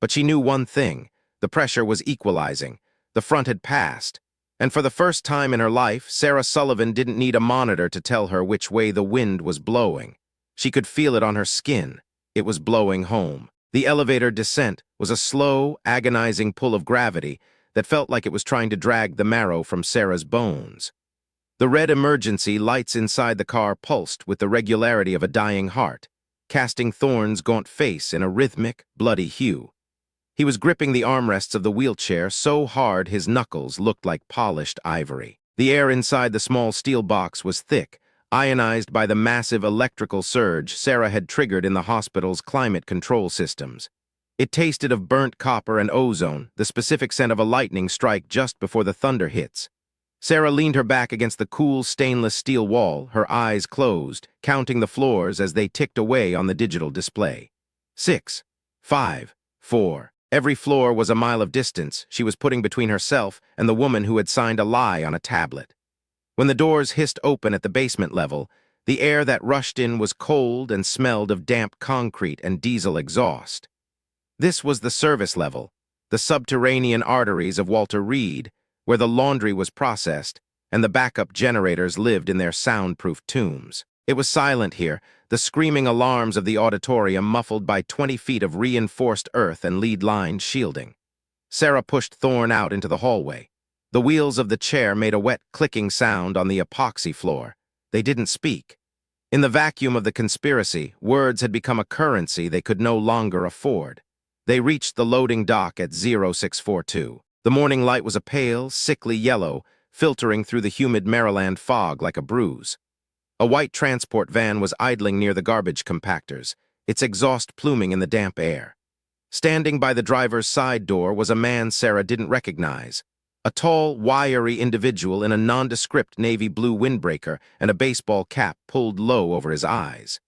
But she knew one thing. The pressure was equalizing. The front had passed. And for the first time in her life, Sarah Sullivan didn't need a monitor to tell her which way the wind was blowing. She could feel it on her skin. It was blowing home. The elevator descent was a slow, agonizing pull of gravity that felt like it was trying to drag the marrow from Sarah's bones. The red emergency lights inside the car pulsed with the regularity of a dying heart, casting Thorne's gaunt face in a rhythmic, bloody hue. He was gripping the armrests of the wheelchair so hard his knuckles looked like polished ivory. The air inside the small steel box was thick, ionized by the massive electrical surge Sarah had triggered in the hospital's climate control systems. It tasted of burnt copper and ozone, the specific scent of a lightning strike just before the thunder hits. Sarah leaned her back against the cool stainless steel wall, her eyes closed, counting the floors as they ticked away on the digital display. 6, 5, 4. Every floor was a mile of distance she was putting between herself and the woman who had signed a lie on a tablet. When the doors hissed open at the basement level, the air that rushed in was cold and smelled of damp concrete and diesel exhaust. This was the service level, the subterranean arteries of Walter Reed, where the laundry was processed and the backup generators lived in their soundproof tombs. It was silent here, the screaming alarms of the auditorium muffled by 20 feet of reinforced earth and lead-lined shielding. Sarah pushed Thorne out into the hallway. The wheels of the chair made a wet clicking sound on the epoxy floor. They didn't speak. In the vacuum of the conspiracy, words had become a currency they could no longer afford. They reached the loading dock at 0642. The morning light was a pale, sickly yellow, filtering through the humid Maryland fog like a bruise. A white transport van was idling near the garbage compactors, its exhaust pluming in the damp air. Standing by the driver's side door was a man Sarah didn't recognize. A tall, wiry individual in a nondescript navy blue windbreaker and a baseball cap pulled low over his eyes.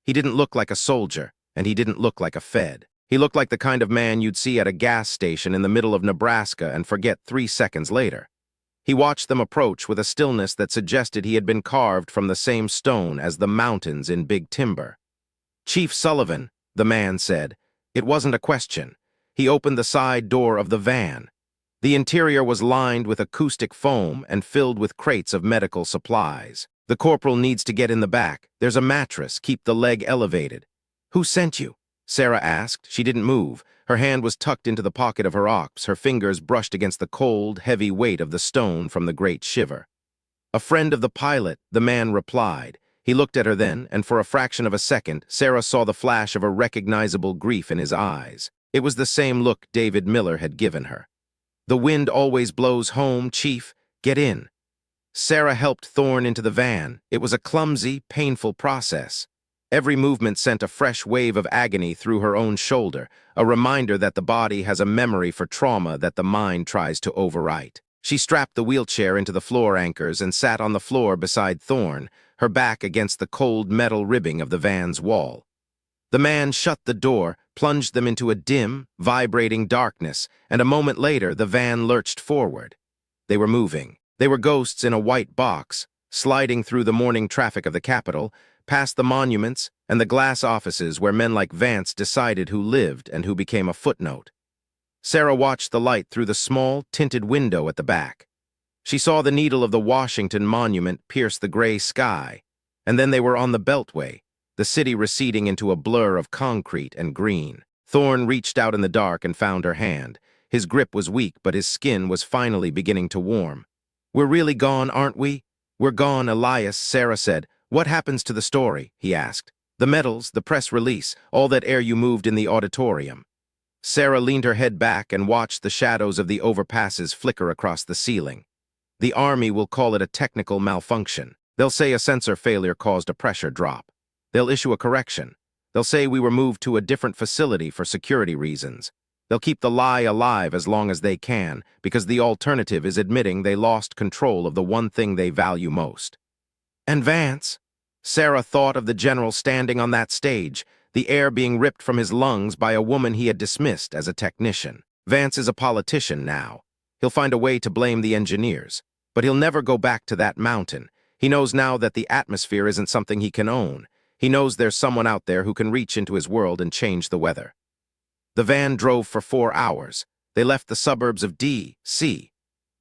He didn't look like a soldier, and he didn't look like a Fed. He looked like the kind of man you'd see at a gas station in the middle of Nebraska and forget 3 seconds later. He watched them approach with a stillness that suggested he had been carved from the same stone as the mountains in Big Timber. "Chief Sullivan," the man said. It wasn't a question. He opened the side door of the van. The interior was lined with acoustic foam and filled with crates of medical supplies. "The corporal needs to get in the back. There's a mattress. Keep the leg elevated." "Who sent you?" Sarah asked. She didn't move. Her hand was tucked into the pocket of her ox, her fingers brushed against the cold, heavy weight of the stone from the great shiver. "A friend of the pilot," the man replied. He looked at her then, and for a fraction of a second, Sarah saw the flash of a recognizable grief in his eyes. It was the same look David Miller had given her. "The wind always blows home, Chief. Get in." Sarah helped Thorne into the van. It was a clumsy, painful process. Every movement sent a fresh wave of agony through her own shoulder, a reminder that the body has a memory for trauma that the mind tries to overwrite. She strapped the wheelchair into the floor anchors and sat on the floor beside Thorne, her back against the cold metal ribbing of the van's wall. The man shut the door, plunged them into a dim, vibrating darkness, and a moment later the van lurched forward. They were moving. They were ghosts in a white box, sliding through the morning traffic of the capital, past the monuments and the glass offices where men like Vance decided who lived and who became a footnote. Sarah watched the light through the small, tinted window at the back. She saw the needle of the Washington Monument pierce the gray sky, and then they were on the Beltway, the city receding into a blur of concrete and green. Thorne reached out in the dark and found her hand. His grip was weak, but his skin was finally beginning to warm. "We're really gone, aren't we?" "We're gone, Elias," Sarah said. "What happens to the story?" he asked. "The medals, the press release, all that air you moved in the auditorium." Sarah leaned her head back and watched the shadows of the overpasses flicker across the ceiling. "The Army will call it a technical malfunction. They'll say a sensor failure caused a pressure drop. They'll issue a correction. They'll say we were moved to a different facility for security reasons. They'll keep the lie alive as long as they can, because the alternative is admitting they lost control of the one thing they value most." "And Vance?" Sarah thought of the general standing on that stage, the air being ripped from his lungs by a woman he had dismissed as a technician. "Vance is a politician now. He'll find a way to blame the engineers. But he'll never go back to that mountain. He knows now that the atmosphere isn't something he can own. He knows there's someone out there who can reach into his world and change the weather." The van drove for 4 hours. They left the suburbs of D.C.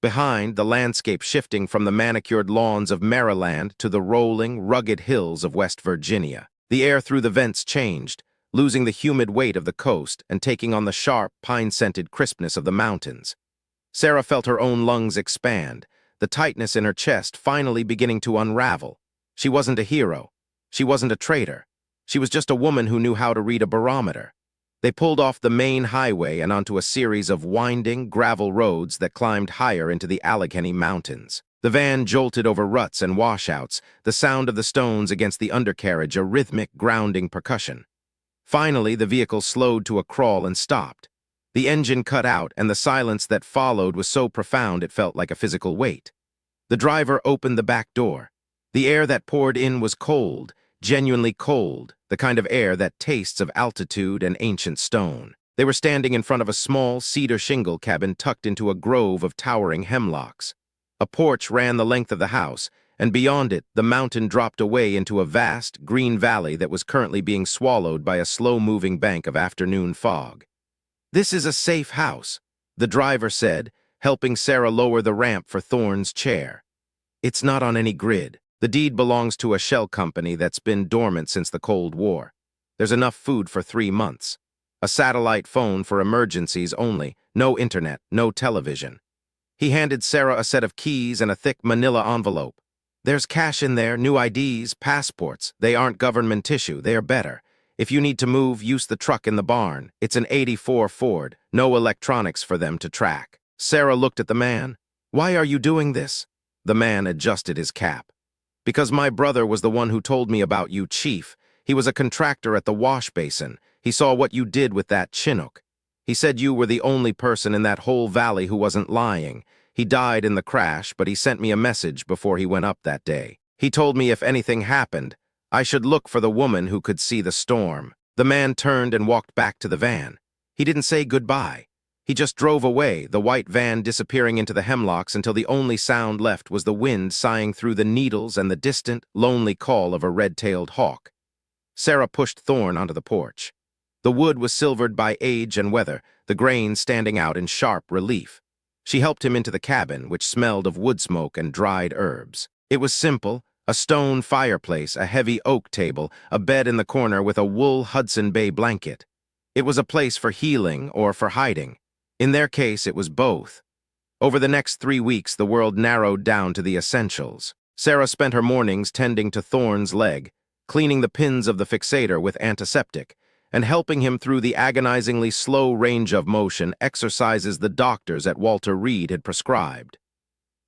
behind, the landscape shifting from the manicured lawns of Maryland to the rolling, rugged hills of West Virginia. The air through the vents changed, losing the humid weight of the coast and taking on the sharp, pine-scented crispness of the mountains. Sarah felt her own lungs expand, the tightness in her chest finally beginning to unravel. She wasn't a hero. She wasn't a traitor. She was just a woman who knew how to read a barometer. They pulled off the main highway and onto a series of winding, gravel roads that climbed higher into the Allegheny Mountains. The van jolted over ruts and washouts, the sound of the stones against the undercarriage a rhythmic, grounding percussion. Finally, the vehicle slowed to a crawl and stopped. The engine cut out, and the silence that followed was so profound it felt like a physical weight. The driver opened the back door. The air that poured in was cold, genuinely cold, the kind of air that tastes of altitude and ancient stone. They were standing in front of a small cedar shingle cabin tucked into a grove of towering hemlocks. A porch ran the length of the house, and beyond it, the mountain dropped away into a vast, green valley that was currently being swallowed by a slow-moving bank of afternoon fog. "This is a safe house," the driver said, helping Sarah lower the ramp for Thorne's chair. "It's not on any grid. The deed belongs to a shell company that's been dormant since the Cold War. There's enough food for 3 months. A satellite phone for emergencies only, no internet, no television. He handed Sarah a set of keys and a thick manila envelope. There's cash in there, new IDs, passports. They aren't government tissue, they are better. If you need to move, use the truck in the barn. It's an '84 Ford, no electronics for them to track. Sarah looked at the man. Why are you doing this? The man adjusted his cap. Because my brother was the one who told me about you, Chief. He was a contractor at the wash basin. He saw what you did with that Chinook. He said you were the only person in that whole valley who wasn't lying. He died in the crash, but he sent me a message before he went up that day. He told me if anything happened, I should look for the woman who could see the storm. The man turned and walked back to the van. He didn't say goodbye. He just drove away, the white van disappearing into the hemlocks until the only sound left was the wind sighing through the needles and the distant, lonely call of a red-tailed hawk. Sarah pushed Thorne onto the porch. The wood was silvered by age and weather, the grain standing out in sharp relief. She helped him into the cabin, which smelled of wood smoke and dried herbs. It was simple, a stone fireplace, a heavy oak table, a bed in the corner with a wool Hudson Bay blanket. It was a place for healing or for hiding. In their case, it was both. Over the next 3 weeks, the world narrowed down to the essentials. Sarah spent her mornings tending to Thorne's leg, cleaning the pins of the fixator with antiseptic, and helping him through the agonizingly slow range of motion exercises the doctors at Walter Reed had prescribed.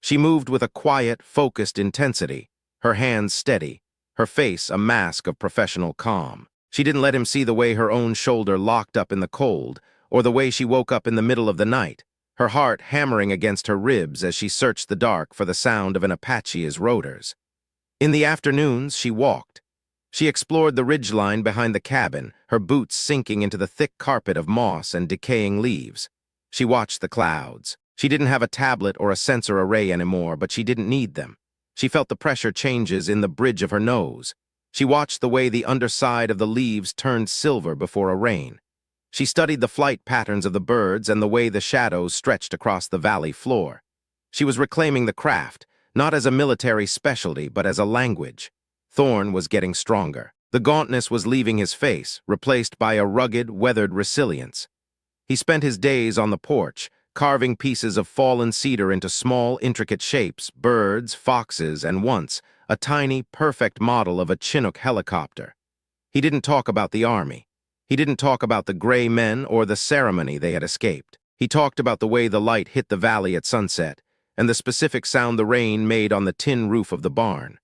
She moved with a quiet, focused intensity, her hands steady, her face a mask of professional calm. She didn't let him see the way her own shoulder locked up in the cold, or the way she woke up in the middle of the night, her heart hammering against her ribs as she searched the dark for the sound of an Apache's rotors. In the afternoons, she walked. She explored the ridgeline behind the cabin, her boots sinking into the thick carpet of moss and decaying leaves. She watched the clouds. She didn't have a tablet or a sensor array anymore, but she didn't need them. She felt the pressure changes in the bridge of her nose. She watched the way the underside of the leaves turned silver before a rain. She studied the flight patterns of the birds and the way the shadows stretched across the valley floor. She was reclaiming the craft, not as a military specialty, but as a language. Thorne was getting stronger. The gauntness was leaving his face, replaced by a rugged, weathered resilience. He spent his days on the porch, carving pieces of fallen cedar into small, intricate shapes, birds, foxes, and once, a tiny, perfect model of a Chinook helicopter. He didn't talk about the army. He didn't talk about the gray men or the ceremony they had escaped. He talked about the way the light hit the valley at sunset, and the specific sound the rain made on the tin roof of the barn.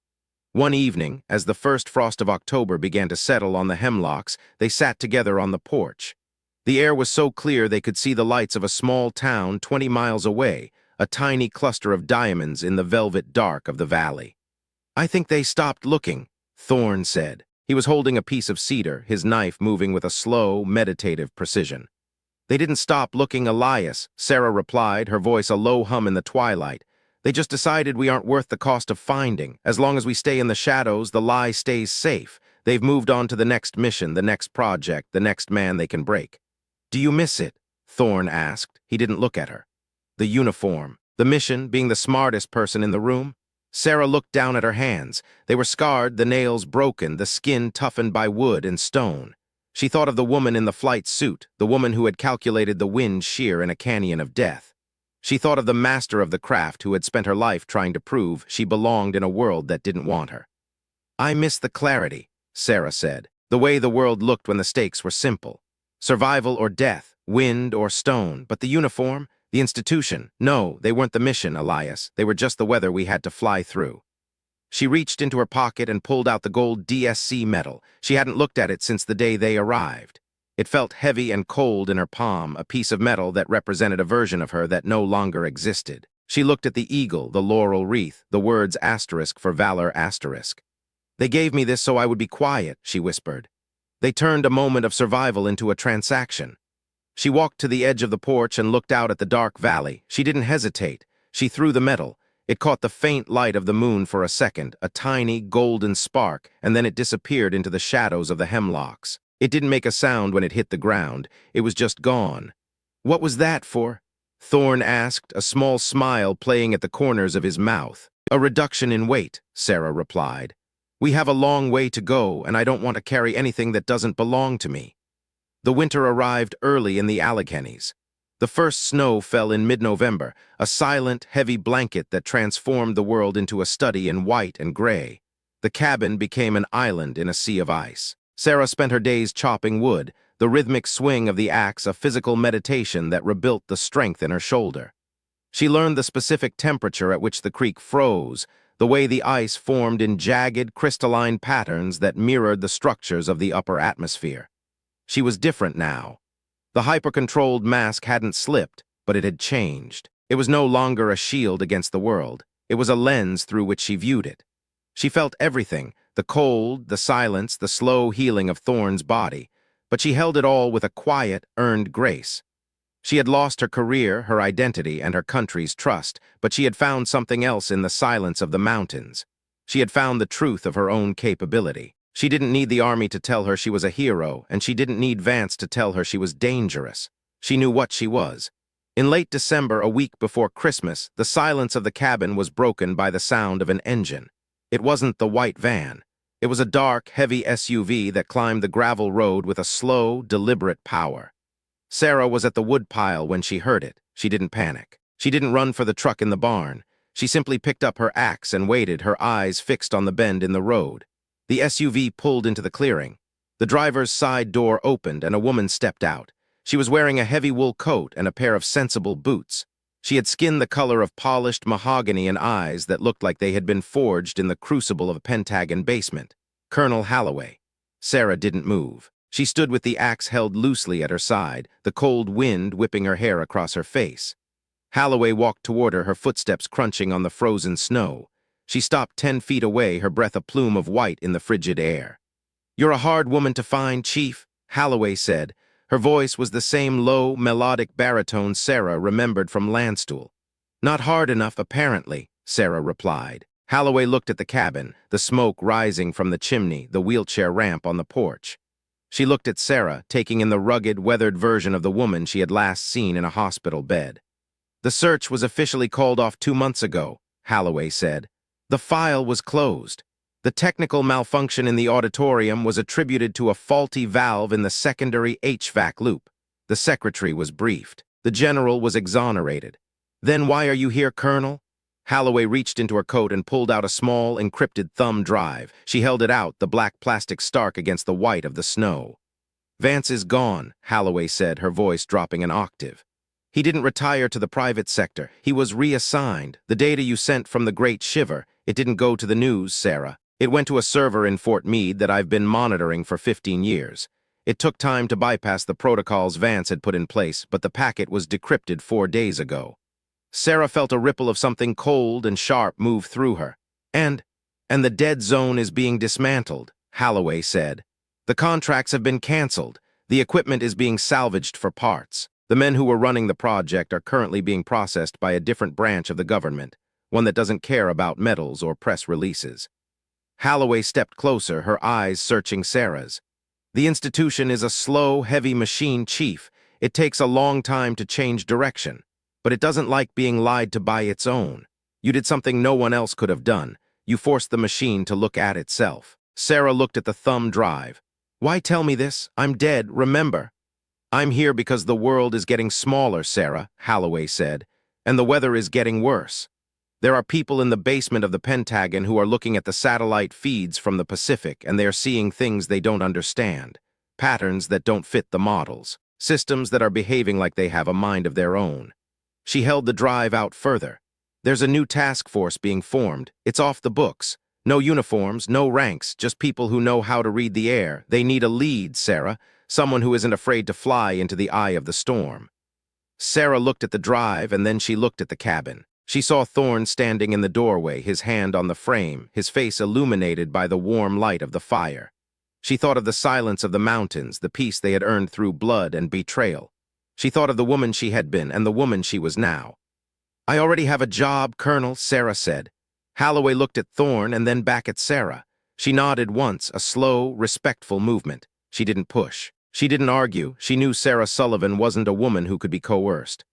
One evening, as the first frost of October began to settle on the hemlocks, they sat together on the porch. The air was so clear they could see the lights of a small town 20 miles away, a tiny cluster of diamonds in the velvet dark of the valley. I think they stopped looking, Thorne said. He was holding a piece of cedar, his knife moving with a slow, meditative precision. They didn't stop looking, Elias, Sarah replied, her voice a low hum in the twilight. They just decided we aren't worth the cost of finding. As long as we stay in the shadows, the lie stays safe. They've moved on to the next mission, the next project, the next man they can break. Do you miss it? Thorne asked. He didn't look at her. The uniform, the mission, being the smartest person in the room? Sarah looked down at her hands. They were scarred, the nails broken, the skin toughened by wood and stone. She thought of the woman in the flight suit, the woman who had calculated the wind shear in a canyon of death. She thought of the master of the craft who had spent her life trying to prove she belonged in a world that didn't want her. I miss the clarity, Sarah said, the way the world looked when the stakes were simple. Survival or death, wind or stone, but the uniform, the institution, no, they weren't the mission, Elias. They were just the weather we had to fly through. She reached into her pocket and pulled out the gold DSC medal. She hadn't looked at it since the day they arrived. It felt heavy and cold in her palm, a piece of metal that represented a version of her that no longer existed. She looked at the eagle, the laurel wreath, the words asterisk for valor asterisk. They gave me this so I would be quiet, she whispered. They turned a moment of survival into a transaction. She walked to the edge of the porch and looked out at the dark valley. She didn't hesitate. She threw the medal. It caught the faint light of the moon for a second, a tiny, golden spark, and then it disappeared into the shadows of the hemlocks. It didn't make a sound when it hit the ground. It was just gone. What was that for? Thorne asked, a small smile playing at the corners of his mouth. A reduction in weight, Sarah replied. We have a long way to go, and I don't want to carry anything that doesn't belong to me. The winter arrived early in the Alleghenies. The first snow fell in mid-November, a silent, heavy blanket that transformed the world into a study in white and gray. The cabin became an island in a sea of ice. Sarah spent her days chopping wood, the rhythmic swing of the axe a physical meditation that rebuilt the strength in her shoulder. She learned the specific temperature at which the creek froze, the way the ice formed in jagged, crystalline patterns that mirrored the structures of the upper atmosphere. She was different now. The hyper-controlled mask hadn't slipped, but it had changed. It was no longer a shield against the world. It was a lens through which she viewed it. She felt everything, the cold, the silence, the slow healing of Thorne's body, but she held it all with a quiet, earned grace. She had lost her career, her identity, and her country's trust, but she had found something else in the silence of the mountains. She had found the truth of her own capability. She didn't need the army to tell her she was a hero, and she didn't need Vance to tell her she was dangerous. She knew what she was. In late December, a week before Christmas, the silence of the cabin was broken by the sound of an engine. It wasn't the white van. It was a dark, heavy SUV that climbed the gravel road with a slow, deliberate power. Sarah was at the woodpile when she heard it. She didn't panic. She didn't run for the truck in the barn. She simply picked up her axe and waited, her eyes fixed on the bend in the road. The SUV pulled into the clearing. The driver's side door opened and a woman stepped out. She was wearing a heavy wool coat and a pair of sensible boots. She had skin the color of polished mahogany and eyes that looked like they had been forged in the crucible of a Pentagon basement. Colonel Holloway. Sarah didn't move. She stood with the axe held loosely at her side, the cold wind whipping her hair across her face. Holloway walked toward her, her footsteps crunching on the frozen snow. She stopped 10 feet away, her breath a plume of white in the frigid air. "You're a hard woman to find, Chief," Holloway said. Her voice was the same low, melodic baritone Sarah remembered from Landstuhl. "Not hard enough, apparently," Sarah replied. Holloway looked at the cabin, the smoke rising from the chimney, the wheelchair ramp on the porch. She looked at Sarah, taking in the rugged, weathered version of the woman she had last seen in a hospital bed. "The search was officially called off 2 months ago," Holloway said. "The file was closed. The technical malfunction in the auditorium was attributed to a faulty valve in the secondary HVAC loop. The secretary was briefed. The general was exonerated." "Then why are you here, Colonel?" Holloway reached into her coat and pulled out a small, encrypted thumb drive. She held it out, the black plastic stark against the white of the snow. "Vance is gone," Holloway said, her voice dropping an octave. "He didn't retire to the private sector. He was reassigned. The data you sent from the Great Shiver, it didn't go to the news, Sarah. It went to a server in Fort Meade that I've been monitoring for 15 years. It took time to bypass the protocols Vance had put in place, but the packet was decrypted 4 days ago." Sarah felt a ripple of something cold and sharp move through her. And the dead zone is being dismantled," Holloway said. "The contracts have been canceled. The equipment is being salvaged for parts. The men who were running the project are currently being processed by a different branch of the government, one that doesn't care about medals or press releases." Holloway stepped closer, her eyes searching Sarah's. "The institution is a slow, heavy machine, Chief. It takes a long time to change direction. But it doesn't like being lied to by its own. You did something no one else could have done. You forced the machine to look at itself." Sarah looked at the thumb drive. "Why tell me this? I'm dead, remember." "I'm here because the world is getting smaller, Sarah," Holloway said, "and the weather is getting worse. There are people in the basement of the Pentagon who are looking at the satellite feeds from the Pacific, and they are seeing things they don't understand, patterns that don't fit the models, systems that are behaving like they have a mind of their own." She held the drive out further. "There's a new task force being formed. It's off the books. No uniforms, no ranks, just people who know how to read the air. They need a lead, Sarah, someone who isn't afraid to fly into the eye of the storm." Sarah looked at the drive, and then she looked at the cabin. She saw Thorne standing in the doorway, his hand on the frame, his face illuminated by the warm light of the fire. She thought of the silence of the mountains, the peace they had earned through blood and betrayal. She thought of the woman she had been and the woman she was now. "I already have a job, Colonel," Sarah said. Holloway looked at Thorne and then back at Sarah. She nodded once, a slow, respectful movement. She didn't push. She didn't argue. She knew Sarah Sullivan wasn't a woman who could be coerced.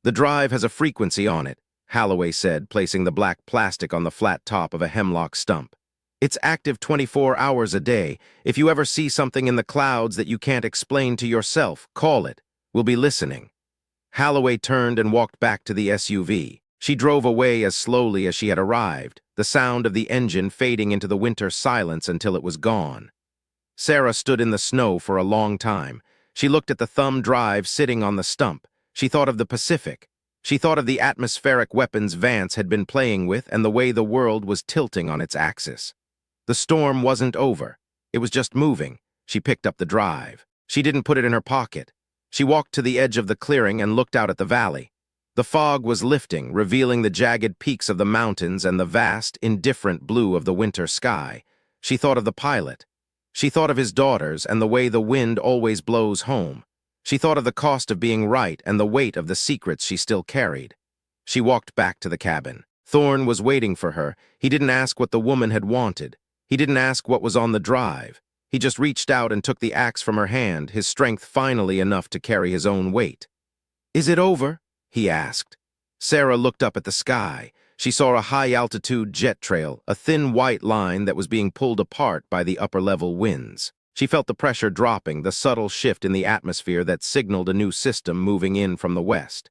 "The drive has a frequency on it," Holloway said, placing the black plastic on the flat top of a hemlock stump. It's active 24 hours a day. If you ever see something in the clouds that you can't explain to yourself, call it. We'll be listening." Holloway turned and walked back to the SUV. She drove away as slowly as she had arrived, the sound of the engine fading into the winter silence until it was gone. Sarah stood in the snow for a long time. She looked at the thumb drive sitting on the stump. She thought of the Pacific. She thought of the atmospheric weapons Vance had been playing with and the way the world was tilting on its axis. The storm wasn't over. It was just moving. She picked up the drive. She didn't put it in her pocket. She walked to the edge of the clearing and looked out at the valley. The fog was lifting, revealing the jagged peaks of the mountains and the vast, indifferent blue of the winter sky. She thought of the pilot. She thought of his daughters and the way the wind always blows home. She thought of the cost of being right and the weight of the secrets she still carried. She walked back to the cabin. Thorne was waiting for her. He didn't ask what the woman had wanted. He didn't ask what was on the drive. He just reached out and took the axe from her hand, his strength finally enough to carry his own weight. "Is it over?" he asked. Sarah looked up at the sky. She saw a high-altitude jet trail, a thin white line that was being pulled apart by the upper-level winds. She felt the pressure dropping, the subtle shift in the atmosphere that signaled a new system moving in from the west.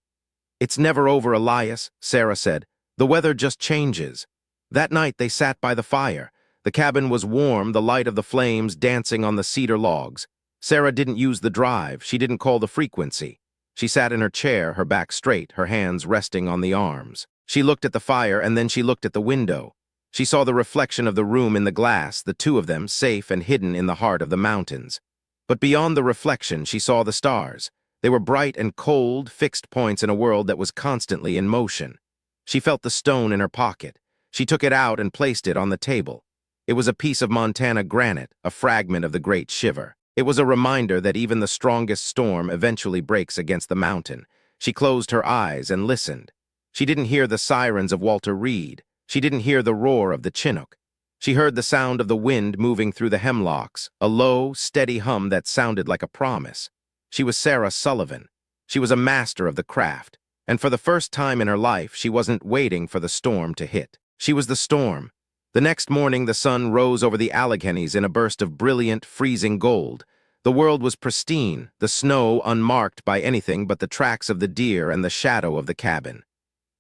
"It's never over, Elias," Sarah said. "The weather just changes." That night they sat by the fire. The cabin was warm, the light of the flames dancing on the cedar logs. Sarah didn't use the drive. She didn't call the frequency. She sat in her chair, her back straight, her hands resting on the arms. She looked at the fire, and then she looked at the window. She saw the reflection of the room in the glass, the two of them safe and hidden in the heart of the mountains. But beyond the reflection, she saw the stars. They were bright and cold, fixed points in a world that was constantly in motion. She felt the stone in her pocket. She took it out and placed it on the table. It was a piece of Montana granite, a fragment of the Great Shiver. It was a reminder that even the strongest storm eventually breaks against the mountain. She closed her eyes and listened. She didn't hear the sirens of Walter Reed. She didn't hear the roar of the Chinook. She heard the sound of the wind moving through the hemlocks, a low, steady hum that sounded like a promise. She was Sarah Sullivan. She was a master of the craft, and for the first time in her life, she wasn't waiting for the storm to hit. She was the storm. The next morning, the sun rose over the Alleghenies in a burst of brilliant, freezing gold. The world was pristine, the snow unmarked by anything but the tracks of the deer and the shadow of the cabin.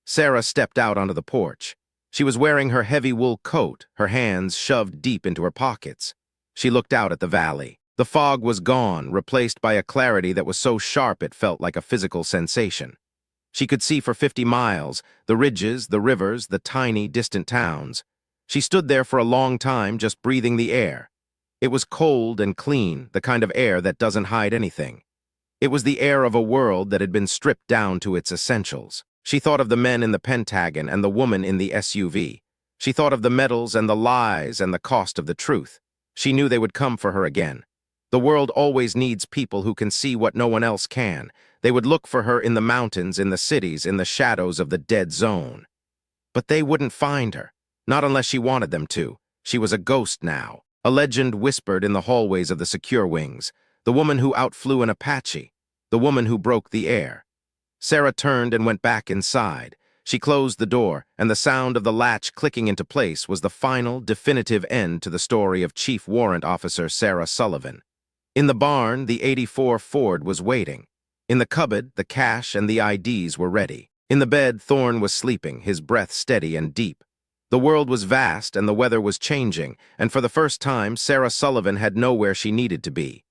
Sarah stepped out onto the porch. She was wearing her heavy wool coat, her hands shoved deep into her pockets. She looked out at the valley. The fog was gone, replaced by a clarity that was so sharp it felt like a physical sensation. She could see for 50 miles, the ridges, the rivers, the tiny, distant towns. She stood there for a long time, just breathing the air. It was cold and clean, the kind of air that doesn't hide anything. It was the air of a world that had been stripped down to its essentials. She thought of the men in the Pentagon and the woman in the SUV. She thought of the medals and the lies and the cost of the truth. She knew they would come for her again. The world always needs people who can see what no one else can. They would look for her in the mountains, in the cities, in the shadows of the dead zone. But they wouldn't find her. Not unless she wanted them to. She was a ghost now. A legend whispered in the hallways of the secure wings. The woman who outflew an Apache. The woman who broke the air. Sarah turned and went back inside. She closed the door, and the sound of the latch clicking into place was the final, definitive end to the story of Chief Warrant Officer Sarah Sullivan. In the barn, the '84 Ford was waiting. In the cupboard, the cash and the IDs were ready. In the bed, Thorne was sleeping, his breath steady and deep. The world was vast and the weather was changing, and for the first time, Sarah Sullivan had nowhere she needed to be.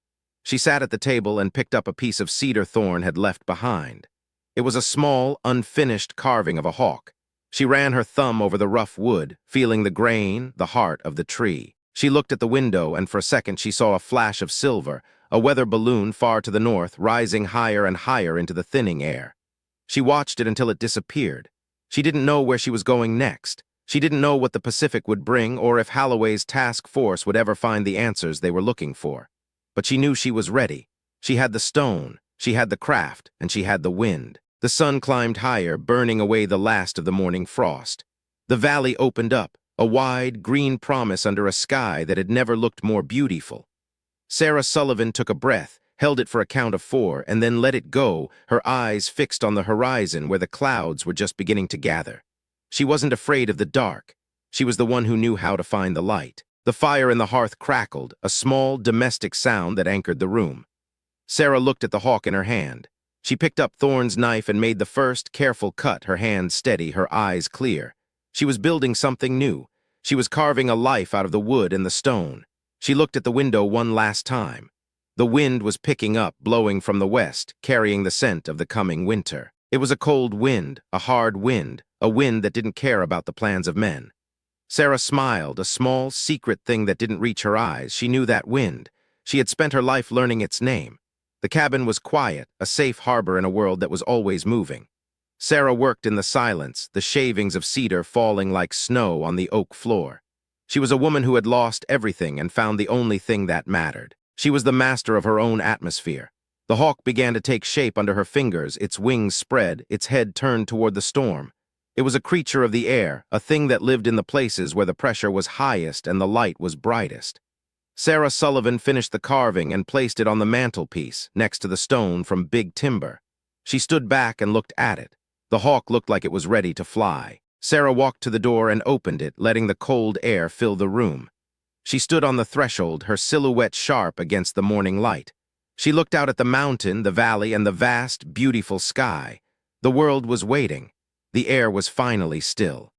She sat at the table and picked up a piece of cedar Thorne had left behind. It was a small, unfinished carving of a hawk. She ran her thumb over the rough wood, feeling the grain, the heart of the tree. She looked at the window, and for a second she saw a flash of silver, a weather balloon far to the north, rising higher and higher into the thinning air. She watched it until it disappeared. She didn't know where she was going next. She didn't know what the Pacific would bring or if Holloway's task force would ever find the answers they were looking for. But she knew she was ready. She had the stone, she had the craft, and she had the wind. The sun climbed higher, burning away the last of the morning frost. The valley opened up, a wide, green promise under a sky that had never looked more beautiful. Sarah Sullivan took a breath, held it for a count of 4, and then let it go, her eyes fixed on the horizon where the clouds were just beginning to gather. She wasn't afraid of the dark. She was the one who knew how to find the light. The fire in the hearth crackled, a small, domestic sound that anchored the room. Sarah looked at the hawk in her hand. She picked up Thorne's knife and made the first careful cut, her hand steady, her eyes clear. She was building something new. She was carving a life out of the wood and the stone. She looked at the window one last time. The wind was picking up, blowing from the west, carrying the scent of the coming winter. It was a cold wind, a hard wind, a wind that didn't care about the plans of men. Sarah smiled, a small, secret thing that didn't reach her eyes. She knew that wind. She had spent her life learning its name. The cabin was quiet, a safe harbor in a world that was always moving. Sarah worked in the silence, the shavings of cedar falling like snow on the oak floor. She was a woman who had lost everything and found the only thing that mattered. She was the master of her own atmosphere. The hawk began to take shape under her fingers, its wings spread, its head turned toward the storm. It was a creature of the air, a thing that lived in the places where the pressure was highest and the light was brightest. Sarah Sullivan finished the carving and placed it on the mantelpiece, next to the stone from big timber. She stood back and looked at it. The hawk looked like it was ready to fly. Sarah walked to the door and opened it, letting the cold air fill the room. She stood on the threshold, her silhouette sharp against the morning light. She looked out at the mountain, the valley, and the vast, beautiful sky. The world was waiting. The air was finally still.